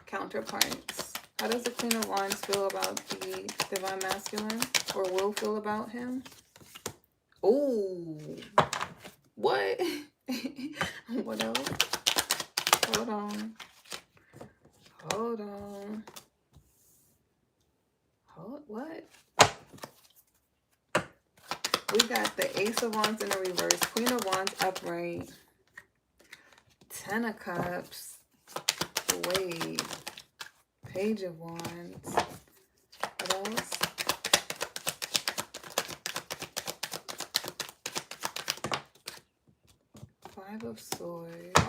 counterparts. How does the Queen of Wands feel about the Divine Masculine, or will feel about him? Ooh, what? What else? Hold on. Hold on. What? We got the Ace of Wands in the reverse, Queen of Wands upright, Ten of Cups, wait, Page of Wands. What else? Five of Swords.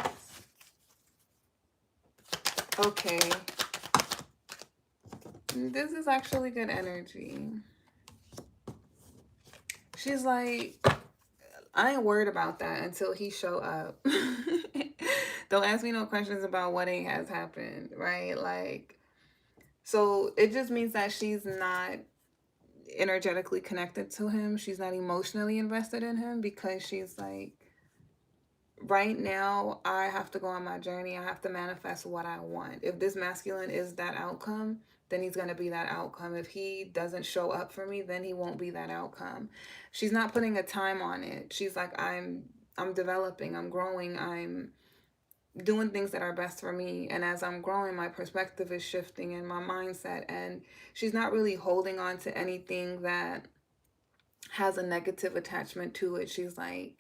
Okay. This is actually good energy. She's like, I ain't worried about that until he show up. Don't ask me no questions about what ain't has happened, right? Like, so it just means that she's not energetically connected to him. She's not emotionally invested in him, because she's like, right now I have to go on my journey. I have to manifest what I want. If this masculine is that outcome, then he's going to be that outcome. If he doesn't show up for me, then he won't be that outcome. She's not putting a time on it. She's like, I'm developing, I'm growing, I'm doing things that are best for me. And as I'm growing, my perspective is shifting and my mindset. And she's not really holding on to anything that has a negative attachment to it. She's like,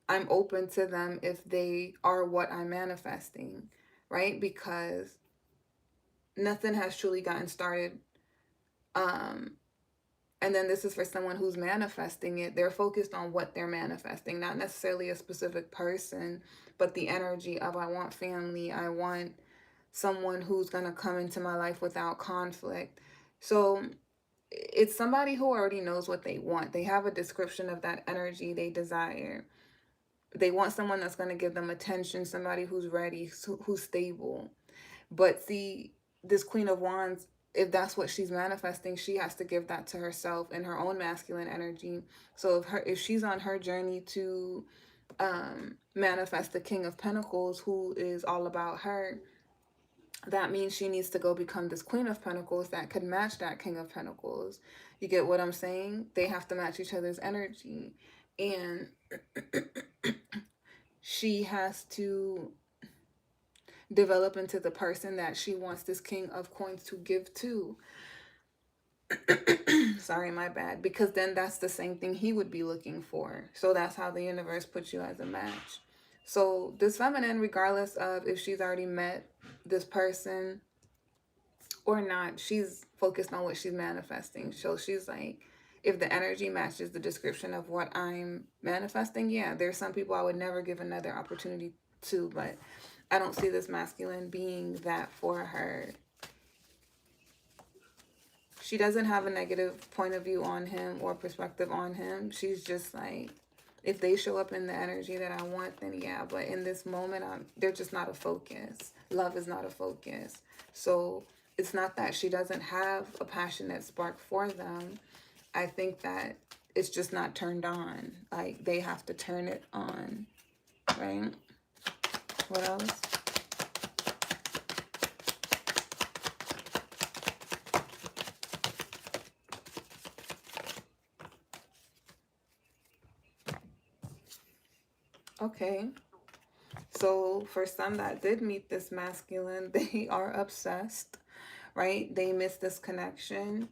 I'm open to them if they are what I'm manifesting, right? Because nothing has truly gotten started. And then this is for someone who's manifesting it. They're focused on what they're manifesting, not necessarily a specific person, but the energy of, I want family. I want someone who's going to come into my life without conflict. So it's somebody who already knows what they want. They have a description of that energy they desire. They want someone that's going to give them attention, somebody who's ready, who's stable. But see, this Queen of Wands, if that's what she's manifesting, she has to give that to herself and her own masculine energy. So if she's on her journey to manifest the King of Pentacles, who is all about her, that means she needs to go become this Queen of Pentacles that could match that King of Pentacles. You get what I'm saying? They have to match each other's energy. And she has to develop into the person that she wants this King of Coins to give to. Sorry, my bad. Because then that's the same thing he would be looking for. So that's how the universe puts you as a match. So this feminine, regardless of if she's already met this person or not, she's focused on what she's manifesting. So she's like, if the energy matches the description of what I'm manifesting, yeah, there's some people I would never give another opportunity to, but I don't see this masculine being that for her. She doesn't have a negative point of view on him or perspective on him. She's just like, if they show up in the energy that I want, then yeah. But in this moment, they're just not a focus. Love is not a focus. So it's not that she doesn't have a passionate spark for them. I think that it's just not turned on. Like, they have to turn it on, right? What else? Okay. So for some that did meet this masculine, they are obsessed, right? They miss this connection.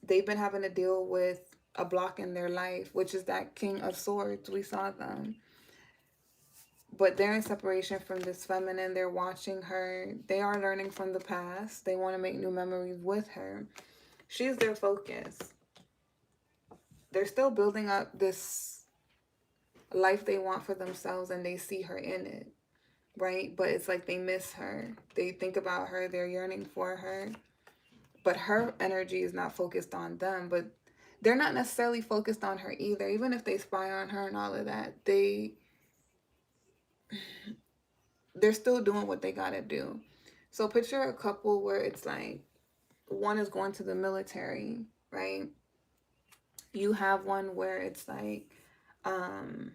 They've been having to deal with a block in their life, which is that King of Swords. We saw them. But they're in separation from this feminine. They're watching her. They are learning from the past. They want to make new memories with her. She's their focus. They're still building up this life they want for themselves, and they see her in it, right? But it's like they miss her. They think about her. They're yearning for her. But her energy is not focused on them. But they're not necessarily focused on her either. Even if they spy on her and all of that, they they're still doing what they gotta do. So picture a couple where it's like one is going to the military, right? You have one where it's like um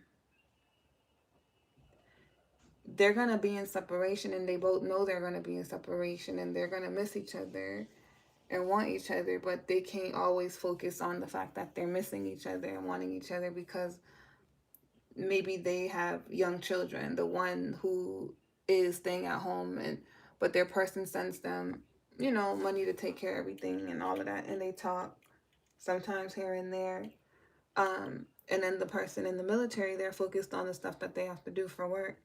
they're gonna be in separation and they both know they're gonna be in separation and they're gonna miss each other and want each other, but they can't always focus on the fact that they're missing each other and wanting each other because maybe they have young children. The one who is staying at home and but their person sends them, money to take care of everything and all of that, and they talk sometimes here and there. And then the person in the military, they're focused on the stuff that they have to do for work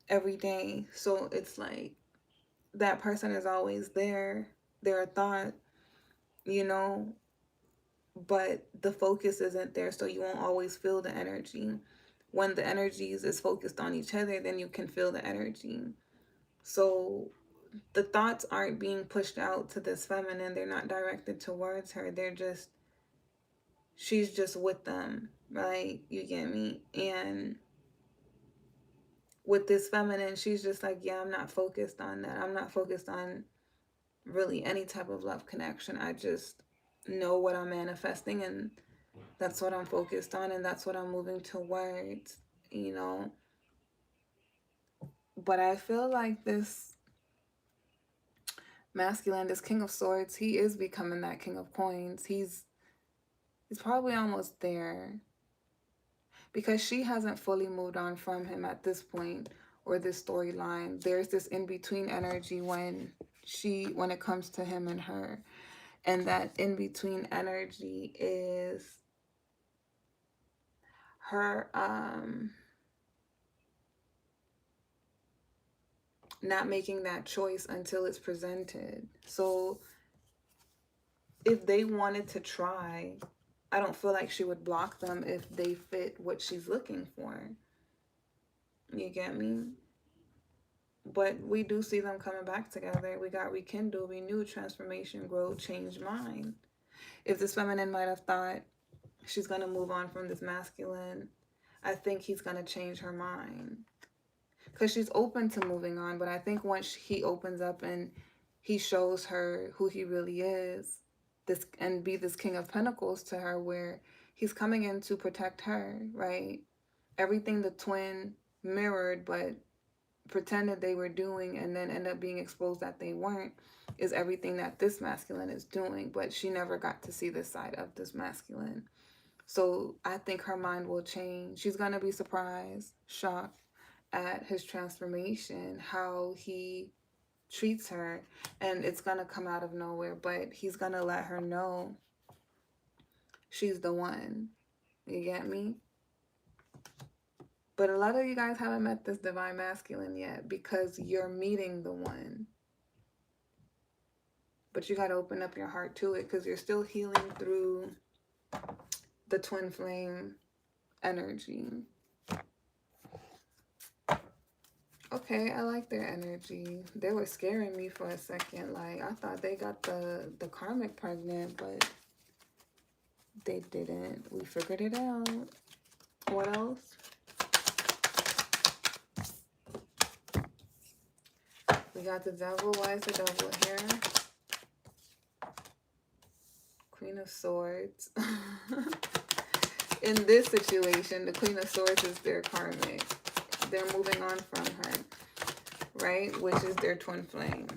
every day. So it's like that person is always there, they're a thought, you know, but the focus isn't there, so you won't always feel the energy. When the energies is focused on each other, then you can feel the energy. So the thoughts aren't being pushed out to this feminine, they're not directed towards her, she's just with them, right? You get me? And with this feminine, she's just like, yeah, I'm not focused on that. I'm not focused on really any type of love connection. I just know what I'm manifesting, and that's what I'm focused on, and that's what I'm moving towards, you know. But I feel like this masculine, this king of swords, he is becoming that king of coins. He's probably almost there because she hasn't fully moved on from him at this point, or this storyline. There's this in between energy when it comes to him and her. And that in between energy is her not making that choice until it's presented. So if they wanted to try, I don't feel like she would block them if they fit what she's looking for. You get me? But we do see them coming back together. We got rekindle, renew, transformation, grow, change mind. If this feminine might have thought she's going to move on from this masculine, I think he's going to change her mind. Because she's open to moving on. But I think once he opens up and he shows her who he really is, this and be this king of pentacles to her, where he's coming in to protect her, right? Everything the twin mirrored but pretended they were doing and then end up being exposed that they weren't, is everything that this masculine is doing. But she never got to see this side of this masculine. So I think her mind will change. She's going to be surprised, shocked at his transformation, how he treats her, and it's going to come out of nowhere, but he's going to let her know she's the one. You get me? But a lot of you guys haven't met this divine masculine yet because you're meeting the one. But you got to open up your heart to it because you're still healing through the twin flame energy. Okay, I like their energy. They were scaring me for a second. Like, I thought they got the karmic pregnant, but they didn't. We figured it out. What else? We got the devil. Why is the devil here? Queen of Swords. In this situation, the Queen of Swords is their karmic. They're moving on from her, right? Which is their twin flame.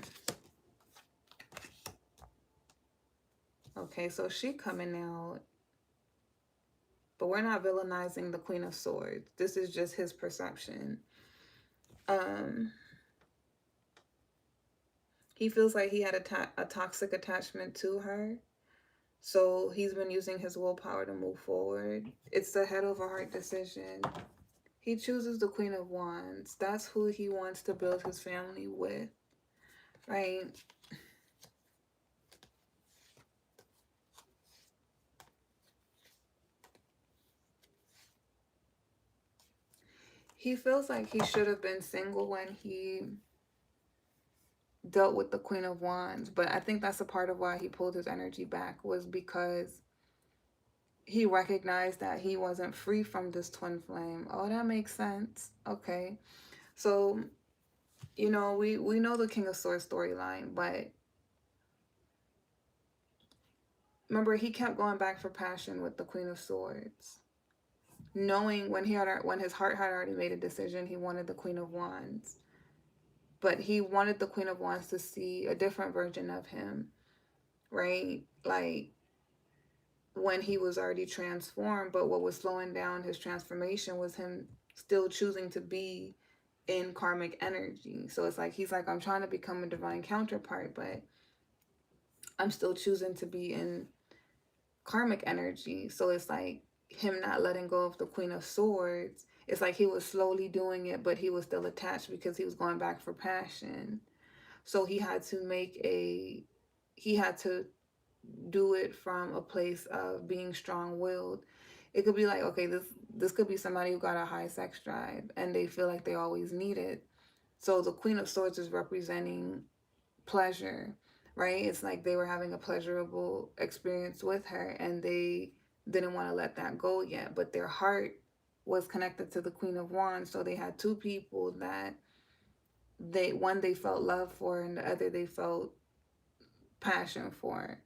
Okay, so she coming out. But we're not villainizing the Queen of Swords. This is just his perception. He feels like he had a toxic attachment to her. So he's been using his willpower to move forward. It's the head over heart decision. He chooses the Queen of Wands. That's who he wants to build his family with, right? He feels like he should have been single when he dealt with the Queen of Wands. But I think that's a part of why he pulled his energy back, was because he recognized that he wasn't free from this twin flame. Oh, that makes sense. Okay. So, we know the King of Swords storyline, but remember he kept going back for passion with the Queen of Swords, knowing when his heart had already made a decision, he wanted the Queen of Wands, but he wanted the Queen of Wands to see a different version of him, right? Like when he was already transformed, but what was slowing down his transformation was him still choosing to be in karmic energy. So it's like he's like, I'm trying to become a divine counterpart, but I'm still choosing to be in karmic energy. So it's like him not letting go of the Queen of Swords. It's like he was slowly doing it, but he was still attached because he was going back for passion. So he had to do it from a place of being strong-willed. It could be like, okay, this could be somebody who got a high sex drive and they feel like they always need it. So the Queen of Swords is representing pleasure, right? It's like they were having a pleasurable experience with her and they didn't want to let that go yet, but their heart was connected to the Queen of Wands. So they had two people that they felt love for and the other they felt passion for.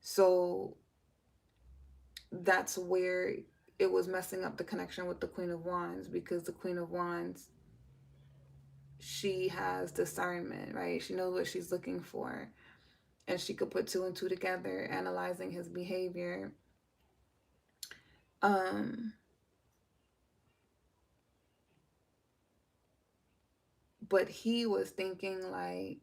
So that's where it was messing up the connection with the Queen of Wands, because the Queen of Wands, she has discernment, right? She knows what she's looking for, and she could put two and two together, analyzing his behavior. Um, but he was thinking like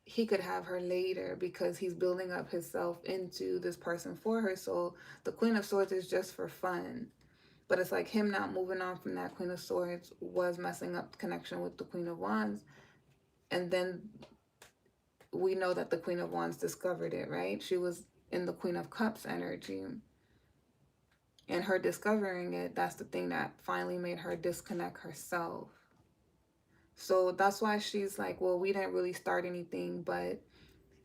he could have her later because he's building up himself into this person for her. So the Queen of Swords is just for fun. But it's like him not moving on from that Queen of Swords was messing up the connection with the Queen of Wands. And then we know that the Queen of Wands discovered it, right? She was in the Queen of Cups energy. And her discovering it, that's the thing that finally made her disconnect herself. So that's why she's like, well, we didn't really start anything, but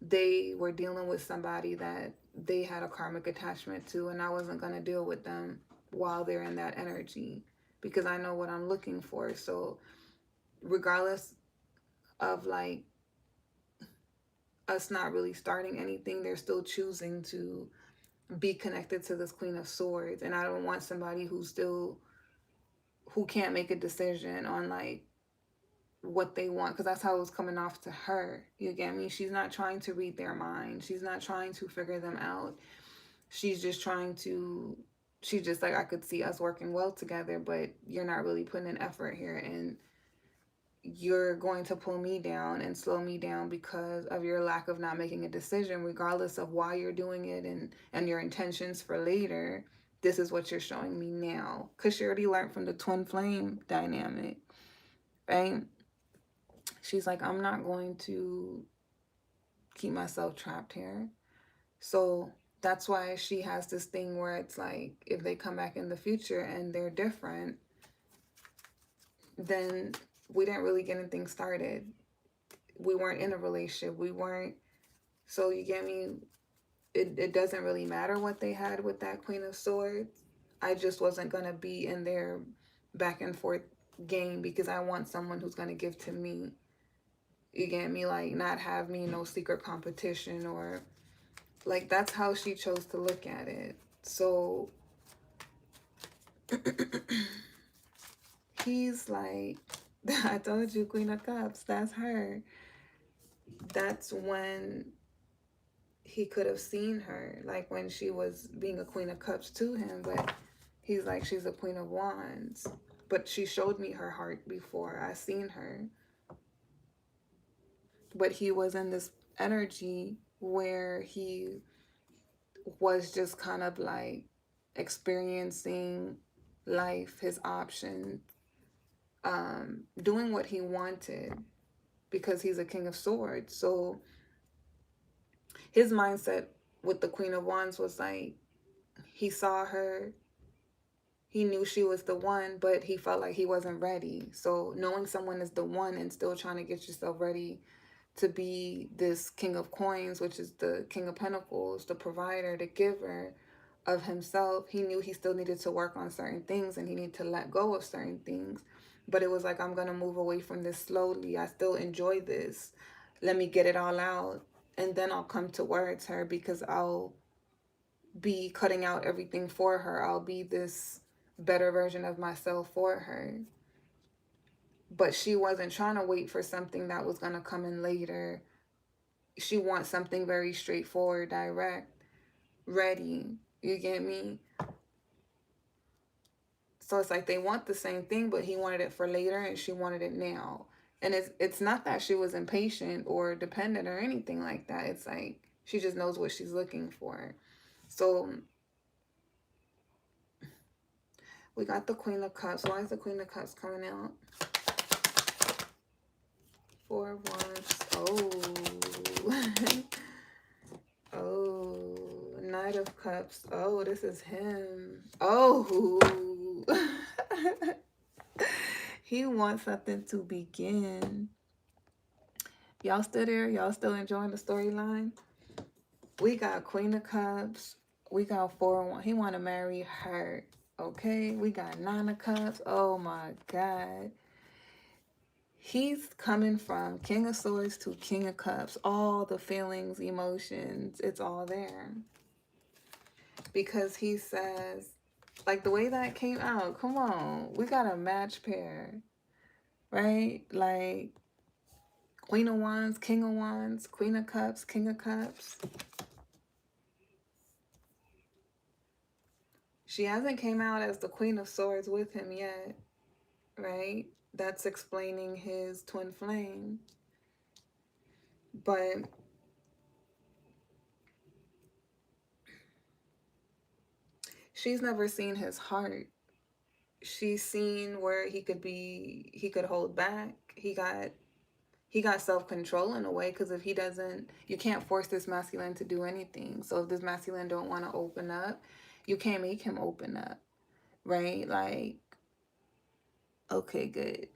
they were dealing with somebody that they had a karmic attachment to, and I wasn't going to deal with them while they're in that energy because I know what I'm looking for. So regardless of like us not really starting anything, they're still choosing to be connected to this Queen of Swords. And I don't want somebody who can't make a decision on like what they want, because that's how it was coming off to her. You get me? She's not trying to read their mind. She's not trying to figure them out. She's just trying to, she's just like, I could see us working well together, but you're not really putting an effort here, and you're going to pull me down and slow me down because of your lack of not making a decision, regardless of why you're doing it and your intentions for later. This is what you're showing me now, because she already learned from the twin flame dynamic, right? She's like, I'm not going to keep myself trapped here. So that's why she has this thing where it's like, if they come back in the future and they're different, then we didn't really get anything started. We weren't in a relationship. We weren't. So you get me? It doesn't really matter what they had with that Queen of Swords. I just wasn't going to be in their back and forth game because I want someone who's going to give to me. You get me? Like, not have me no secret competition, or like, that's how she chose to look at it. So he's like, I told you, Queen of Cups, that's her. That's when he could have seen her, like when she was being a Queen of Cups to him, but he's like, she's a Queen of Wands. But she showed me her heart before I seen her. But he was in this energy where he was just kind of like experiencing life, his options, doing what he wanted because he's a King of Swords. So his mindset with the Queen of Wands was like, he saw her, he knew she was the one, but he felt like he wasn't ready. So knowing someone is the one and still trying to get yourself ready to be this King of Coins, which is the King of Pentacles, the provider, the giver, of himself. He knew he still needed to work on certain things and he needed to let go of certain things. But it was like, I'm going to move away from this slowly. I still enjoy this. Let me get it all out. And then I'll come towards her because I'll be cutting out everything for her. I'll be this better version of myself for her. But she wasn't trying to wait for something that was going to come in later. She wants something very straightforward, direct, ready. You get me? So it's like they want the same thing, but he wanted it for later and she wanted it now. And it's not that she was impatient or dependent or anything like that. It's like she just knows what she's looking for. So we got the Queen of Cups. Why is the Queen of Cups coming out? 4 of Wands. Oh. Oh. Knight of Cups. Oh, this is him. Oh. He wants something to begin. Y'all still there? Y'all still enjoying the storyline? We got Queen of Cups. We got 4 of Wands. He want to marry her. Okay. We got 9 of Cups. Oh my God. He's coming from King of Swords to King of Cups. All the feelings, emotions, it's all there. Because he says, like the way that came out, come on, we got a match pair, right? Like Queen of Wands, King of Wands, Queen of Cups, King of Cups. She hasn't came out as the Queen of Swords with him yet, right? That's explaining his twin flame. But she's never seen his heart. She's seen where he could hold back. He got self-control in a way, because if he doesn't, you can't force this masculine to do anything. So if this masculine don't want to open up, you can't make him open up, right? Like, okay, good.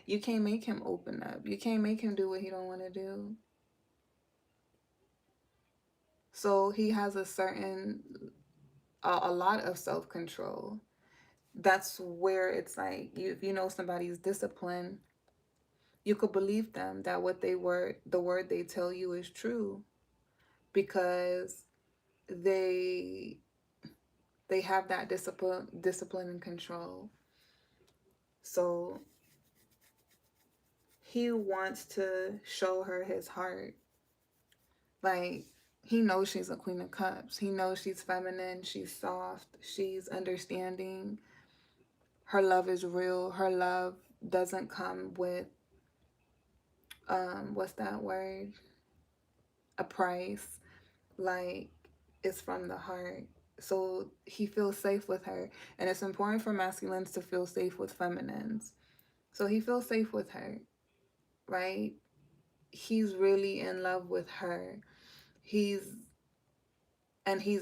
You can't make him open up. You can't make him do what he don't want to do. So he has a lot of self-control. That's where it's like, if you know somebody's discipline, you could believe them that the word they tell you is true, because they have that discipline and control. So he wants to show her his heart. Like, he knows she's a Queen of Cups. He knows she's feminine, she's soft, she's understanding. Her love is real. Her love doesn't come with what's that word? A price. Like, it's from the heart. So he feels safe with her. And it's important for masculines to feel safe with feminines. So he feels safe with her, right? He's really in love with her. He's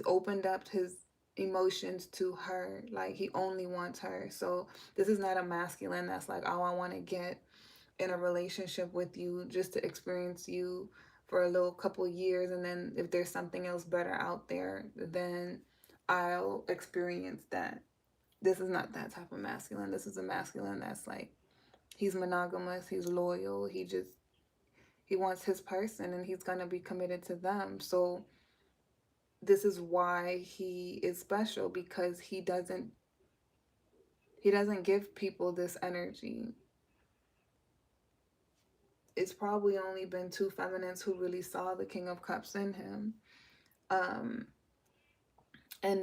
opened up his emotions to her. Like, he only wants her. So this is not a masculine that's like, oh, I want to get in a relationship with you just to experience you for a little couple years, and then if there's something else better out there, then I'll experience that. This is not that type of masculine. This is a masculine that's like, he's monogamous, he's loyal, he wants his person and he's gonna be committed to them. So this is why he is special, because he doesn't give people this energy. It's probably only been 2 feminines who really saw the King of Cups in him. And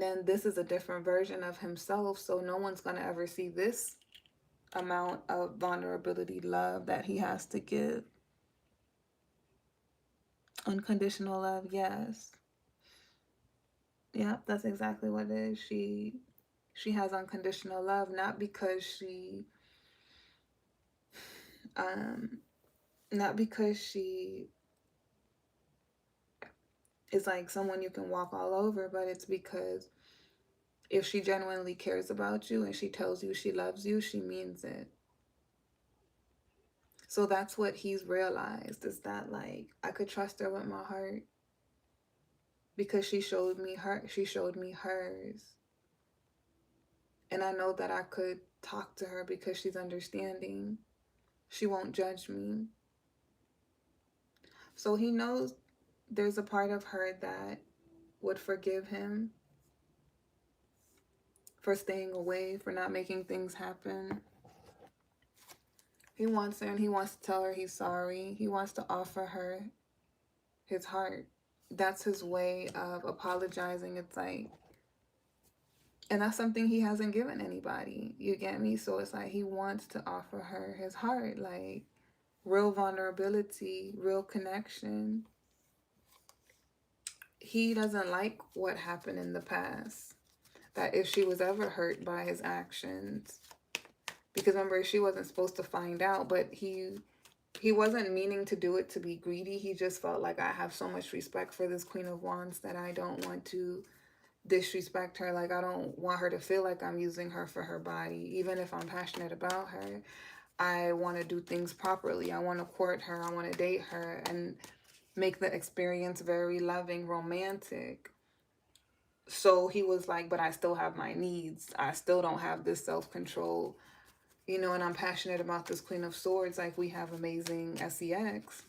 then this is a different version of himself, so no one's going to ever see this amount of vulnerability, love that he has to give. Unconditional love, yes. Yeah, that's exactly what it is. She has unconditional love, not because she is like someone you can walk all over, but it's because if she genuinely cares about you and she tells you she loves you, she means it. So that's what he's realized, is that like, I could trust her with my heart, because she showed me hers. And I know that I could talk to her because she's understanding. She won't judge me. So he knows there's a part of her that would forgive him for staying away, for not making things happen. He wants her and he wants to tell her he's sorry. He wants to offer her his heart. That's his way of apologizing. It's like, and that's something he hasn't given anybody. You get me? So it's like he wants to offer her his heart, like real vulnerability, real connection. He doesn't like what happened in the past. That if she was ever hurt by his actions, because remember, she wasn't supposed to find out, but he wasn't meaning to do it to be greedy. He just felt like, I have so much respect for this Queen of Wands that I don't want to disrespect her. Like, I don't want her to feel like I'm using her for her body. Even if I'm passionate about her, I want to do things properly. I want to court her. I want to date her and make the experience very loving, romantic. So he was like, but I still have my needs. I still don't have this self-control, and I'm passionate about this Queen of Swords. Like, we have amazing sex.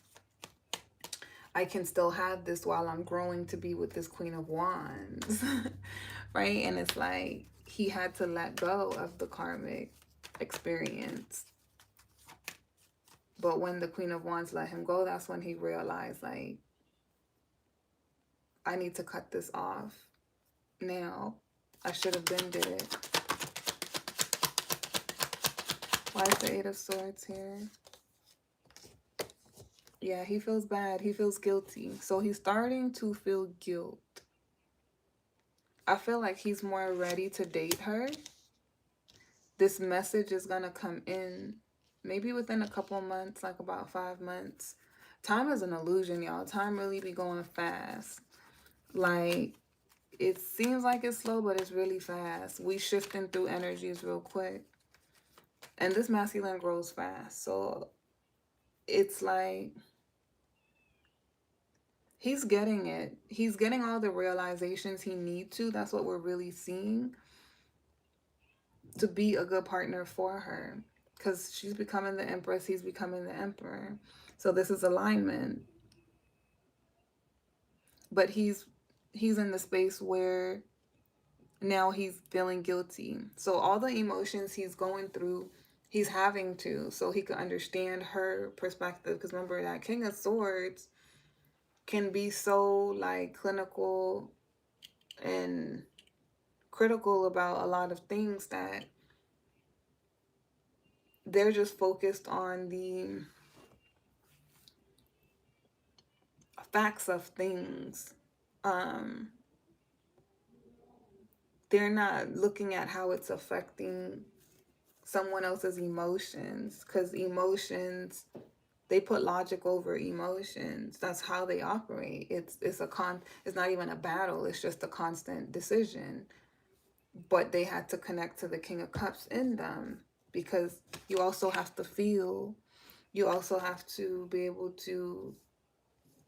I can still have this while I'm growing to be with this Queen of Wands. Right? And it's like he had to let go of the karmic experience. But when the Queen of Wands let him go, that's when he realized, like, I need to cut this off now. I should have been did it. Why is the Eight of Swords here? Yeah, he feels bad. He feels guilty. So he's starting to feel guilt. I feel like he's more ready to date her. This message is going to come in maybe within a couple months, like about 5 months. Time is an illusion, y'all. Time really be going fast. Like, it seems like it's slow, but it's really fast. We shifting through energies real quick. And this masculine grows fast. So it's like he's getting it. He's getting all the realizations he needs to. That's what we're really seeing, to be a good partner for her. Because she's becoming the Empress. He's becoming the Emperor. So this is alignment. But he's in the space where now he's feeling guilty. So all the emotions he's going through, he's having to, so he could understand her perspective. Because remember, that King of Swords can be so like clinical and critical about a lot of things that they're just focused on the facts of things. They're not looking at how it's affecting someone else's emotions, because emotions, they put logic over emotions. That's how they operate. It's not even a battle. It's just a constant decision. But they had to connect to the King of Cups in them, because you also have to feel. You also have to be able to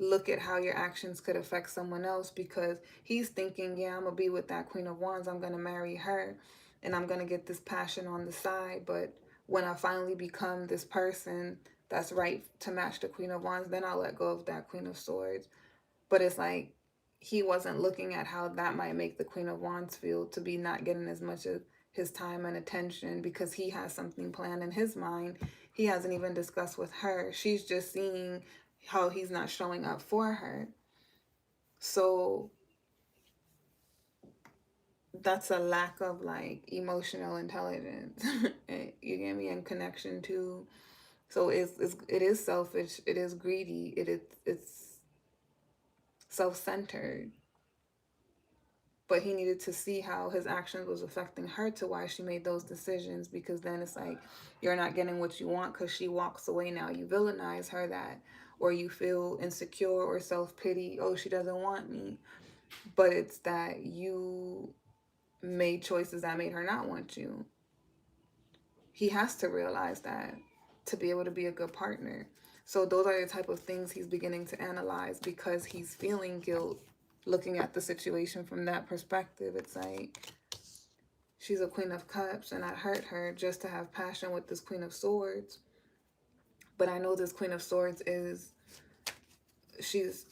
look at how your actions could affect someone else, because he's thinking, yeah, I'm gonna be with that Queen of Wands, I'm gonna marry her, and I'm gonna get this passion on the side. But when I finally become this person that's right to match the Queen of Wands, then I'll let go of that Queen of Swords. But it's like he wasn't looking at how that might make the Queen of Wands feel, to be not getting as much of his time and attention, because he has something planned in his mind he hasn't even discussed with her. She's just seeing how he's not showing up for her. So that's a lack of like emotional intelligence. You get me? And connection to. So it is selfish. It is greedy. It's self-centered. But he needed to see how his actions was affecting her, to why she made those decisions. Because then it's like, you're not getting what you want because she walks away. Now you villainize her, that, or you feel insecure or self-pity. Oh, she doesn't want me. But it's that you made choices that made her not want you. He has to realize that to be able to be a good partner. So those are the type of things he's beginning to analyze, because he's feeling guilt. looking at the situation from that perspective. It's like she's a Queen of Cups and I hurt her just to have passion with this Queen of Swords. But I know this Queen of Swords is she's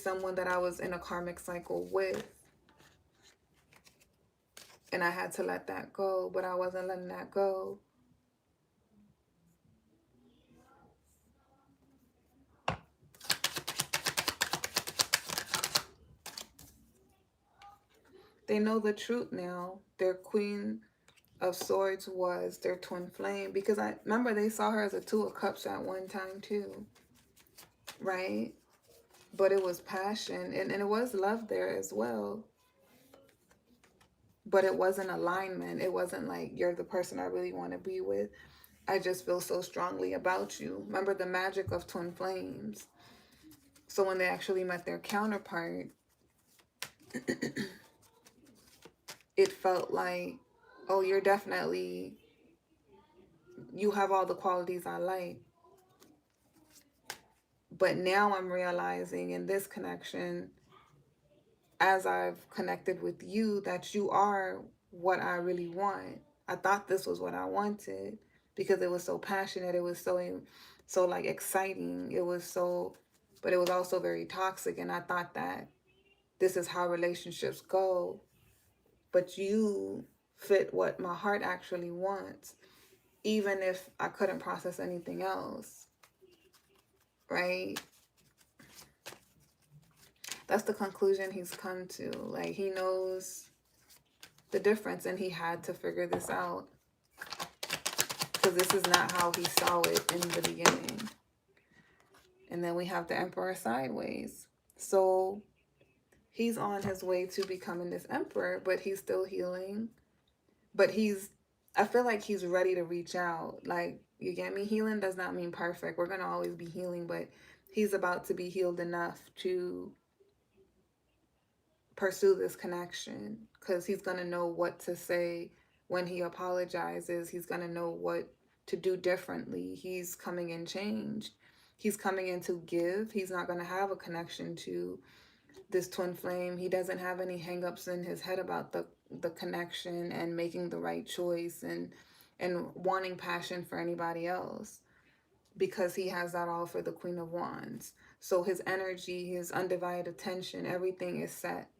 someone that I was in a karmic cycle with, and I had to let that go, but I wasn't letting that go. They know the truth now. Their Queen of Swords was their twin flame, because I remember they saw her as a Two of Cups at one time too, right? But it was passion, and it was love there as well. But it wasn't alignment. It wasn't like, you're the person I really want to be with. I just feel so strongly about you. Remember the magic of twin flames. So when they actually met their counterpart, it felt like, oh, you have all the qualities I like. But now I'm realizing in this connection, as I've connected with you, that you are what I really want. I thought this was what I wanted because it was so passionate. It was so like exciting. It was so, but it was also very toxic. And I thought that this is how relationships go. But you fit what my heart actually wants, even if I couldn't process anything else, right? That's the conclusion he's come to. Like, he knows the difference and he had to figure this out, because this is not how he saw it in the beginning. And then we have the Emperor sideways. So he's on his way to becoming this emperor, but he's still healing. But I feel like he's ready to reach out. Like, you get me? Healing does not mean perfect. We're going to always be healing, but he's about to be healed enough to pursue this connection, because he's going to know what to say when he apologizes. He's going to know what to do differently. He's coming in changed. He's coming in to give. He's not going to have a connection to this twin flame. He doesn't have any hangups in his head about the connection and making the right choice and wanting passion for anybody else, because he has that all for the Queen of Wands. So his energy, his undivided attention, everything is set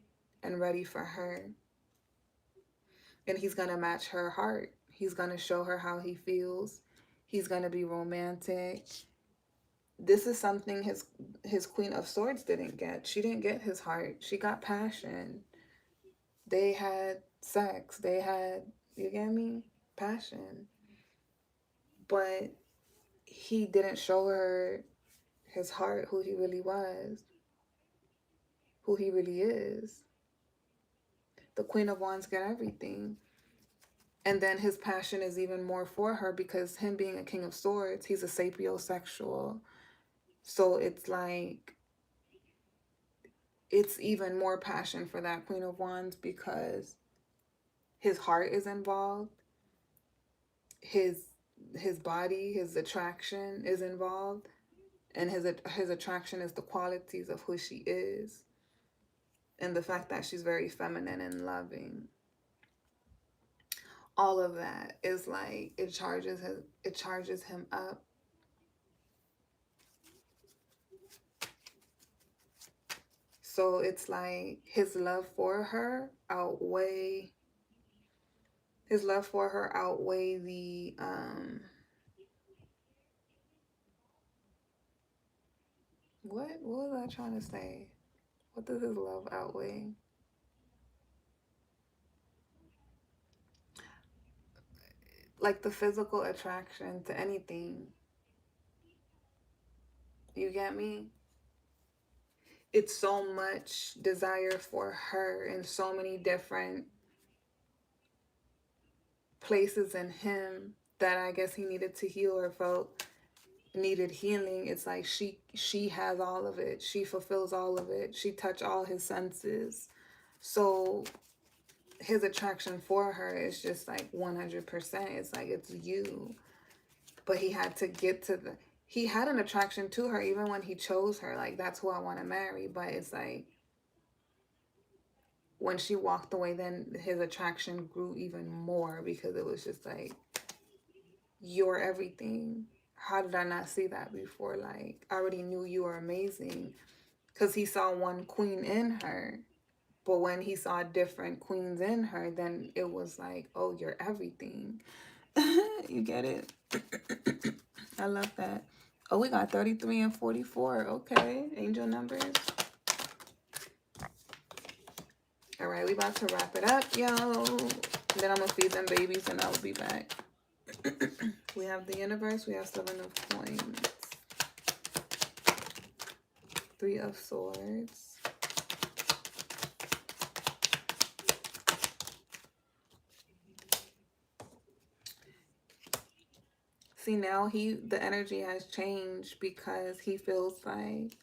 and ready for her. And he's going to match her heart. He's going to show her how he feels. He's going to be romantic. This is something his Queen of Swords didn't get. She didn't get his heart. She got passion. They had sex. They had, you get me? Passion. But he didn't show her his heart, who he really was, who he really is. The Queen of Wands got everything. And then his passion is even more for her, because him being a King of Swords, he's a sapiosexual. So it's like, it's even more passion for that Queen of Wands, because his heart is involved. His body, his attraction is involved. And his attraction is the qualities of who she is. And the fact that she's very feminine and loving. All of that is like, it charges him up. So it's like his love for her outweigh the what was I trying to say? What does his love outweigh? Like the physical attraction to anything. You get me? It's so much desire for her in so many different places in him that I guess he needed to heal, or felt needed healing. It's like she has all of it. She fulfills all of it. She touched all his senses. So his attraction for her is just like 100%. It's like, it's you. But he had to get to he had an attraction to her even when he chose her. Like, that's who I want to marry. But it's like, when she walked away, then his attraction grew even more because it was just like, you're everything. How did I not see that before? Like, I already knew you were amazing because he saw one queen in her. But when he saw different queens in her, then it was like, oh, you're everything. You get it? I love that. Oh, we got 33 and 44. Okay, angel numbers. All right, we about to wrap it up, yo. Then I'm going to feed them babies and I'll be back. We have the universe. We have 7 of coins. 3 of swords. See, now the energy has changed because he feels like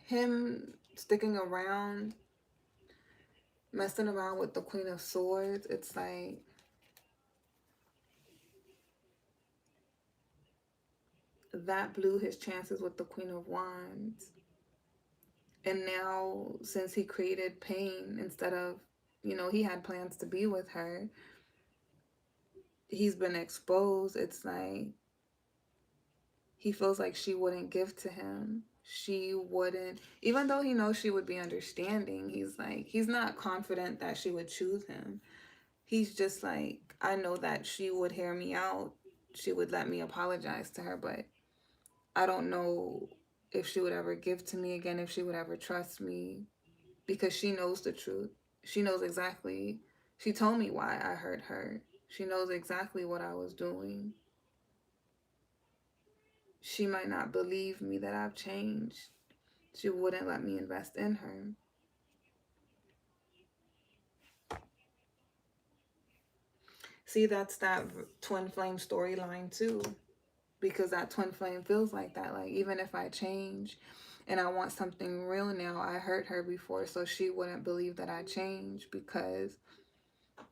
him sticking around, messing around with the Queen of Swords, it's like that blew his chances with the Queen of Wands. And now, since he created pain instead of, he had plans to be with her, he's been exposed. It's like he feels like she wouldn't give to him. She wouldn't, even though he knows she would be understanding, he's not confident that she would choose him. He's just like, I know that she would hear me out. She would let me apologize to her, but I don't know if she would ever give to me again, if she would ever trust me, because she knows the truth. She knows exactly. She told me why I hurt her. She knows exactly what I was doing. She might not believe me that I've changed. She wouldn't let me invest in her. See, that's that twin flame storyline too, because that twin flame feels like that. Like, even if I change and I want something real now, I hurt her before, so she wouldn't believe that I changed because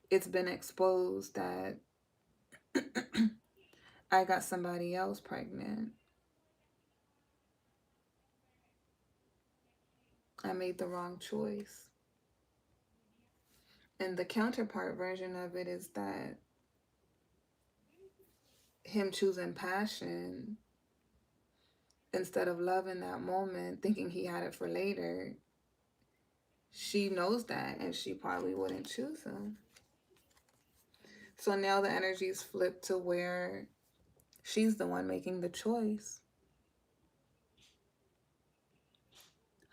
it's been exposed that I got somebody else pregnant. I made the wrong choice. And the counterpart version of it is that him choosing passion instead of love in that moment, thinking he had it for later. She knows that, and she probably wouldn't choose him. So now the energy's flipped to where she's the one making the choice.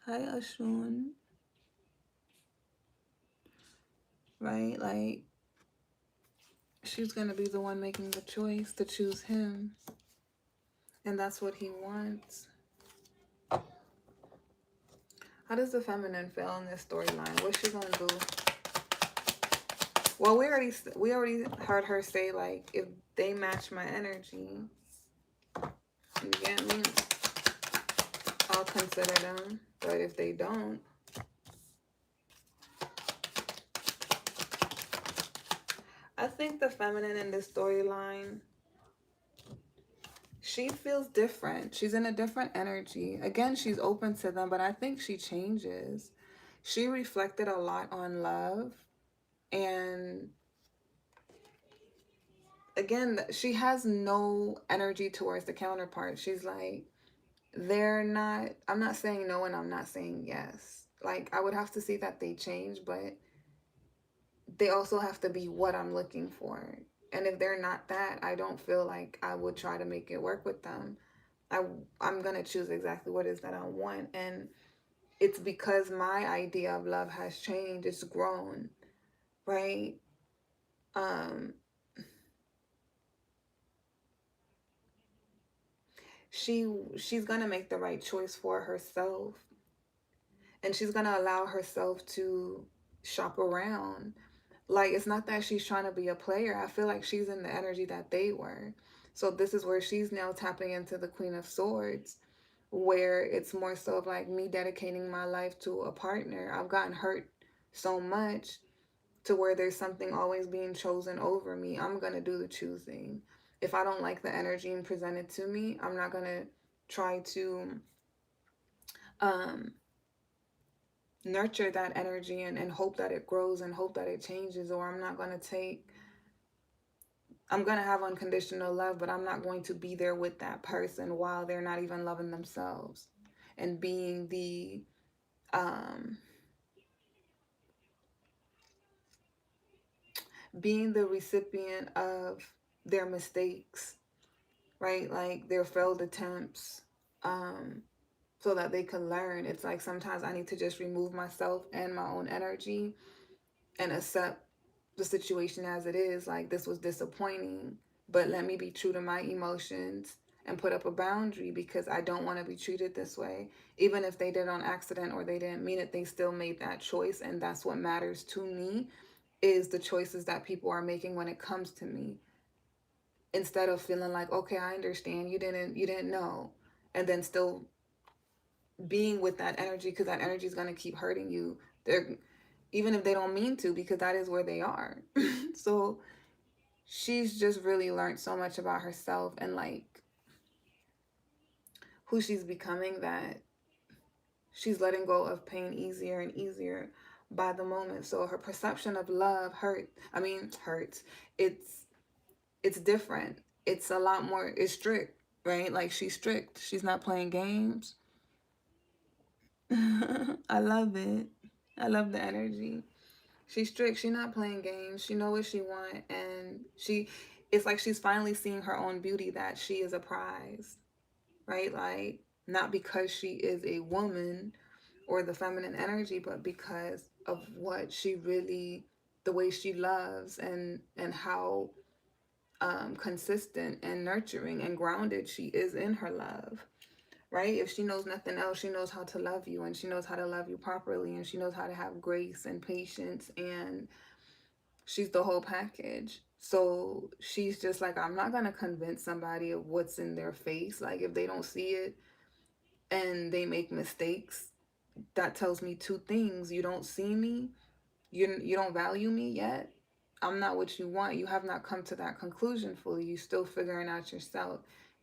Hi, Ashun. Right? Like, she's going to be the one making the choice to choose him. And that's what he wants. How does the feminine feel in this storyline? What's she going to do? Well, we already heard her say, like, if they match my energy, you get me? I'll consider them. But if they don't, I think the feminine in this storyline, she feels different. She's in a different energy. Again, she's open to them, but I think she changes. She reflected a lot on love. And again, she has no energy towards the counterpart. She's like, I'm not saying no and I'm not saying yes. Like, I would have to see that they change, but they also have to be what I'm looking for. And if they're not that, I don't feel like I would try to make it work with them. I'm going to choose exactly what it is that I want. And it's because my idea of love has changed. It's grown, right? She's going to make the right choice for herself. And she's going to allow herself to shop around. Like, it's not that she's trying to be a player. I feel like she's in the energy that they were. So this is where she's now tapping into the Queen of Swords, where it's more so of like me dedicating my life to a partner. I've gotten hurt so much to where there's something always being chosen over me. I'm going to do the choosing. If I don't like the energy presented to me, I'm not going to try to nurture that energy and hope that it grows and hope that it changes. Or I'm going to have unconditional love, but I'm not going to be there with that person while they're not even loving themselves and um, being the recipient of their mistakes, right? Like their failed attempts, um, so that they can learn. It's like sometimes I need to just remove myself and my own energy and accept the situation as it is. Like, this was disappointing, but let me be true to my emotions and put up a boundary because I don't want to be treated this way. Even if they did on accident or they didn't mean it, they still made that choice. And that's what matters to me, is the choices that people are making when it comes to me. Instead of feeling like, okay, I understand, you didn't know, and then still being with that energy, because that energy is going to keep hurting you. They're, even if they don't mean to, because that is where they are. So she's just really learned so much about herself and like who she's becoming, that she's letting go of pain easier and easier by the moment. So her perception of love hurts. It's different. It's a lot more, it's strict, right? Like, she's strict. She's not playing games. I love it. I love the energy. She's strict. She's not playing games. She know what she want, and it's like she's finally seeing her own beauty, that she is a prize, right? Like, not because she is a woman or the feminine energy, but because of what she really, the way she loves, and how consistent and nurturing and grounded she is in her love, right? If she knows nothing else, she knows how to love you, and she knows how to love you properly, and she knows how to have grace and patience, and she's the whole package. So she's just like, I'm not going to convince somebody of what's in their face. Like, if they don't see it and they make mistakes, that tells me two things. You don't see me, you don't value me yet. I'm not what you want. You have not come to that conclusion fully. You're still figuring out yourself.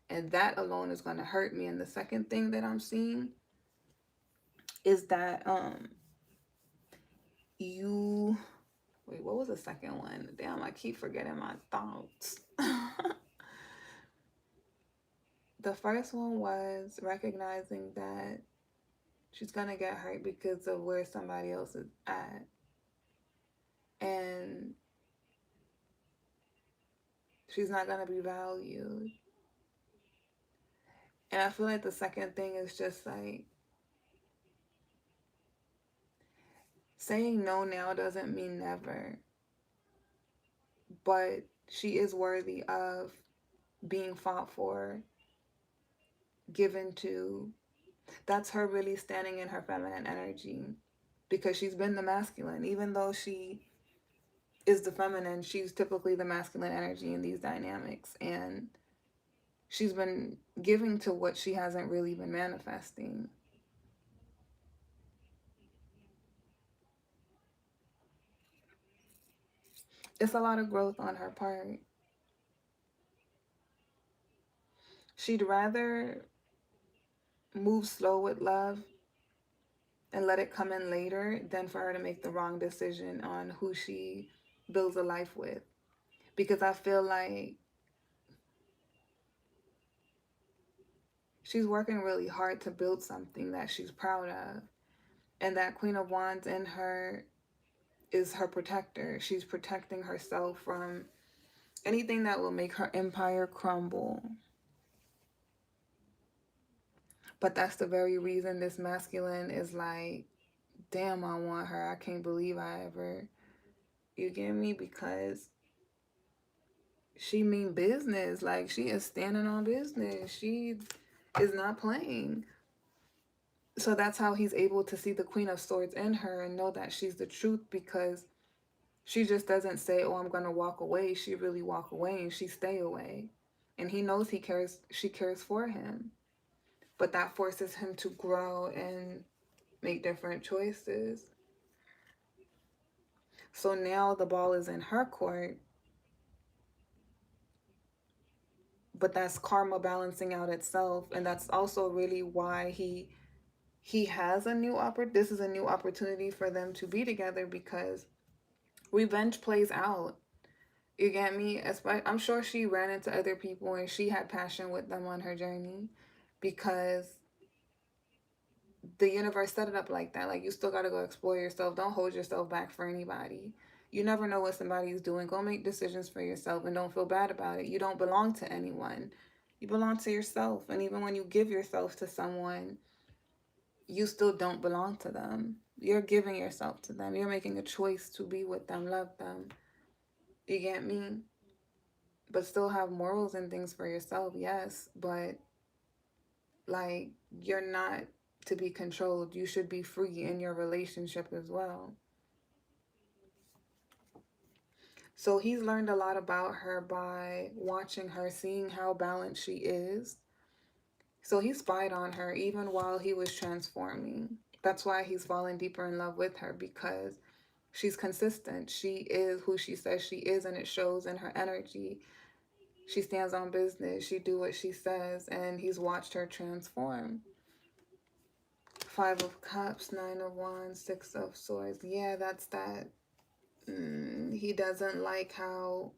And that alone is going to hurt me. And the second thing that I'm seeing is that you wait, what was the second one? Damn, I keep forgetting my thoughts. The first one was recognizing that she's gonna get hurt because of where somebody else is at. And she's not gonna be valued. And I feel like the second thing is just like, saying no now doesn't mean never, but she is worthy of being fought for, given to. That's her really standing in her feminine energy, because she's been the masculine. Even though she is the feminine, she's typically the masculine energy in these dynamics. And she's been giving to what she hasn't really been manifesting. It's a lot of growth on her part. She'd rather move slow with love and let it come in later than for her to make the wrong decision on who she builds a life with. Because I feel like she's working really hard to build something that she's proud of. And that Queen of Wands in her is her protector. She's protecting herself from anything that will make her empire crumble. But that's the very reason this masculine is like, damn, I want her. I can't believe I ever. You get me? Because she mean business. Like, she is standing on business. She is not playing. So that's how he's able to see the Queen of Swords in her and know that she's the truth, because she just doesn't say, oh, I'm going to walk away. She really walk away, and she stay away. And he knows she cares for him. But that forces him to grow and make different choices. So now the ball is in her court, but that's karma balancing out itself. And that's also really why he he has a new this is a new opportunity for them to be together because revenge plays out. You get me? I'm sure she ran into other people and she had passion with them on her journey because the universe set it up like that. Like, you still got to go explore yourself. Don't hold yourself back for anybody. You never know what somebody's doing. Go make decisions for yourself and don't feel bad about it. You don't belong to anyone. You belong to yourself. And even when you give yourself to someone, you still don't belong to them. You're giving yourself to them. You're making a choice to be with them, love them. You get me? But still have morals and things for yourself, yes. But, like, you're not to be controlled. You should be free in your relationship as well. So he's learned a lot about her by watching her, seeing how balanced she is. So he spied on her even while he was transforming. That's why he's fallen deeper in love with her, because she's consistent. She is who she says she is, and it shows in her energy. She stands on business. She do what she says, and he's watched her transform. Five of Cups, Nine of Wands, Six of Swords. Yeah, that's that. He doesn't like how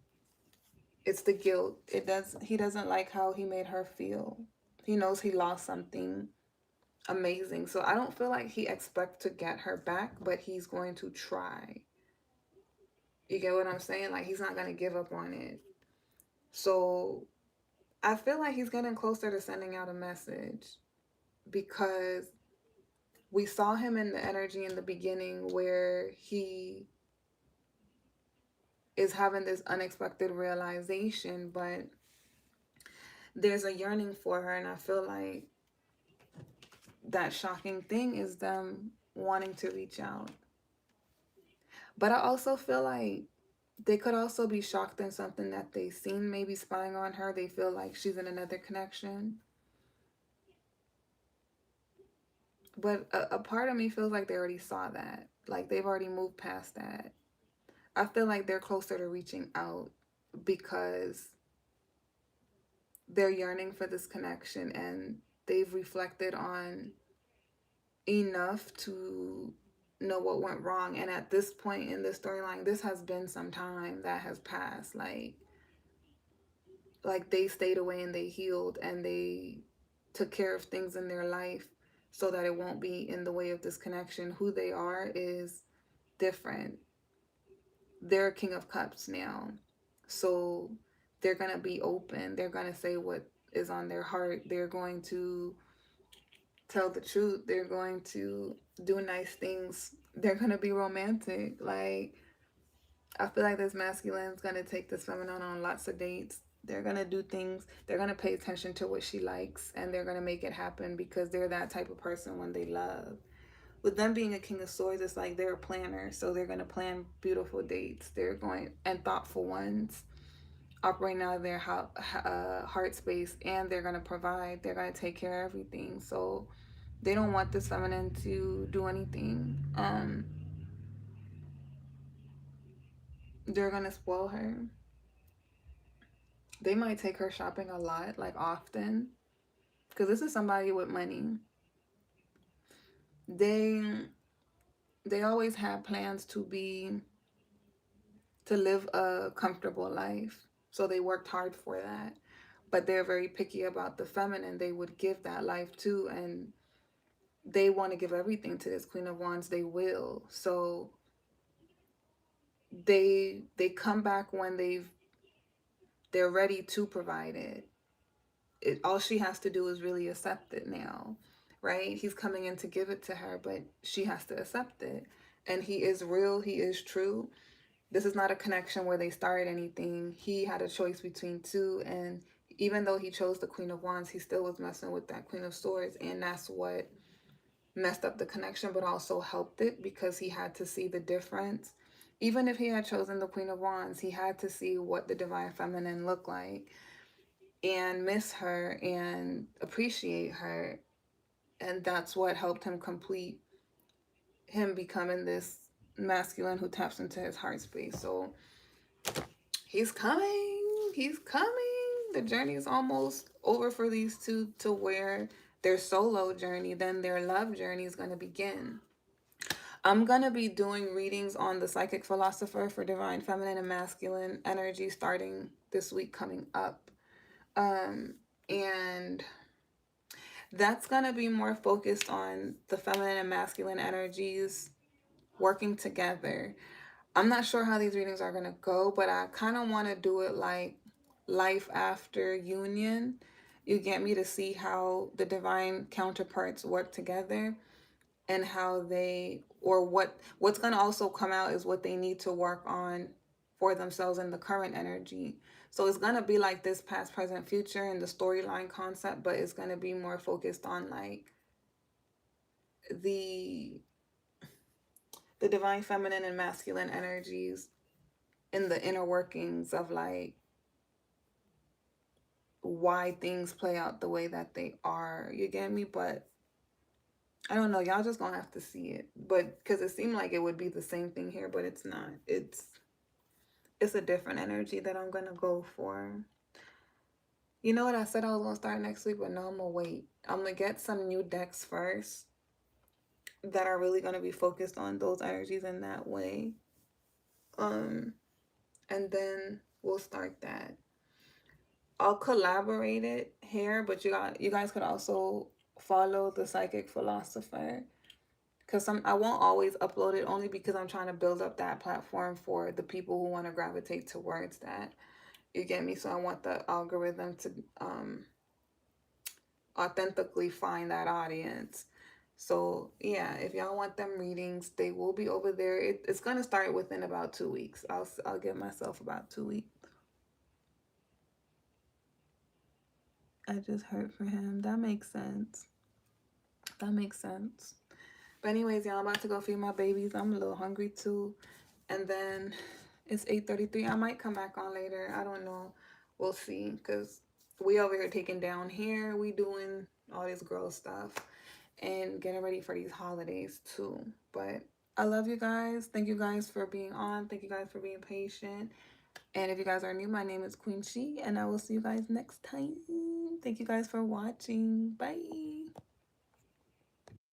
it's the guilt. He doesn't like how he made her feel. He knows he lost something amazing. So I don't feel like he expects to get her back, but he's going to try. You get what I'm saying? Like, he's not going to give up on it. So I feel like he's getting closer to sending out a message, because we saw him in the energy in the beginning where he is having this unexpected realization, but there's a yearning for her, and I feel like that shocking thing is them wanting to reach out. But I also feel like they could also be shocked in something that they've seen, maybe spying on her. They feel like she's in another connection. But a part of me feels like they already saw that. Like, they've already moved past that. I feel like they're closer to reaching out because they're yearning for this connection, and they've reflected on enough to know what went wrong. And at this point in the storyline, this has been some time that has passed. Like they stayed away and they healed and they took care of things in their life so that it won't be in the way of this connection. Who they are is different. They're King of Cups now. So they're going to be open. They're going to say what is on their heart. They're going to tell the truth. They're going to do nice things. They're going to be romantic. Like, I feel like this masculine is going to take this feminine on lots of dates. They're going to do things. They're going to pay attention to what she likes, and they're going to make it happen because they're that type of person when they love. With them being a King of Swords, it's like they're a planner. So they're going to plan beautiful dates. They're going, and thoughtful ones, operating out of their heart space, and they're going to provide. They're going to take care of everything. So they don't want this feminine to do anything. They're going to spoil her. They might take her shopping a lot, like often, because this is somebody with money. They they always have plans to live a comfortable life. So they worked hard for that. But they're very picky about the feminine they would give that life to, and they want to give everything to this Queen of Wands. They will. So they come back when they're ready to provide it. All she has to do is really accept it now, right? He's coming in to give it to her, but she has to accept it. And he is real, he is true. This is not a connection where they started anything. He had a choice between two, and even though he chose the Queen of Wands, he still was messing with that Queen of Swords, and that's what messed up the connection, but also helped it because he had to see the difference. Even if he had chosen the Queen of Wands, he had to see what the Divine Feminine looked like and miss her and appreciate her. And that's what helped him complete him becoming this masculine who taps into his heart space. So he's coming. He's coming. The journey is almost over for these two to where their solo journey, then their love journey is going to begin. I'm going to be doing readings on the psychic philosopher for divine feminine and masculine energy starting this week coming up. And that's going to be more focused on the feminine and masculine energies working together. I'm not sure how these readings are going to go, but I kind of want to do it like life after union. You get me, to see how the divine counterparts work together, and how they, or what's going to also come out is what they need to work on for themselves in the current energy. So it's going to be like this past, present, future in the storyline concept, but it's going to be more focused on like the the divine feminine and masculine energies in the inner workings of like why things play out the way that they are. You get me? But I don't know. Y'all just gonna have to see it. But because it seemed like it would be the same thing here, but it's not. It's a different energy that I'm gonna go for. You know what? I said I was gonna start next week, but no, I'm gonna wait. I'm gonna get some new decks first that are really gonna be focused on those energies in that way. Um, and then we'll start that. I'll collaborate it here, but you guys could also follow the psychic philosopher, because I won't always upload it, only because I'm trying to build up that platform for the people who want to gravitate towards that. You get me? So I want the algorithm to authentically find that audience. So yeah, if y'all want them readings, they will be over there. It's gonna start within about 2 weeks. I'll give myself about 2 weeks. I just heard for him. That makes sense. That makes sense. But anyways, y'all, I'm about to go feed my babies. I'm a little hungry too. And then it's 8:33. I might come back on later. I don't know. We'll see. Because we over here taking down hair. We doing all this girl stuff. And getting ready for these holidays too. But I love you guys. Thank you guys for being on. Thank you guys for being patient. And if you guys are new, my name is Queen She. And I will see you guys next time. Thank you guys for watching. Bye.